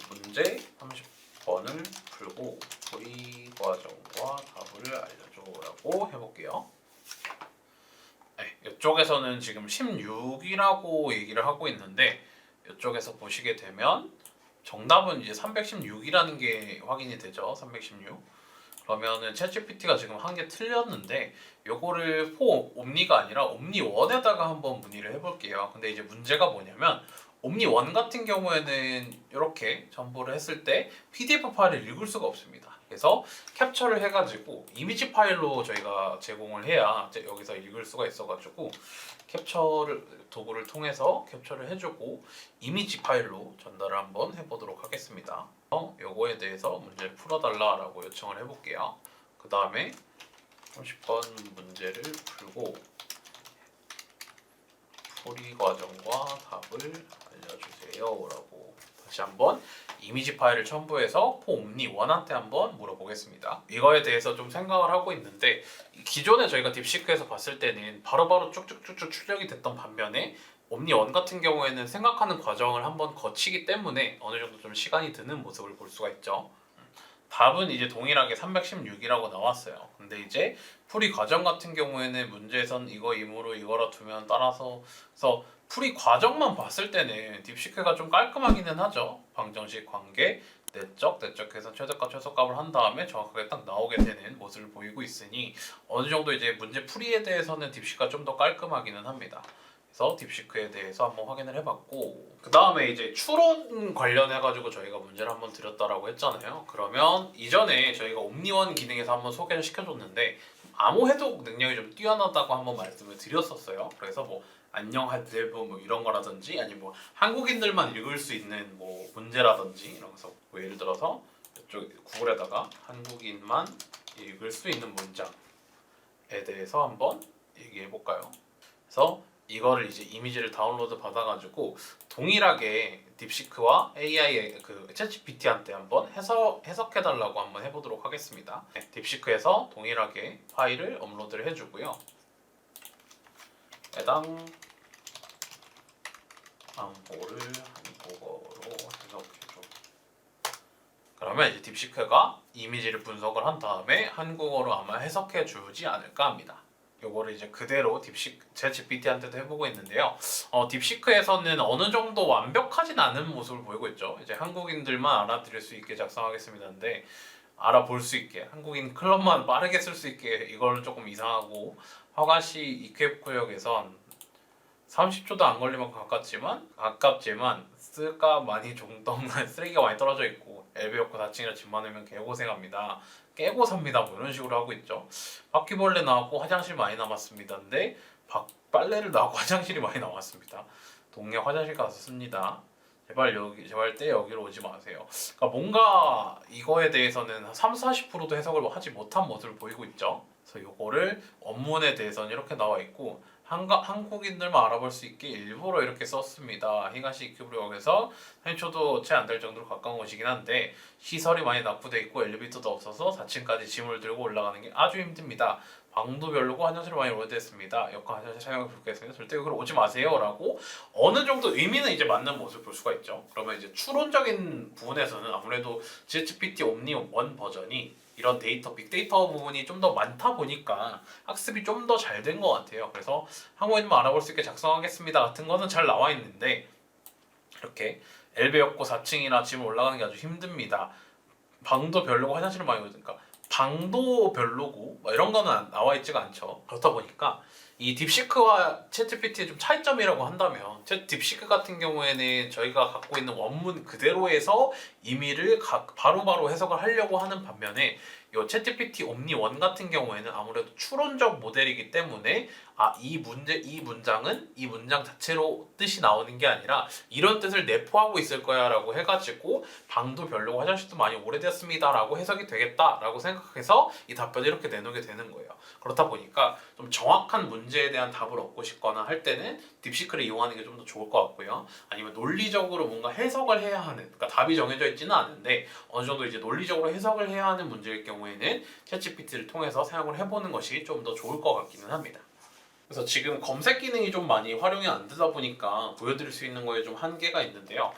문제 30번을 풀고 풀이 과정과 답을 알려줘라고 해볼게요. 네, 이쪽에서는 지금 16이라고 얘기를 하고 있는데 이쪽에서 보시게 되면 정답은 이제 316이라는 게 확인이 되죠. 316. 그러면은 챗GPT가 지금 한 개 틀렸는데 요거를 옴니가 아니라 옴니1에다가 한번 문의를 해볼게요. 근데 이제 문제가 뭐냐면 옴니1 같은 경우에는 이렇게 첨부를 했을 때 PDF 파일을 읽을 수가 없습니다. 그래서 캡처를 해가지고 이미지 파일로 저희가 제공을 해야 여기서 읽을 수가 있어가지고 캡처를 도구를 통해서 캡처를 해주고 이미지 파일로 전달을 한번 해보도록 하겠습니다. 요거에 대해서 문제를 풀어달라고 요청을 해볼게요. 그 다음에 30번 문제를 풀고 풀이 과정과 답을 알려주세요 라고 다시 한번 이미지 파일을 첨부해서 옴니1한테 한번 물어보겠습니다. 이거에 대해서 좀 생각을 하고 있는데 기존에 저희가 딥시크에서 봤을 때는 바로바로 쭉쭉쭉쭉 출력이 됐던 반면에 옴니1 같은 경우에는 생각하는 과정을 한번 거치기 때문에 어느 정도 좀 시간이 드는 모습을 볼 수가 있죠. 답은 이제 동일하게 316이라고 나왔어요. 근데 이제 풀이 과정 같은 경우에는 문제에선 이거 임으로 이거라 두면 따라서 그래서 풀이 과정만 봤을 때는 딥시크가 좀 깔끔하기는 하죠. 방정식 관계, 내적 계산 최대값 최소값을 한 다음에 정확하게 딱 나오게 되는 모습을 보이고 있으니 어느 정도 이제 문제 풀이에 대해서는 딥시크가 좀 더 깔끔하기는 합니다. 그래서 딥시크에 대해서 한번 확인을 해봤고 그 다음에 이제 추론 관련해가지고 저희가 문제를 한번 드렸다라고 했잖아요. 그러면 이전에 저희가 옴니1 기능에서 한번 소개를 시켜줬는데 암호 해독 능력이 좀 뛰어나다고 한번 말씀을 드렸었어요. 그래서 뭐 안녕하세요 뭐 이런 거라든지 아니면 뭐 한국인들만 읽을 수 있는 뭐 문제라든지 이런 거서 뭐 예를 들어서 이쪽 구글에다가 한국인만 읽을 수 있는 문장에 대해서 한번 얘기해 볼까요? 그래서 이거를 이제 이미지를 다운로드 받아가지고 동일하게 딥시크와 AI 그 챗GPT한테 한번 해석해달라고 한번 해보도록 하겠습니다. 네, 딥시크에서 동일하게 파일을 업로드를 해주고요. 해당 암호를 한국어로 해석해줘. 그러면 이제 딥시크가 이미지를 분석을 한 다음에 한국어로 아마 해석해주지 않을까 합니다. 요거를 이제 그대로 챗GPT한테도 해보고 있는데요. 딥시크에서는 어느 정도 완벽하진 않은 모습을 보이고 있죠. 이제 한국인들만 알아들을 수 있게 작성하겠습니다인데 알아볼 수 있게 한국인 클럽만 빠르게 쓸 수 있게 이거는 조금 이상하고 화가시 이케부쿠역에서 한 30초도 안 걸릴 만큼 가깝지만 쓰가 많이 종떡난 쓰레기가 많이 떨어져 있고 엘베 없고 4층이라 집 많으면 개고생합니다. 깨고 삽니다. 뭐 이런 식으로 하고 있죠. 바퀴벌레 나왔고 화장실 많이 남았습니다. 근데 빨래를 나왔고 화장실이 많이 남았습니다. 동네 화장실 가서 씁니다. 제발 때 여기로 오지 마세요. 그러니까 뭔가 이거에 대해서는 30-40%도 해석을 하지 못한 모습을 보이고 있죠. 그래서 이거를 원문에 대해서는 이렇게 나와 있고 한국인들만 알아볼 수 있게 일부러 이렇게 썼습니다. 히가시 이케부쿠역에서 산초도 채 안 될 정도로 가까운 곳이긴 한데 시설이 많이 낙후돼 있고 엘리베이터도 없어서 4층까지 짐을 들고 올라가는 게 아주 힘듭니다. 방도 별로고 화장실이 많이 오래됐습니다. 역과 화장실 사용을 부족했습니다. 절대 여기로 오지 마세요라고 어느 정도 의미는 이제 맞는 모습을 볼 수가 있죠. 그러면 이제 추론적인 부분에서는 아무래도 챗GPT 옴니1 버전이 이런 빅데이터 부분이 좀 더 많다 보니까 학습이 좀 더 잘 된 것 같아요. 그래서 한국인만 알아볼 수 있게 작성하겠습니다 같은 거는 잘 나와 있는데 이렇게 엘베 없고 4층이나 짐을 올라가는 게 아주 힘듭니다. 방도 별로고 화장실은 많이 오니까 방도 별로고 이런 거는 나와 있지가 않죠. 그렇다 보니까 이 딥시크와 챗GPT의 좀 차이점이라고 한다면 딥시크 같은 경우에는 저희가 갖고 있는 원문 그대로에서 의미를 바로바로 해석을 하려고 하는 반면에 이 챗GPT 옴니 1 같은 경우에는 아무래도 추론적 모델이기 때문에 이 문장은 이 문장 자체로 뜻이 나오는 게 아니라 이런 뜻을 내포하고 있을 거야 라고 해가지고 방도 별로고 화장실도 많이 오래됐습니다 라고 해석이 되겠다 라고 생각해서 이 답변을 이렇게 내놓게 되는 거예요. 그렇다 보니까 좀 정확한 문제에 대한 답을 얻고 싶거나 할 때는 딥시크를 이용하는 게 좀 더 좋을 것 같고요. 아니면 논리적으로 뭔가 해석을 해야 하는, 그러니까 답이 정해져 있지는 않은데 어느 정도 이제 논리적으로 해석을 해야 하는 문제일 경우에는 챗GPT를 통해서 사용을 해보는 것이 좀 더 좋을 것 같기는 합니다. 그래서 지금 검색 기능이 좀 많이 활용이 안 되다 보니까 보여드릴 수 있는 거에 좀 한계가 있는데요.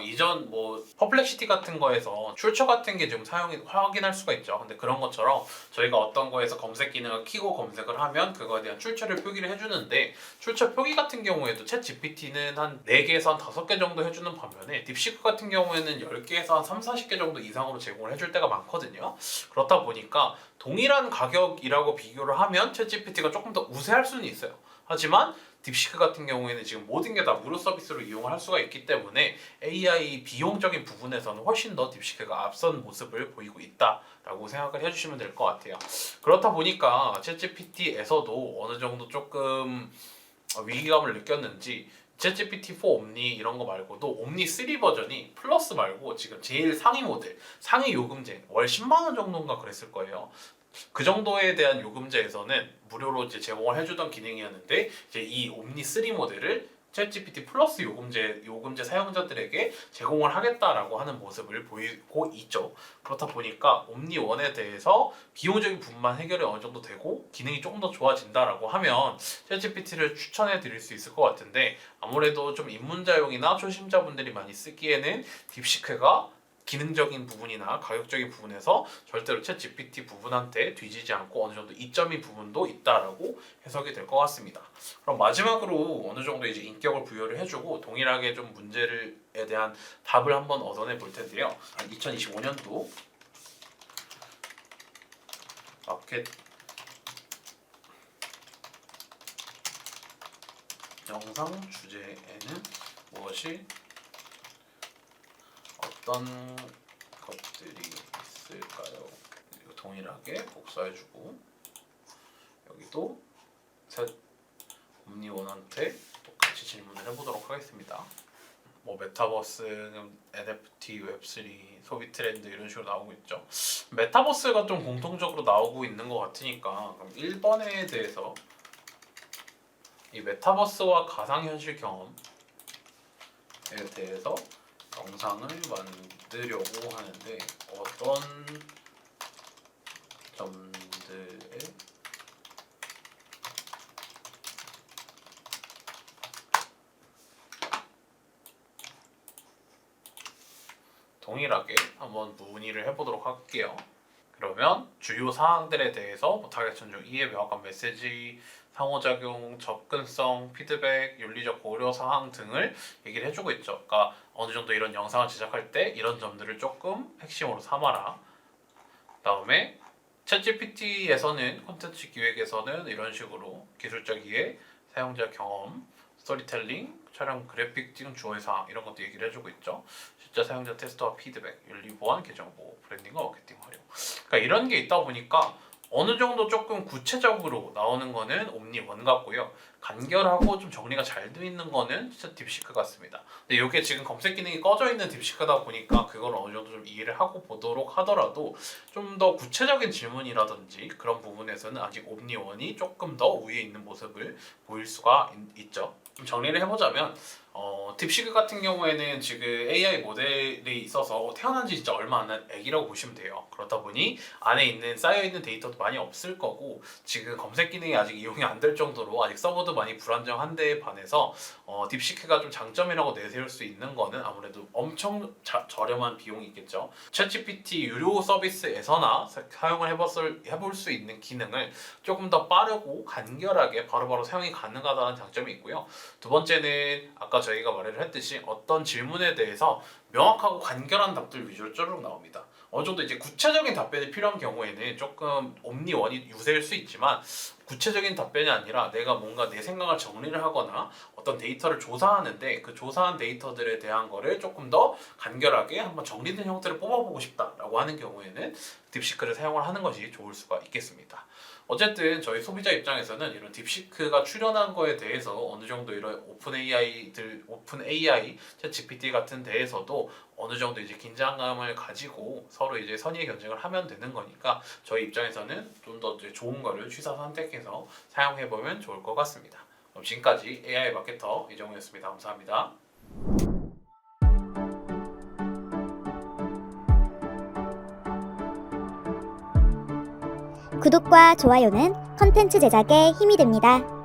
이전 뭐 퍼플렉시티 같은 거에서 출처 같은 게 지금 확인할 수가 있죠. 근데 그런 것처럼 저희가 어떤 거에서 검색 기능을 키고 검색을 하면 그거에 대한 출처를 표기를 해주는데 출처 표기 같은 경우에도 챗 GPT는 한 4개에서 한 5개 정도 해주는 반면에 딥시크 같은 경우에는 10개에서 한 3, 40개 정도 이상으로 제공을 해줄 때가 많거든요. 그렇다 보니까 동일한 가격이라고 비교를 하면 챗GPT가 조금 더 우세할 수는 있어요. 하지만 딥시크 같은 경우에는 지금 모든 게 다 무료 서비스로 이용을 할 수가 있기 때문에 AI 비용적인 부분에서는 훨씬 더 딥시크가 앞선 모습을 보이고 있다라고 생각을 해주시면 될 것 같아요. 그렇다 보니까 챗GPT에서도 어느 정도 조금 위기감을 느꼈는지 챗GPT 4 옴니 이런 거 말고도 옴니 3 버전이 플러스 말고 지금 제일 상위 모델, 상위 요금제 월 10만 원 정도인가 그랬을 거예요. 그 정도에 대한 요금제에서는 무료로 이제 제공을 해주던 기능이었는데 이제 이 옴니 3 모델을 챗GPT 플러스 요금제 사용자들에게 제공을 하겠다라고 하는 모습을 보이고 있죠. 그렇다 보니까 옴니 1에 대해서 비용적인 부분만 해결이 어느 정도 되고 기능이 조금 더 좋아진다라고 하면 챗GPT를 추천해 드릴 수 있을 것 같은데 아무래도 좀 입문자용이나 초심자분들이 많이 쓰기에는 딥시크가 기능적인 부분이나 가격적인 부분에서 절대로 챗GPT 부분한테 뒤지지 않고 어느 정도 이점인 부분도 있다라고 해석이 될 것 같습니다. 그럼 마지막으로 어느 정도 이제 인격을 부여를 해주고 동일하게 좀 문제에 대한 답을 한번 얻어내 볼 텐데요. 2025년도 마켓 영상 주제에는 무엇이 어떤 것들이 있을까요? 그리고 동일하게 복사해주고 여기도 옴니원한테 똑같이 질문을 해보도록 하겠습니다. 뭐 메타버스, NFT, 웹3, 소비 트렌드 이런 식으로 나오고 있죠. 메타버스가 좀 공통적으로 나오고 있는 것 같으니까 그럼 1번에 대해서 이 메타버스와 가상현실 경험에 대해서 영상을 만들려고 하는데 어떤 점들에 동일하게 한번 문의를 해보도록 할게요. 그러면 주요 사항들에 대해서 뭐 타겟 선정, 이해 명확한 메시지, 상호작용, 접근성, 피드백, 윤리적 고려 사항 등을 얘기를 해주고 있죠. 그러니까 어느 정도 이런 영상을 제작할 때 이런 점들을 조금 핵심으로 삼아라. 그다음에 챗GPT에서는 콘텐츠 기획에서는 이런 식으로 기술적 이해, 사용자 경험, 스토리텔링, 촬영 그래픽 등 주어의 사항 이런 것도 얘기를 해주고 있죠. 실제 사용자 테스트와 피드백, 윤리 보안, 계정 보호, 브랜딩과 마케팅 활용. 그러니까 이런 게 있다 보니까 어느 정도 조금 구체적으로 나오는 거는 옴니 1 같고요. 간결하고 좀 정리가 잘 돼 있는 거는 진짜 딥시크 같습니다. 근데 이게 지금 검색 기능이 꺼져 있는 딥시크다 보니까 그걸 어느 정도 좀 이해를 하고 보도록 하더라도 좀 더 구체적인 질문이라든지 그런 부분에서는 아직 옴니 1이 조금 더 우위에 있는 모습을 보일 수가 있죠. 좀 정리를 해보자면 딥시크 같은 경우에는 지금 AI 모델이 있어서 태어난 지 진짜 얼마 안 된 애기라고 보시면 돼요. 그렇다 보니 안에 있는 쌓여있는 데이터도 많이 없을 거고 지금 검색 기능이 아직 이용이 안 될 정도로 아직 서버도 많이 불안정한 데에 반해서 딥시크가 좀 장점이라고 내세울 수 있는 거는 아무래도 엄청 저렴한 비용이 있겠죠. 챗GPT 유료 서비스에서나 사용을 해볼 수 있는 기능을 조금 더 빠르고 간결하게 바로바로 사용이 가능하다는 장점이 있고요. 두 번째는 아까 저희가 말을 했듯이 어떤 질문에 대해서 명확하고 간결한 답들 위주로 쪼르륵 나옵니다. 어느 정도 이제 구체적인 답변이 필요한 경우에는 조금 옴니 1이 유세일 수 있지만 구체적인 답변이 아니라 내가 뭔가 내 생각을 정리를 하거나 어떤 데이터를 조사하는데 그 조사한 데이터들에 대한 거를 조금 더 간결하게 한번 정리된 형태를 뽑아보고 싶다라고 하는 경우에는 딥시크를 사용을 하는 것이 좋을 수가 있겠습니다. 어쨌든 저희 소비자 입장에서는 이런 딥시크가 출연한 거에 대해서 어느 정도 이런 오픈 AI, 챗 GPT 같은 데에서도 어느 정도 이제 긴장감을 가지고 서로 이제 선의의 경쟁을 하면 되는 거니까 저희 입장에서는 좀 더 좋은 거를 취사 선택해서 사용해 보면 좋을 것 같습니다. 그럼 지금까지 AI 마케터 이정우였습니다. 감사합니다. 구독과 좋아요는 컨텐츠 제작에 힘이 됩니다.